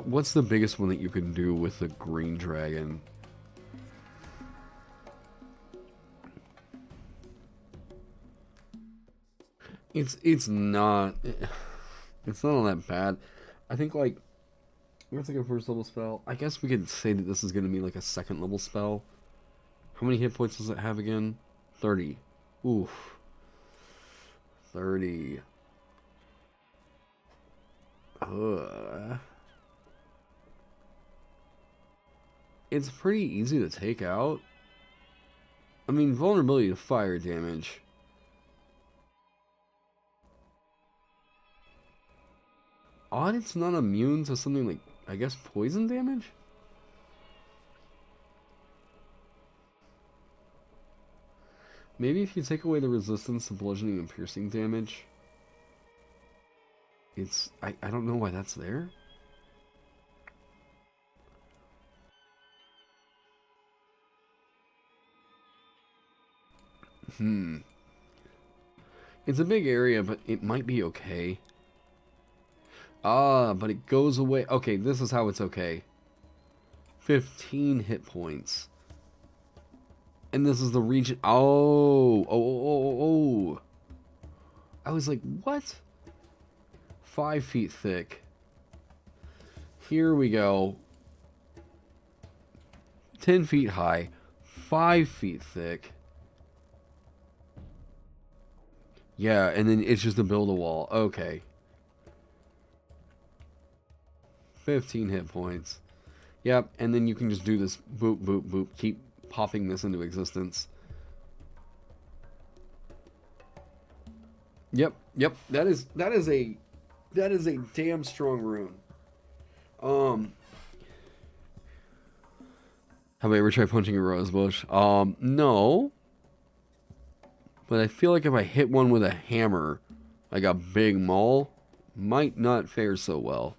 What's the biggest one that you can do with the green dragon? It's not all that bad. I think, like, what's like a first level spell? I guess we could say that this is gonna be like a second level spell. How many hit points does it have again? 30. Oof. 30. It's pretty easy to take out. I mean, vulnerability to fire damage. Odd it's not immune to something like, I guess, poison damage? Maybe if you take away the resistance to bludgeoning and piercing damage, it's... I don't know why that's there. It's a big area, but it might be okay. Ah, but it goes away. Okay, this is how it's okay. 15 hit points. And this is the region. Oh. I was like, what? 5 feet thick. Here we go. 10 feet high. 5 feet thick. Yeah, and then it's just to build a wall. Okay. 15 hit points. Yep, and then you can just do this boop, boop, boop. Keep popping this into existence. Yep. That is a damn strong rune. Have I ever tried punching a rose bush? No. But I feel like if I hit one with a hammer, like a big maul, might not fare so well.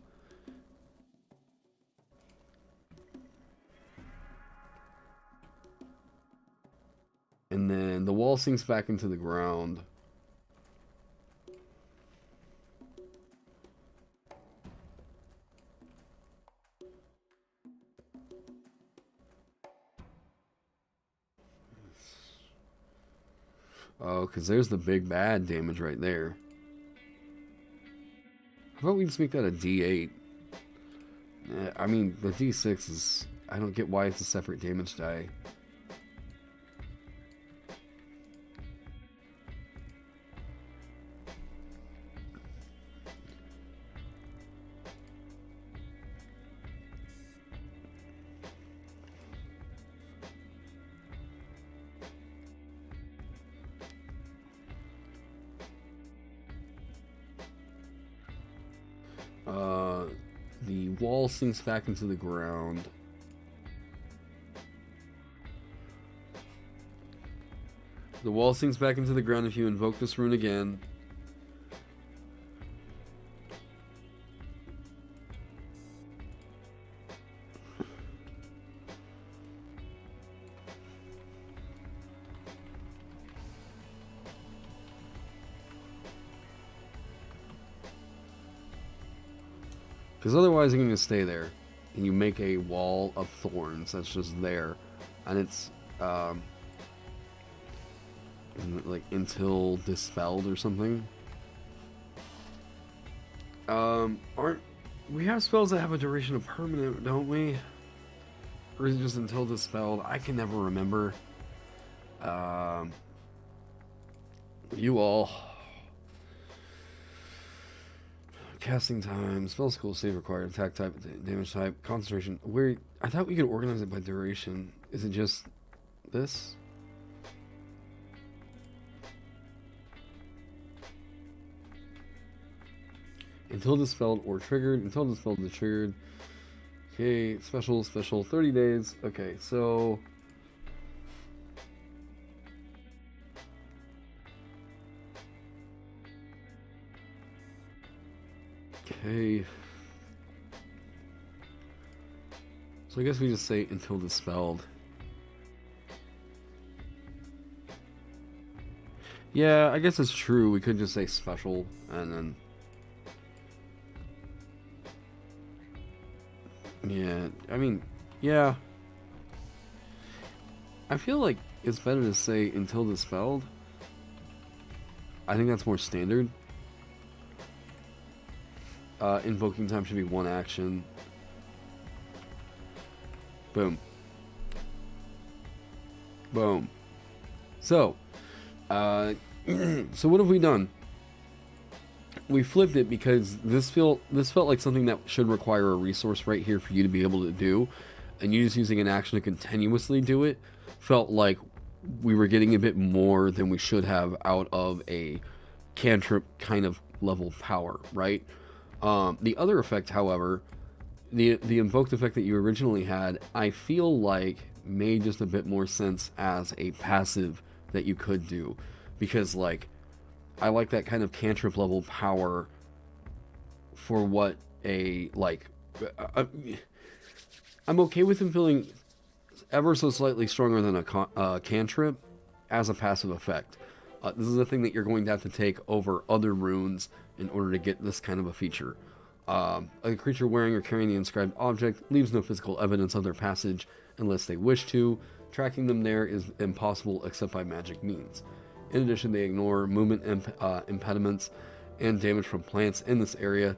And then the wall sinks back into the ground. Oh, because there's the big bad damage right there. How about we just make that a D8? I mean, the D6 is... I don't get why it's a separate damage die. The wall sinks back into the ground. The wall sinks back into the ground if you invoke this rune again. Because otherwise it's going to stay there. And you make a wall of thorns that's just there. And it's, like, until dispelled or something. We have spells that have a duration of permanent, don't we? Or is it just until dispelled? I can never remember. You all... Casting time, spell skill, save required, attack type, damage type, concentration. Where I thought we could organize it by duration. Is it just this? Until dispelled or triggered. Until dispelled or triggered. Okay, special, 30 days. Okay, so... Okay. So I guess we just say until dispelled. Yeah, I guess it's true. We could just say special and then... Yeah, I mean, yeah. I feel like it's better to say until dispelled. I think that's more standard. Invoking time should be one action. Boom. Boom. So, so what have we done? We flipped it because this felt like something that should require a resource right here for you to be able to do, and you just using an action to continuously do it felt like we were getting a bit more than we should have out of a cantrip kind of level power, right? The other effect, however, the invoked effect that you originally had, I feel like made just a bit more sense as a passive that you could do, because like I like that kind of cantrip level power for what a like. I'm okay with him feeling ever so slightly stronger than a cantrip as a passive effect. This is a thing that you're going to have to take over other runes in order to get this kind of a feature. A creature wearing or carrying the inscribed object leaves no physical evidence of their passage unless they wish to. Tracking them there is impossible except by magic means. In addition, they ignore movement impediments and damage from plants in this area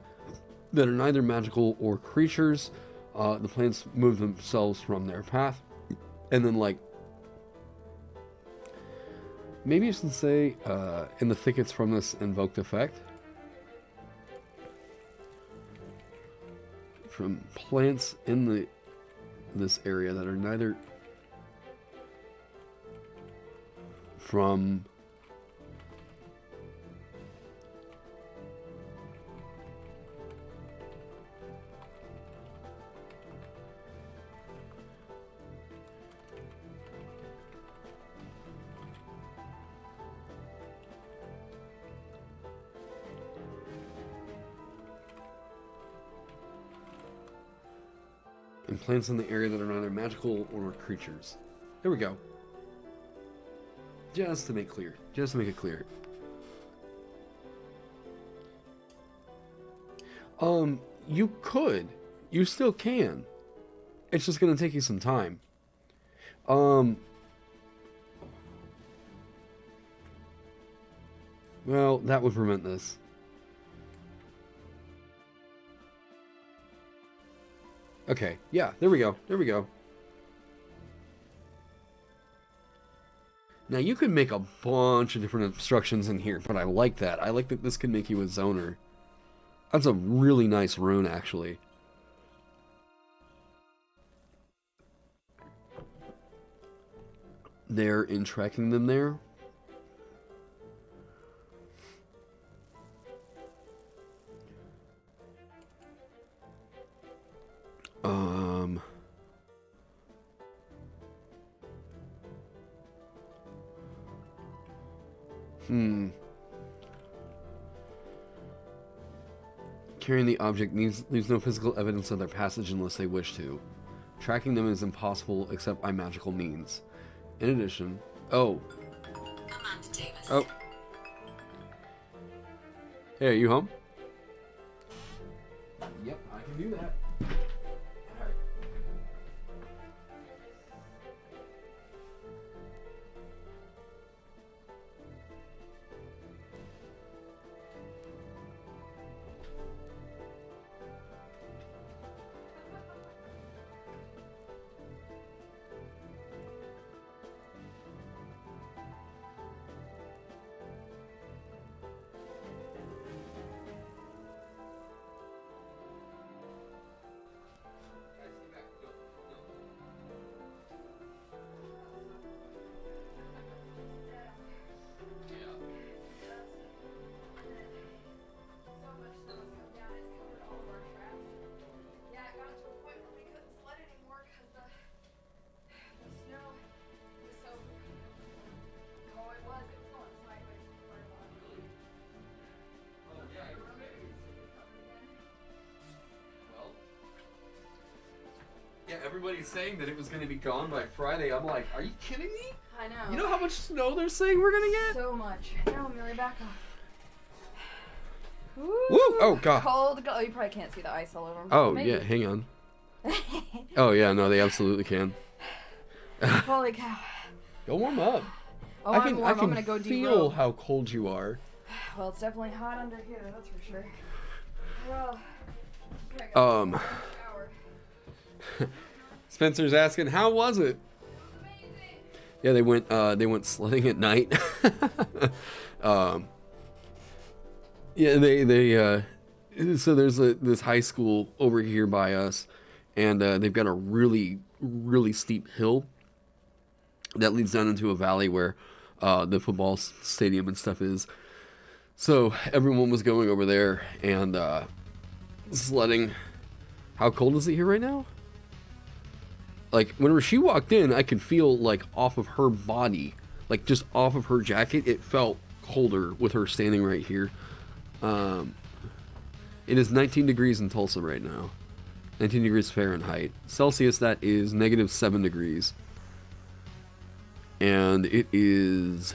that are neither magical or creatures. The plants move themselves from their path. And then, like, maybe you should say, in the thickets from this invoked effect. From plants in this area that are neither from and plants in the area that are neither magical or creatures. There we go. Just to make clear. Just to make it clear. You could. You still can. It's just going to take you some time. Well, that would prevent this. Okay, yeah, there we go. There we go. Now, you could make a bunch of different obstructions in here, but I like that. I like that this could make you a zoner. That's a really nice rune, actually. There, in tracking them there. Carrying the object leaves no physical evidence of their passage unless they wish to. Tracking them is impossible except by magical means. In addition... Oh. Amanda Davis. Oh. Hey, are you home? Yep, I can do that. Alright. Yeah, everybody's saying that it was going to be gone by Friday. I'm like, are you kidding me? I know. You know how much snow they're saying we're going to get? So much. No, Amelia, back off. Woo! Oh, God. Cold. Oh, you probably can't see the ice all over them. Oh, Maybe. yeah, hang on. Oh, yeah, no, they absolutely can. Holy cow. Go warm up. Oh, I can I'm warm. I'm gonna go feel derobe. how cold you are. Well, it's definitely hot under here, that's for sure. Well, Spencer's asking, how was it? Yeah, they went sledding at night. Yeah, so there's this high school over here by us, and they've got a really, really steep hill that leads down into a valley where the football stadium and stuff is. So everyone was going over there and sledding. How cold is it here right now? Like, whenever she walked in, I could feel, like, off of her body, like just off of her jacket, it felt colder with her standing right here. It is 19 degrees in Tulsa right now. 19 degrees Fahrenheit. Celsius, that is -7 degrees. And it is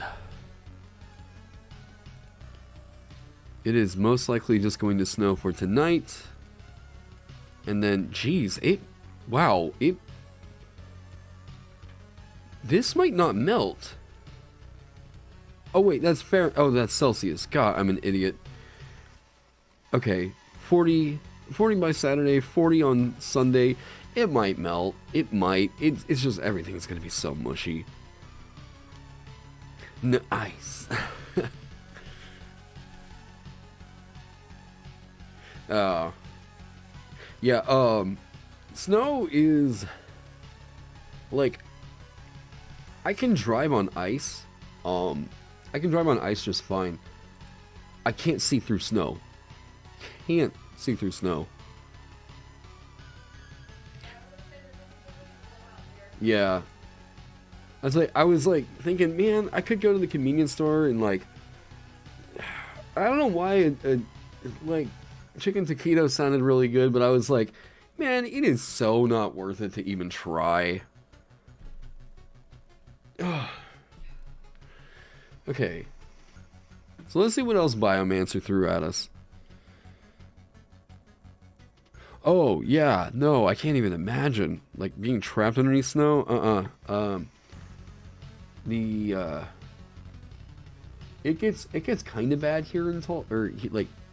most likely just going to snow for tonight. And then, geez, this might not melt. Oh wait, that's fair. Oh, that's Celsius. God, I'm an idiot. Okay, 40 by Saturday, 40 on Sunday. It might melt. It might. It's just everything's gonna be so mushy. Nice. Yeah, snow is like, I can drive on ice. I can drive on ice just fine. I can't see through snow. Can't see through snow. Yeah. I was like thinking, man, I could go to the convenience store and like, I don't know why like chicken taquito sounded really good, but I was like, man, it is so not worth it to even try. Okay. So let's see what else Biomancer threw at us. Oh, yeah, no, I can't even imagine, like, being trapped underneath snow. It gets kind of bad here in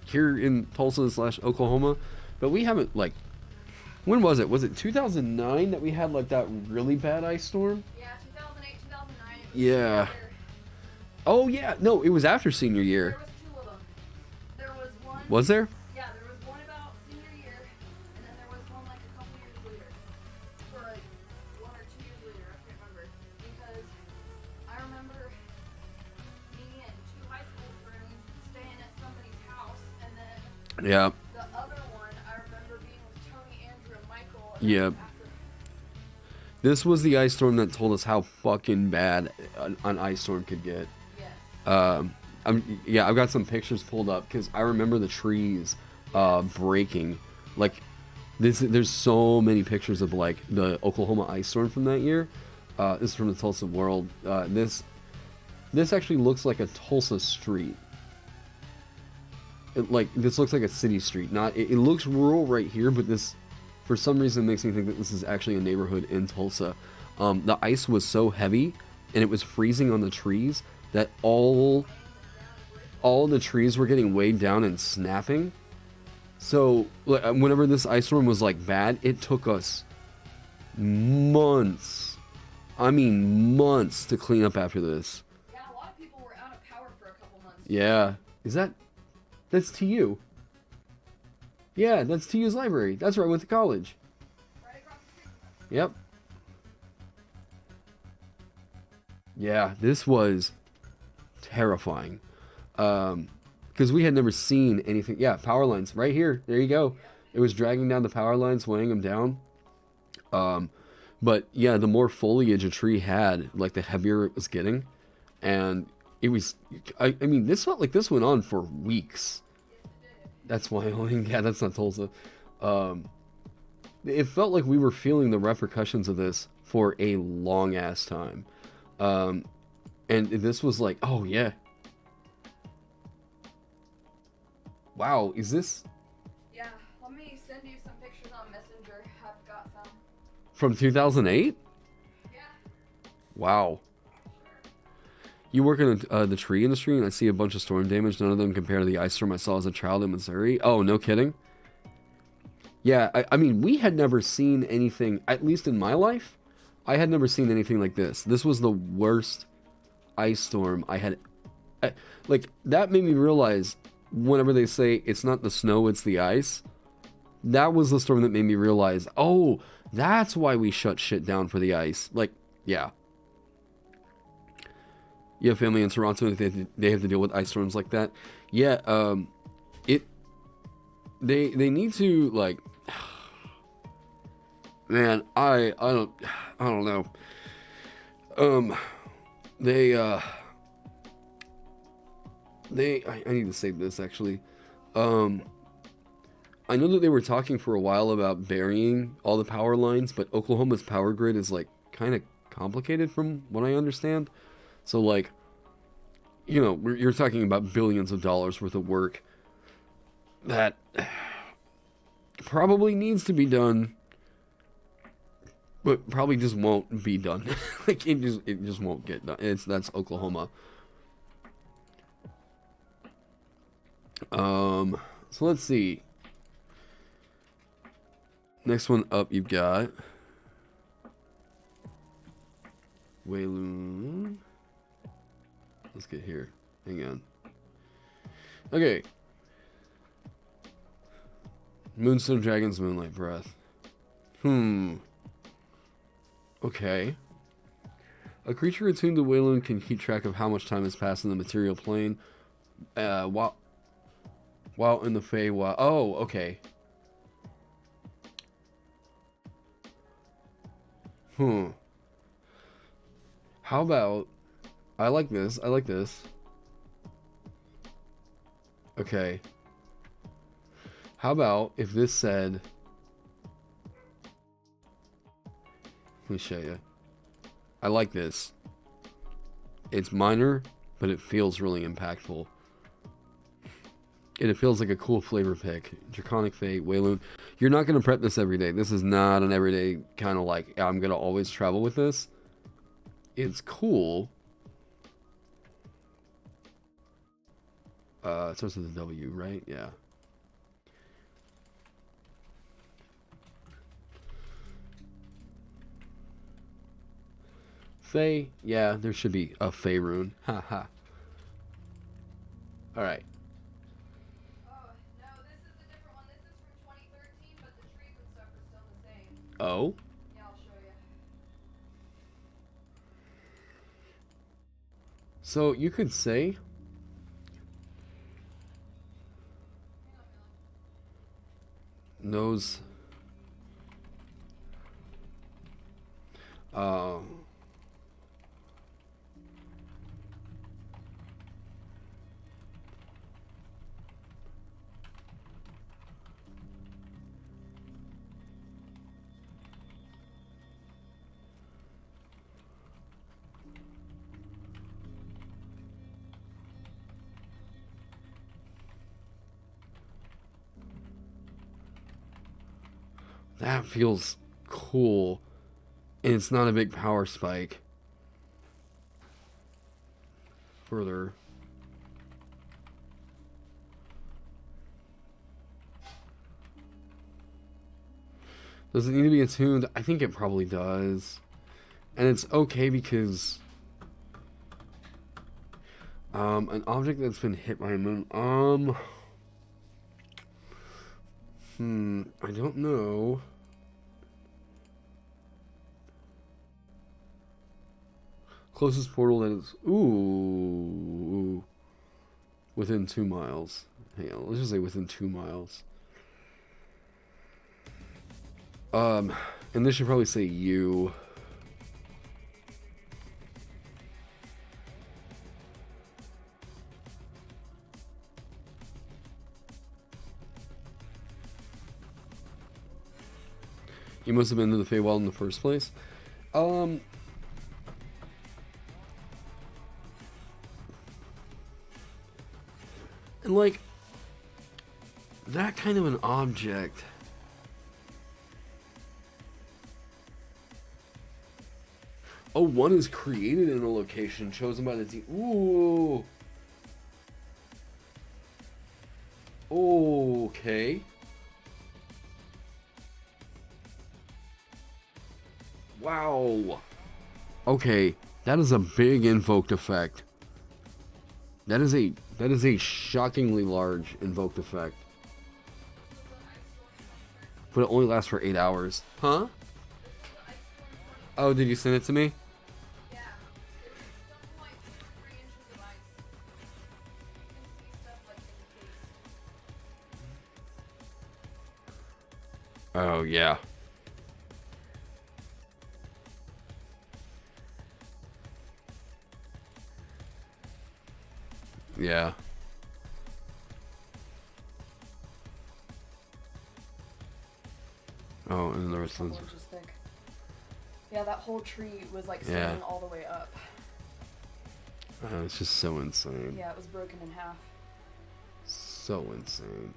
here in Tulsa / Oklahoma, but we haven't, like, when was it? Was it 2009 that we had, like, that really bad ice storm? Yeah, 2008, 2009. Yeah. Oh, yeah, no, it was after senior year. There was two of them. There was one. Was there? Yeah, there was one about senior year, and then there was one like a couple years later. Or like 1 or 2 years later, I can't remember. Because I remember me and 2 high school friends staying at somebody's house, and then Yeah. the other one, I remember being with Tony, Andrew, and Michael. And Yeah. This was the ice storm that told us how fucking bad an ice storm could get. Yes. I've got some pictures pulled up because I remember the trees breaking. Like, there's so many pictures of like the Oklahoma ice storm from that year. This is from the Tulsa World. This actually looks like a Tulsa street. This looks like a city street. It looks rural right here, but this, for some reason, makes me think that this is actually a neighborhood in Tulsa. The ice was so heavy and it was freezing on the trees that all the trees were getting weighed down and snapping. So whenever this ice storm was like bad, it took us months. I mean months to clean up after this. Yeah, a lot of people were out of power for a couple months. Yeah. That's TU. Yeah, that's TU's library. That's where I went to college. Right across the street. Yep. Yeah, this was terrifying. Because we had never seen anything. Yeah, power lines right here. There you go. It was dragging down the power lines, weighing them down. But yeah, the more foliage a tree had, like the heavier it was getting. And it was, I mean, this felt like this went on for weeks. That's Wyoming. Yeah, that's not Tulsa. It felt like we were feeling the repercussions of this for a long ass time. And this was like, oh yeah. Wow, is this Yeah, let me send you some pictures on Messenger. I've got some. from 2008? Yeah. Wow. You work in the tree industry, and I see a bunch of storm damage. None of them compare to the ice storm I saw as a child in Missouri. Oh, no kidding? Yeah, I mean, we had never seen anything, at least in my life, I had never seen anything like this. This was the worst ice storm I had. Like, that made me realize, whenever they say it's not the snow, it's the ice, that was the storm that made me realize, oh, that's why we shut shit down for the ice. Like, yeah. You have family in Toronto, and they have to deal with ice storms like that. Yeah, they need to, like, man, I don't know. they I need to save this actually. I know that they were talking for a while about burying all the power lines, but Oklahoma's power grid is like kind of complicated from what I understand. So like, you know, you're talking about billions of dollars worth of work that probably needs to be done, but probably just won't be done. Like it just won't get done. That's Oklahoma. So let's see. Next one up, you've got Wayloon. Let's get here. Hang on. Okay. Moonstone Dragons, Moonlight Breath. Okay. A creature attuned to Wayloon can keep track of how much time has passed in the material plane. While in the Feywild. Oh, okay. How about... I like this. Okay. How about if this said... Let me show you. I like this. It's minor, but it feels really impactful. And it feels like a cool flavor pick. Draconic Fate, Wayloon. You're not going to prep this every day. This is not an everyday kind of like, I'm going to always travel with this. It's cool. It starts with a W, right? Yeah. Fey? Yeah, there should be a Fey rune. Haha. Alright. Oh? Yeah, I'll show you. So you could say knows that feels cool, and it's not a big power spike. Further. Does it need to be attuned? I think it probably does. And it's okay because an object that's been hit by a moon. I don't know. Closest portal that is within 2 miles. Hang on, let's just say within 2 miles. And this should probably say you. You must have been to the Feywild in the first place. And like that kind of an object. Oh, one is created in a location chosen by the team. Ooh. Okay. Wow. Okay, that is a big invoked effect. That is a shockingly large invoked effect. But it only lasts for 8 hours. Huh? Oh, did you send it to me? Yeah. It's something like 3 inches of ice. You can see stuff like in the case. Oh, yeah. Yeah. Oh, and there was Couple tons of... inches thick. Yeah, that whole tree was like Yeah. sloping all the way up. It's just so insane. Yeah, it was broken in half. So insane.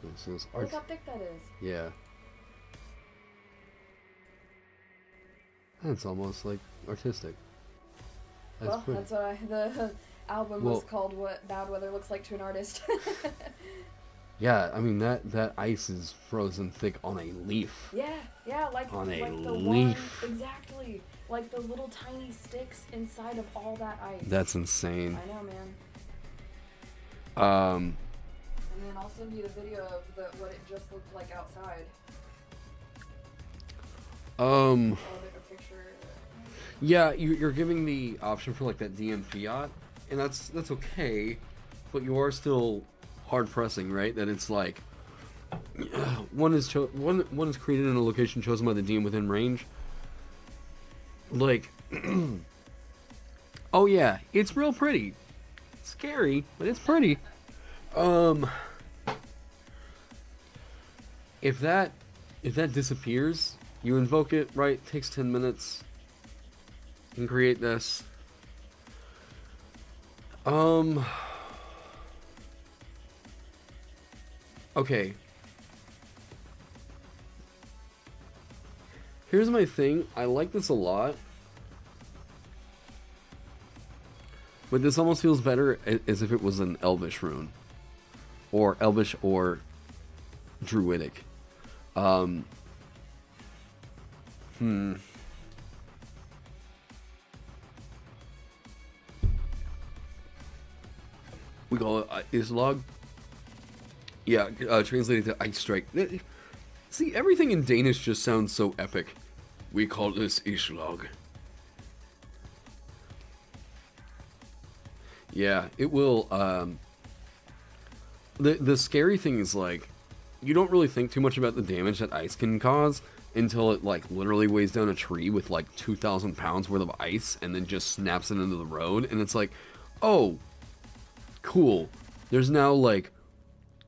This is Look how thick that is. Yeah. That's almost like artistic. That's Well, pretty. that's what the album Well- was called What Bad Weather Looks Like to an Artist. Yeah, I mean that ice is frozen thick on a leaf. yeah, like, On a like the leaf. one, exactly. Like the little tiny sticks inside of all that ice. That's insane. I know, man. Um, And then I'll send you the video of what it just looked like outside. I'll make a picture. yeah, you're giving the option for like that DM fiat, and that's okay, but you are still hard pressing, right? That it's like one is created in a location chosen by the DM within range. Like, oh yeah, it's real pretty. It's scary, but it's pretty. If that disappears, you invoke it, right? Takes 10 minutes. You can create this. Okay. Here's my thing. I like this a lot. But this almost feels better as if it was an Elvish rune. Or Elvish or Druidic. We call it Islog. Yeah, translated to Ice Strike. See, everything in Danish just sounds so epic. We call this Islog. Yeah, it will. The scary thing is, like, you don't really think too much about the damage that ice can cause until it, like, literally weighs down a tree with, like, 2,000 pounds worth of ice and then just snaps it into the road. And it's like, oh, cool. There's now, like,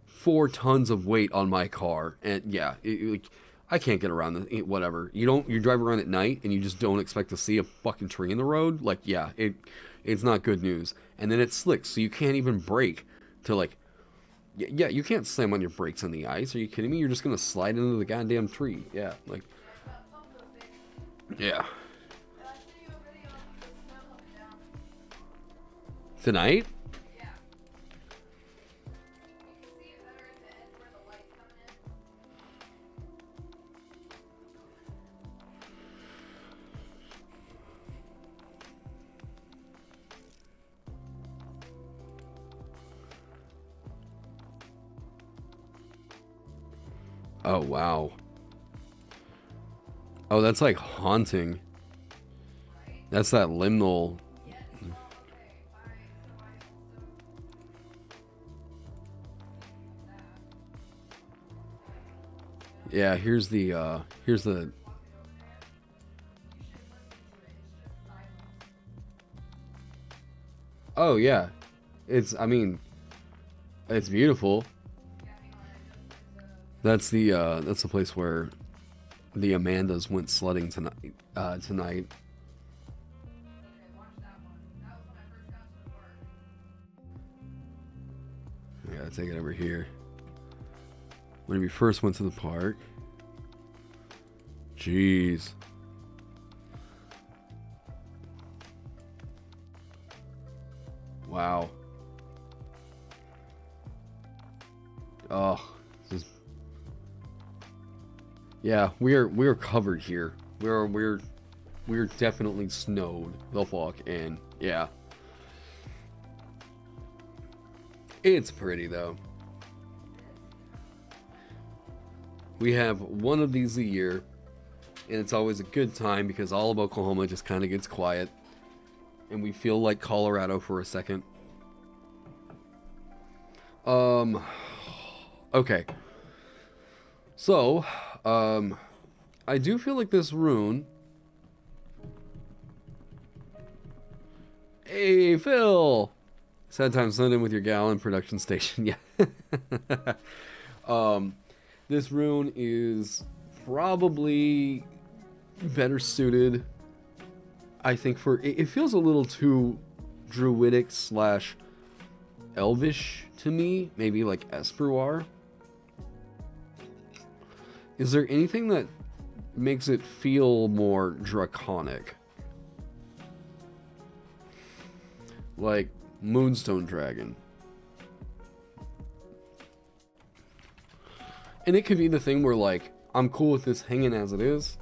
4 tons of weight on my car. And, yeah, I can't get around this. Whatever. You drive around at night and you just don't expect to see a fucking tree in the road. Like, yeah, it's not good news. And then it's slick, so you can't even brake to, like, yeah, you can't slam on your brakes on the ice. Are you kidding me? You're just gonna slide into the goddamn tree. Yeah, like, yeah. Tonight? Yeah. You can see it better at the end where the light's coming in. Oh, wow. Oh, that's like haunting. That's that liminal. Yeah, here's the oh yeah. I mean, it's beautiful. That's the place where the Amandas went sledding tonight. I gotta take it over here. When we first went to the park. Jeez. Wow. Oh, this is... Yeah, we're covered here. We're definitely snowed the fuck, and yeah. It's pretty though. We have one of these a year, and it's always a good time because all of Oklahoma just kind of gets quiet, and we feel like Colorado for a second. Okay. So, I do feel like this rune Hey, Phil! Sad time sent in with your gal in production station. Yeah. This rune is probably better suited, I think, for... It feels a little too druidic slash elvish to me. Maybe like Esperoir. Is there anything that makes it feel more draconic? Like Moonstone Dragon. And it could be the thing where, like, I'm cool with this hanging as it is.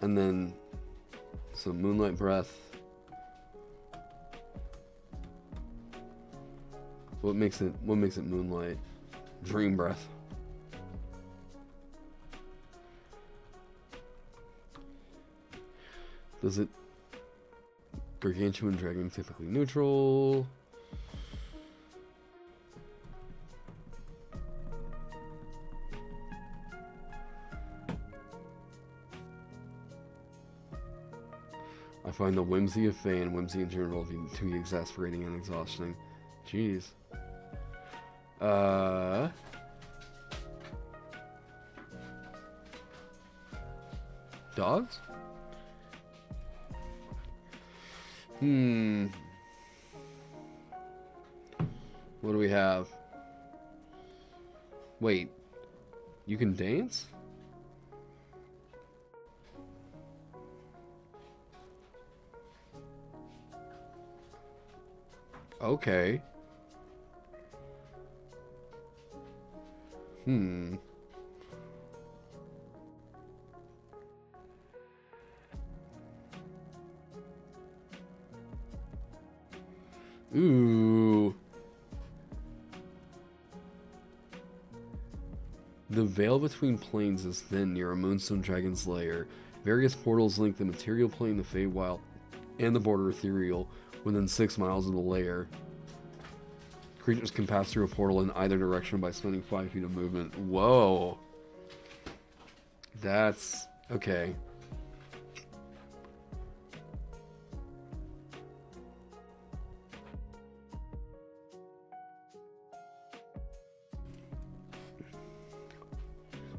And then some Moonlight Breath. What makes it Moonlight? Dream Breath. Does it... Gargantuan Dragon typically neutral. I find the whimsy of Fae and whimsy in general to be exasperating and exhausting. Jeez. Dogs? What do we have? Wait. You can dance? Okay. Ooh. The veil between planes is thin near a Moonstone Dragon's lair. Various portals link the material plane, the Feywild, and the border ethereal within 6 miles of the lair. Creatures can pass through a portal in either direction by spending 5 feet of movement. Whoa. That's... okay.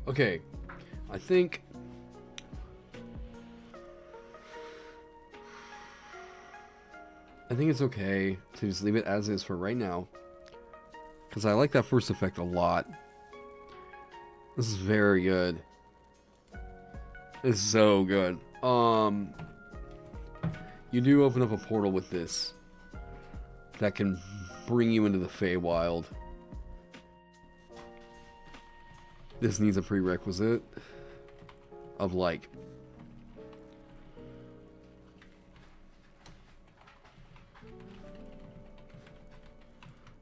Okay, I think it's okay to just leave it as is for right now, because I like that first effect a lot. This is very good. It's so good. You do open up a portal with this that can bring you into the Feywild. This needs a prerequisite of, like,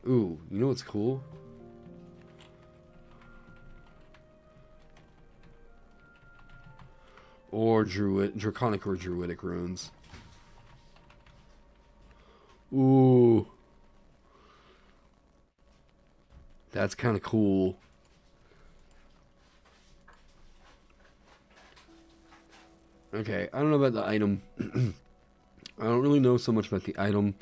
ooh, you know what's cool? Or draconic or druidic runes. Ooh. That's kind of cool. Okay, I don't know about the item. I don't really know so much about the item.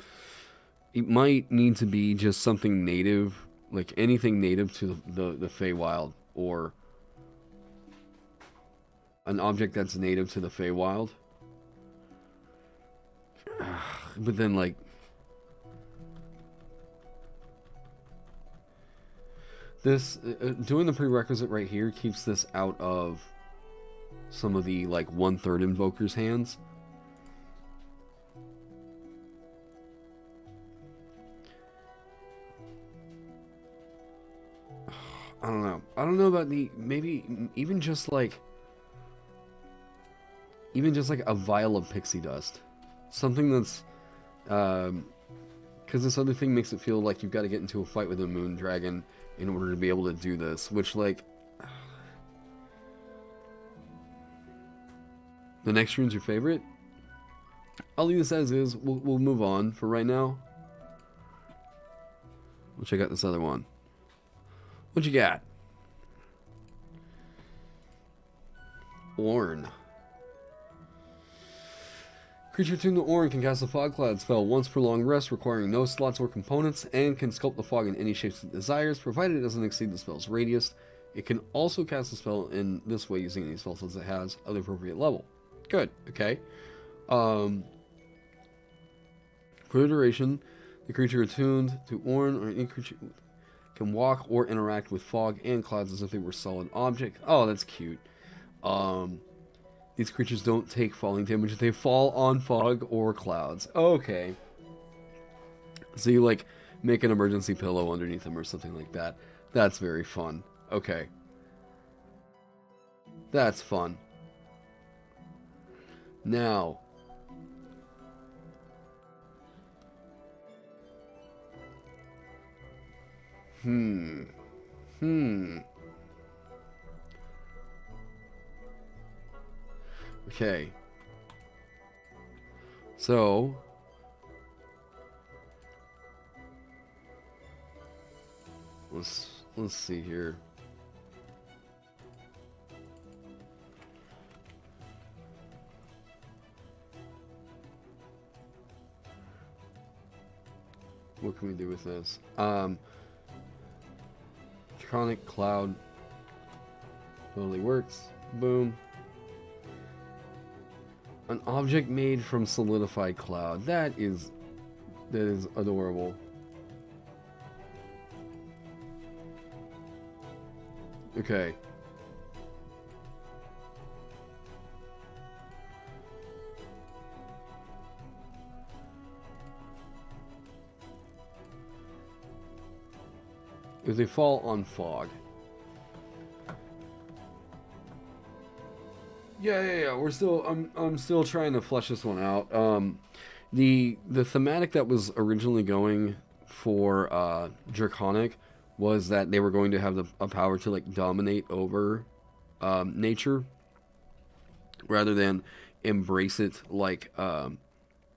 It might need to be just something native, like anything native to the Feywild, or an object that's native to the Feywild. But then, like, this doing the prerequisite right here keeps this out of some of the, like, 1/3 invokers' hands. I don't know. I don't know about the, maybe even just like a vial of pixie dust. Something that's, because this other thing makes it feel like you've got to get into a fight with a moon dragon in order to be able to do this, which, like, the next rune's your favorite? I'll leave this as is. We'll move on for right now. We'll check out this other one. What you got? Orn. Creature tuned to Orin can cast a Fog Cloud spell once per long rest, requiring no slots or components, and can sculpt the fog in any shapes it desires, provided it doesn't exceed the spell's radius. It can also cast a spell in this way using any spell slots it has of the appropriate level. Good, okay. For the duration, the creature attuned to Orin or any creature can walk or interact with fog and clouds as if they were solid objects. Oh, that's cute. These creatures don't take falling damage if they fall on fog or clouds. Okay. So you, like, make an emergency pillow underneath them or something like that. That's very fun. Okay. That's fun. Now. Okay. So, let's see here. What can we do with this? Draconic Cloud totally works. Boom. An object made from solidified cloud. That is adorable. Okay. If they fall on fog. Yeah. We're still. I'm still trying to flesh this one out. The thematic that was originally going for Draconic was that they were going to have a power to, like, dominate over nature, rather than embrace it like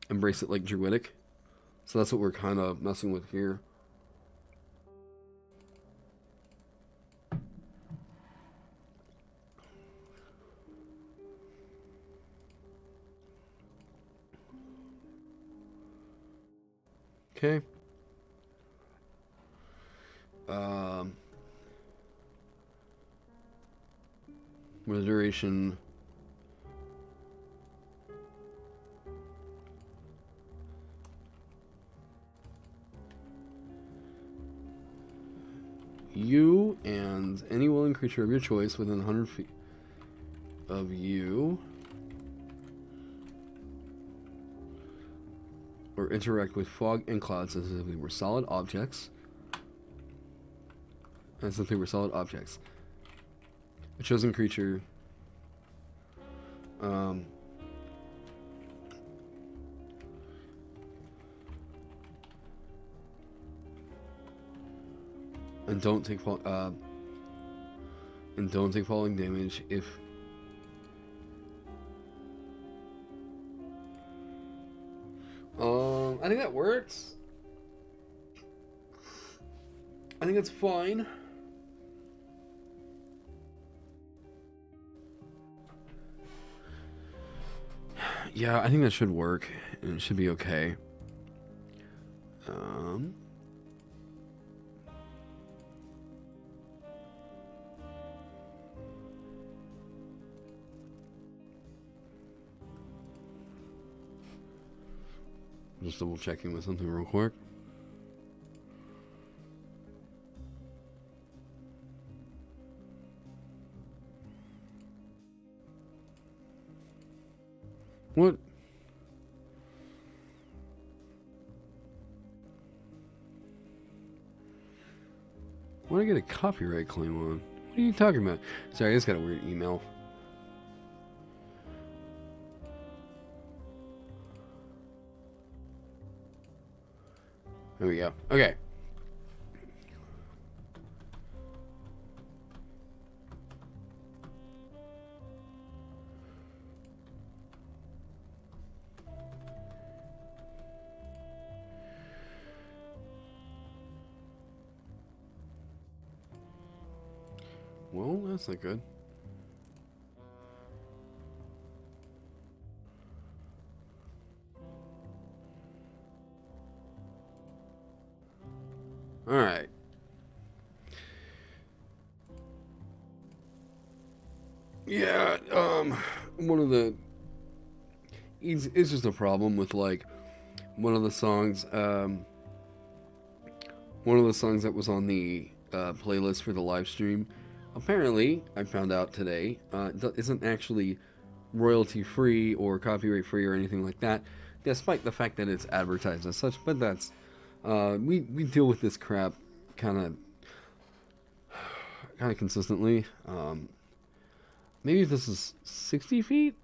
Druidic. So that's what we're kind of messing with here. Okay. With the duration. You and any willing creature of your choice within 100 feet of you or interact with fog and clouds as if they were solid objects. As if they were solid objects. A chosen creature. And don't take falling damage if I think that works. I think that's fine. Yeah, I think that should work, and it should be okay. Just double checking with something real quick. What? What did I get a copyright claim on? What are you talking about? Sorry, I just got a weird email. There we go. Okay. Well, that's not good. Alright. Yeah, one of the... It's just a problem with, like, one of the songs that was on the playlist for the live stream, apparently, I found out today, isn't actually royalty free or copyright free or anything like that, despite the fact that it's advertised as such. But that's we deal with this crap kind of consistently. Maybe this is 60 feet,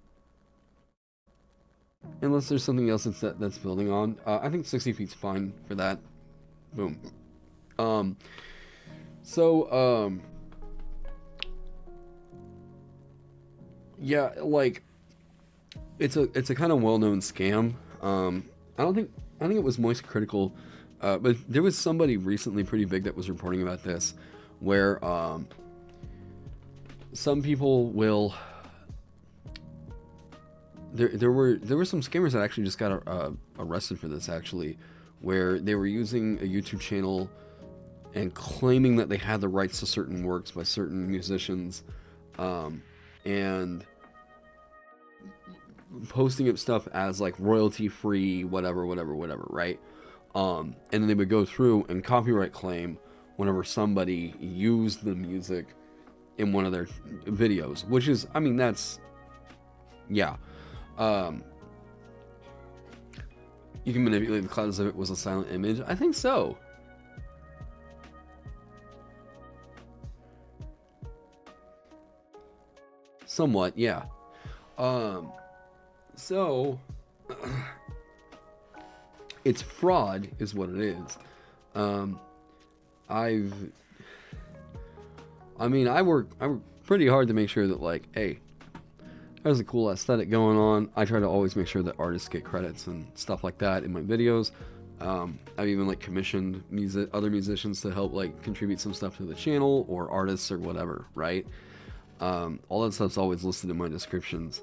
unless there's something else that's building on. I think 60 feet's fine for that. Boom. Yeah, like, it's a kind of well-known scam. I think it was Moist Critical, but there was somebody recently pretty big that was reporting about this, where some people will. There were some scammers that actually just got arrested for this, actually, where they were using a YouTube channel and claiming that they had the rights to certain works by certain musicians, and posting up stuff as like royalty free, whatever, right? And then they would go through and copyright claim whenever somebody used the music in one of their videos, which is, I mean, that's, yeah. You can manipulate the cloud as if it was a silent image. I think so. Somewhat, yeah. So it's fraud is what it is. I work pretty hard to make sure that, like, hey, there's a cool aesthetic going on. I try to always make sure that artists get credits and stuff like that in my videos. I've even, like, commissioned other musicians to help, like, contribute some stuff to the channel, or artists or whatever, right? All that stuff's always listed in my descriptions.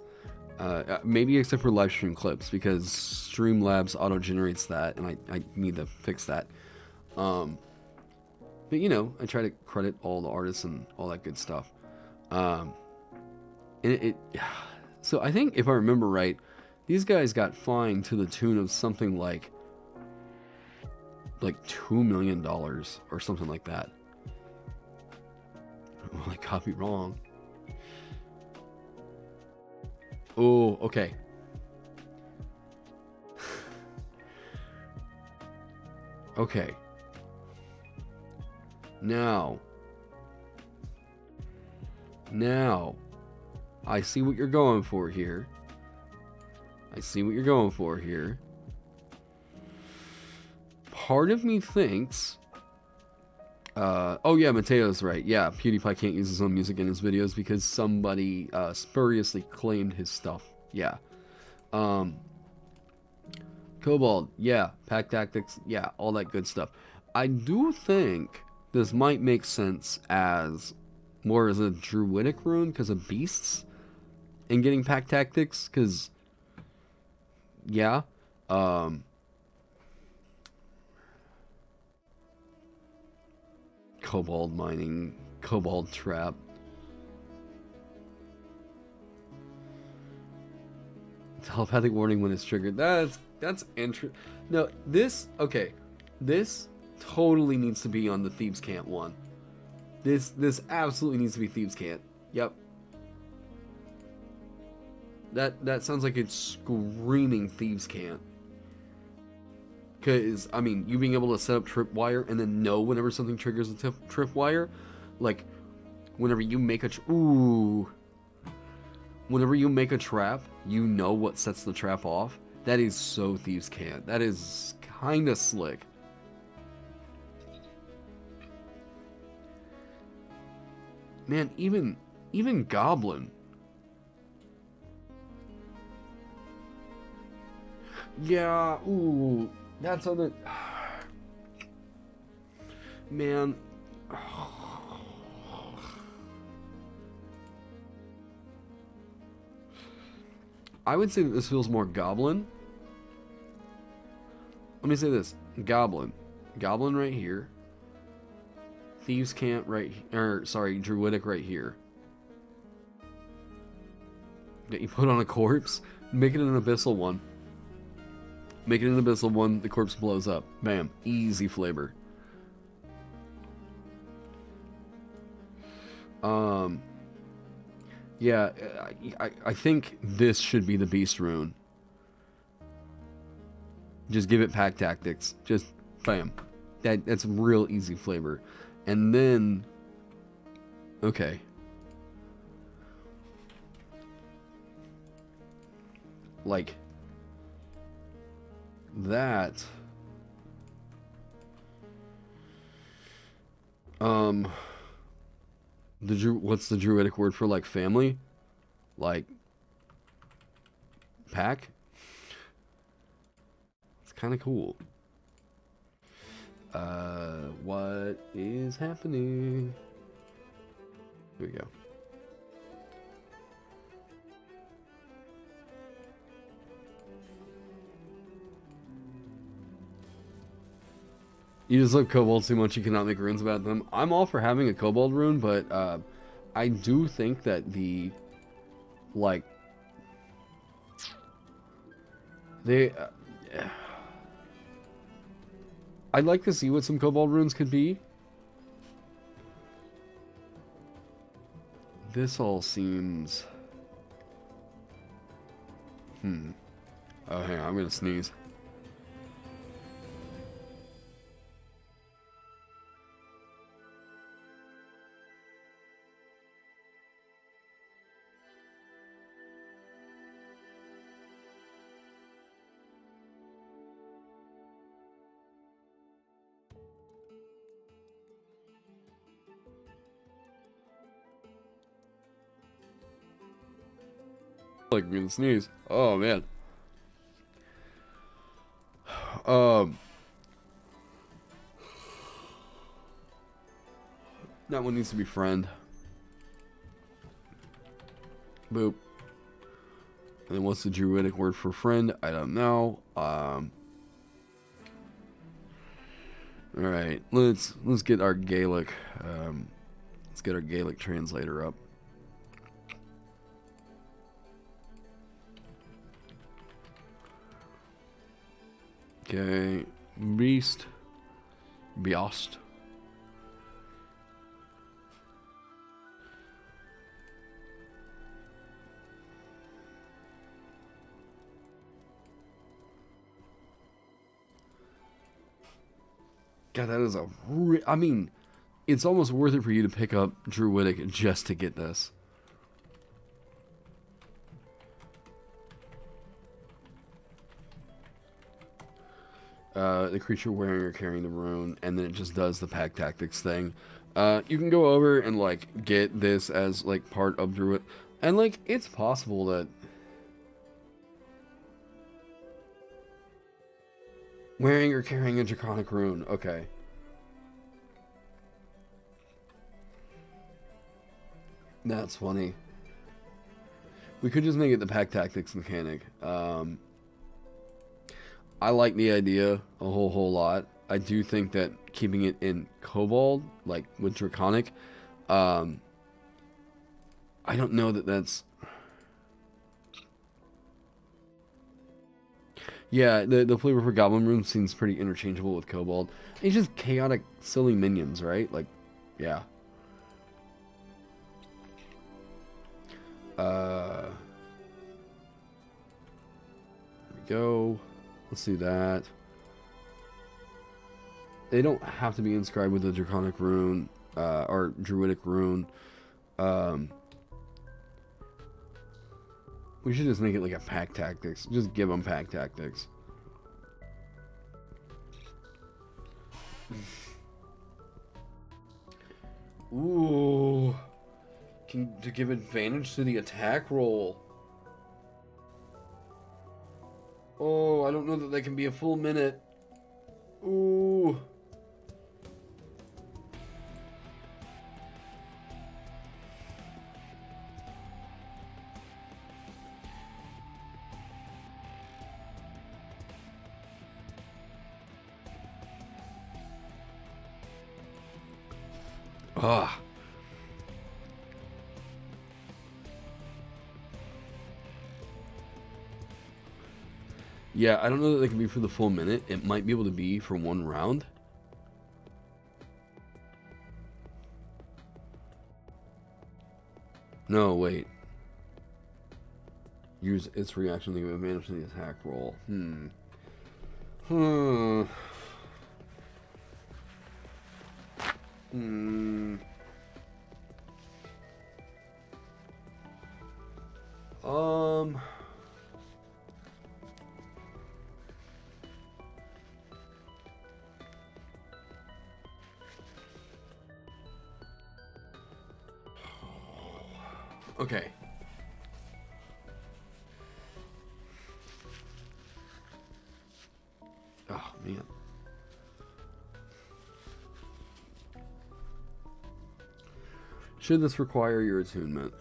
Maybe except for live stream clips, because Streamlabs auto-generates that, and I need to fix that. But, you know, I try to credit all the artists and all that good stuff. So I think, if I remember right, these guys got fined to the tune of something like $2 million or something like that. Well, I copy wrong. Oh, okay. Okay. Now, I see what you're going for here. Part of me thinks... oh yeah, Mateo's right. Yeah, PewDiePie can't use his own music in his videos because somebody spuriously claimed his stuff. Yeah. Cobalt, yeah. Pack Tactics, yeah. All that good stuff. I do think this might make sense as more as a Druidic rune because of beasts and getting Pack Tactics, because, yeah. Cobalt mining, Cobalt trap. Telepathic warning when it's triggered. That's interesting. No, this totally needs to be on the Thieves' Cant one. This absolutely needs to be Thieves' Cant. Yep. That sounds like it's screaming Thieves' Cant. Because, I mean, you being able to set up tripwire and then know whenever something triggers a tripwire, like, whenever you make whenever you make a trap, you know what sets the trap off. That is so Thieves' Cant. That is kind of slick. Man, even Goblin. Yeah, ooh. That's other... Man. I would say that this feels more Goblin. Let me say this. Goblin right here. Thieves' Cant right, or sorry, Druidic right here. That you put on a corpse, make it an abyssal one. Make it an abyssal one, the corpse blows up. Bam. Easy flavor. Yeah, I think this should be the Beast Rune. Just give it pack tactics. Just bam. That's real easy flavor. And then, okay. Like that. What's the Druidic word for like family? Like pack? It's kind of cool. What is happening? Here we go. You just love kobolds too much, you cannot make runes about them. I'm all for having a kobold rune, but I do think that the, like, I'd like to see what some kobold runes could be. This all seems... Oh, hang on, I'm gonna sneeze. Like me to sneeze. Oh man. That one needs to be friend. Boop. And then what's the Druidic word for friend? I don't know. Alright, let's get our Gaelic let's get our Gaelic translator up. Okay, Beast, Beast. God, that is a... I mean, it's almost worth it for you to pick up Druidic just to get this. The creature wearing or carrying the rune, and then it just does the pack tactics thing. You can go over and, like, get this as, like, part of Druid. And, like, it's possible that... Wearing or carrying a Draconic rune. Okay. That's funny. We could just make it the pack tactics mechanic. I like the idea a whole lot. I do think that keeping it in Kobold, like with Draconic, I don't know that that's... Yeah, the flavor for Goblin Rune seems pretty interchangeable with Kobold. It's just chaotic, silly minions, right? Like, yeah. There we go. Let's do that. They don't have to be inscribed with a Draconic Rune, or Druidic Rune. We should just make it like a pack tactics. Just give them pack tactics. Ooh. To give advantage to the attack roll. Oh, I don't know that can be a full minute. Ooh. Ah. Yeah, I don't know that they can be for the full minute. It might be able to be for one round. No, wait. Use its reaction to give advantage to the attack roll. Okay. Oh, man. Should this require your attunement?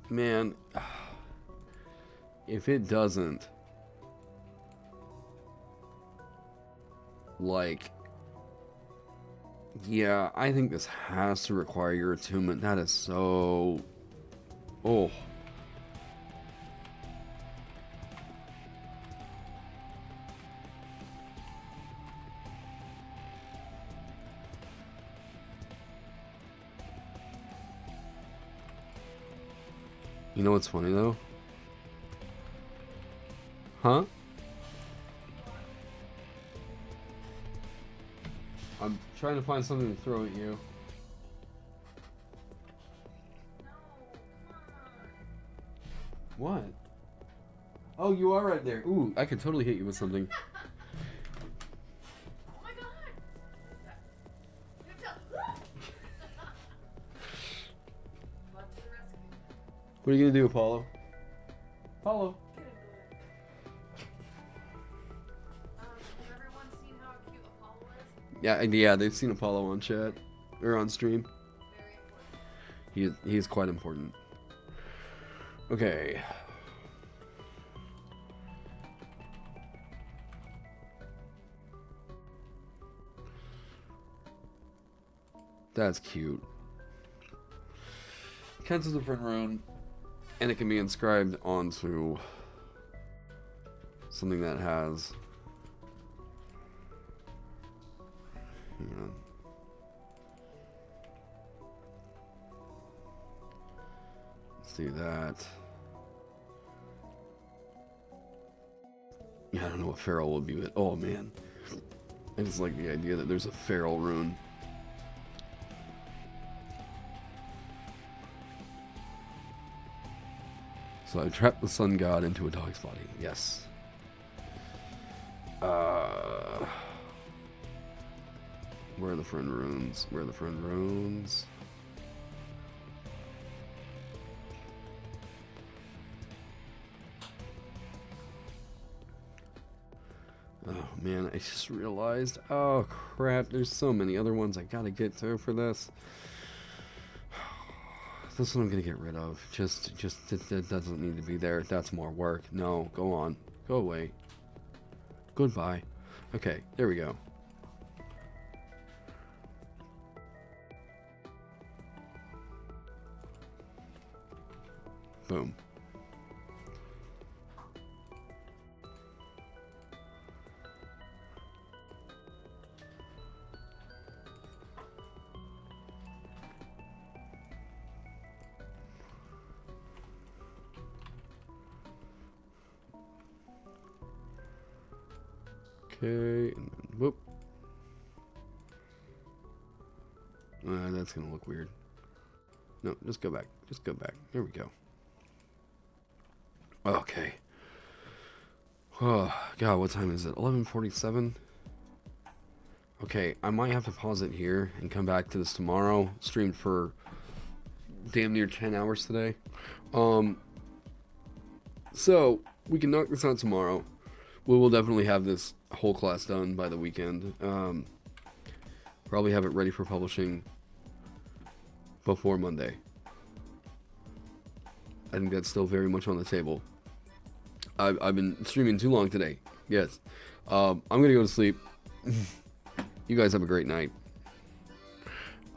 Man, if it doesn't, like, yeah, I think this has to require your attunement. That is so... Oh. You know what's funny, though? Huh? I'm trying to find something to throw at you. What? Oh, you are right there. Ooh, I could totally hit you with something. Oh my god! Love to the rescue. What are you gonna do, Apollo? Apollo. Get into it. Has everyone seen how cute Apollo is? Yeah, they've seen Apollo on chat or on stream. Very important. He is quite important. Okay. That's cute. Counts as a different rune, and it can be inscribed onto something that has. Hang on. Let's do that. Yeah, I don't know what feral would be, but oh man, I just like the idea that there's a feral rune. So I trapped the sun god into a dog's body. Yes. Where are the friend runes? Where are the friend runes? Oh man, I just realized. Oh crap, there's so many other ones I gotta get to for this. This one I'm gonna get rid of. Just it doesn't need to be there. That's more work. No, go on. Go away. Goodbye. Okay, there we go. Boom. Okay, and then whoop. That's gonna look weird. No, just go back. Just go back. There we go. Okay. Oh, God, what time is it? 11:47? Okay, I might have to pause it here and come back to this tomorrow. Streamed for damn near 10 hours today. So, we can knock this out tomorrow. We will definitely have this whole class done by the weekend. Probably have it ready for publishing before Monday. I think that's still very much on the table. I've been streaming too long today. Yes. I'm gonna go to sleep. You guys have a great night.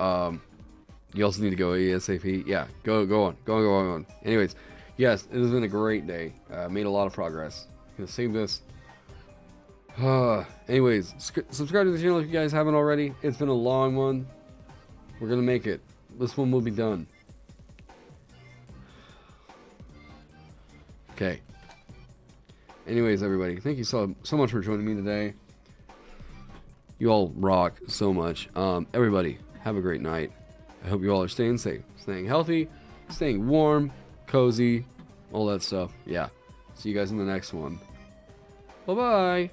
You also need to go ASAP. Yeah, go on. Anyways, yes, it has been a great day. Made a lot of progress. Gonna save this. Anyways, subscribe to the channel if you guys haven't already. It's been a long one. We're gonna make it. This one will be done. Okay. Anyways, everybody, thank you so much for joining me today. You all rock so much. Everybody, have a great night. I hope you all are staying safe, staying healthy, staying warm, cozy, all that stuff. Yeah. See you guys in the next one. Bye-bye.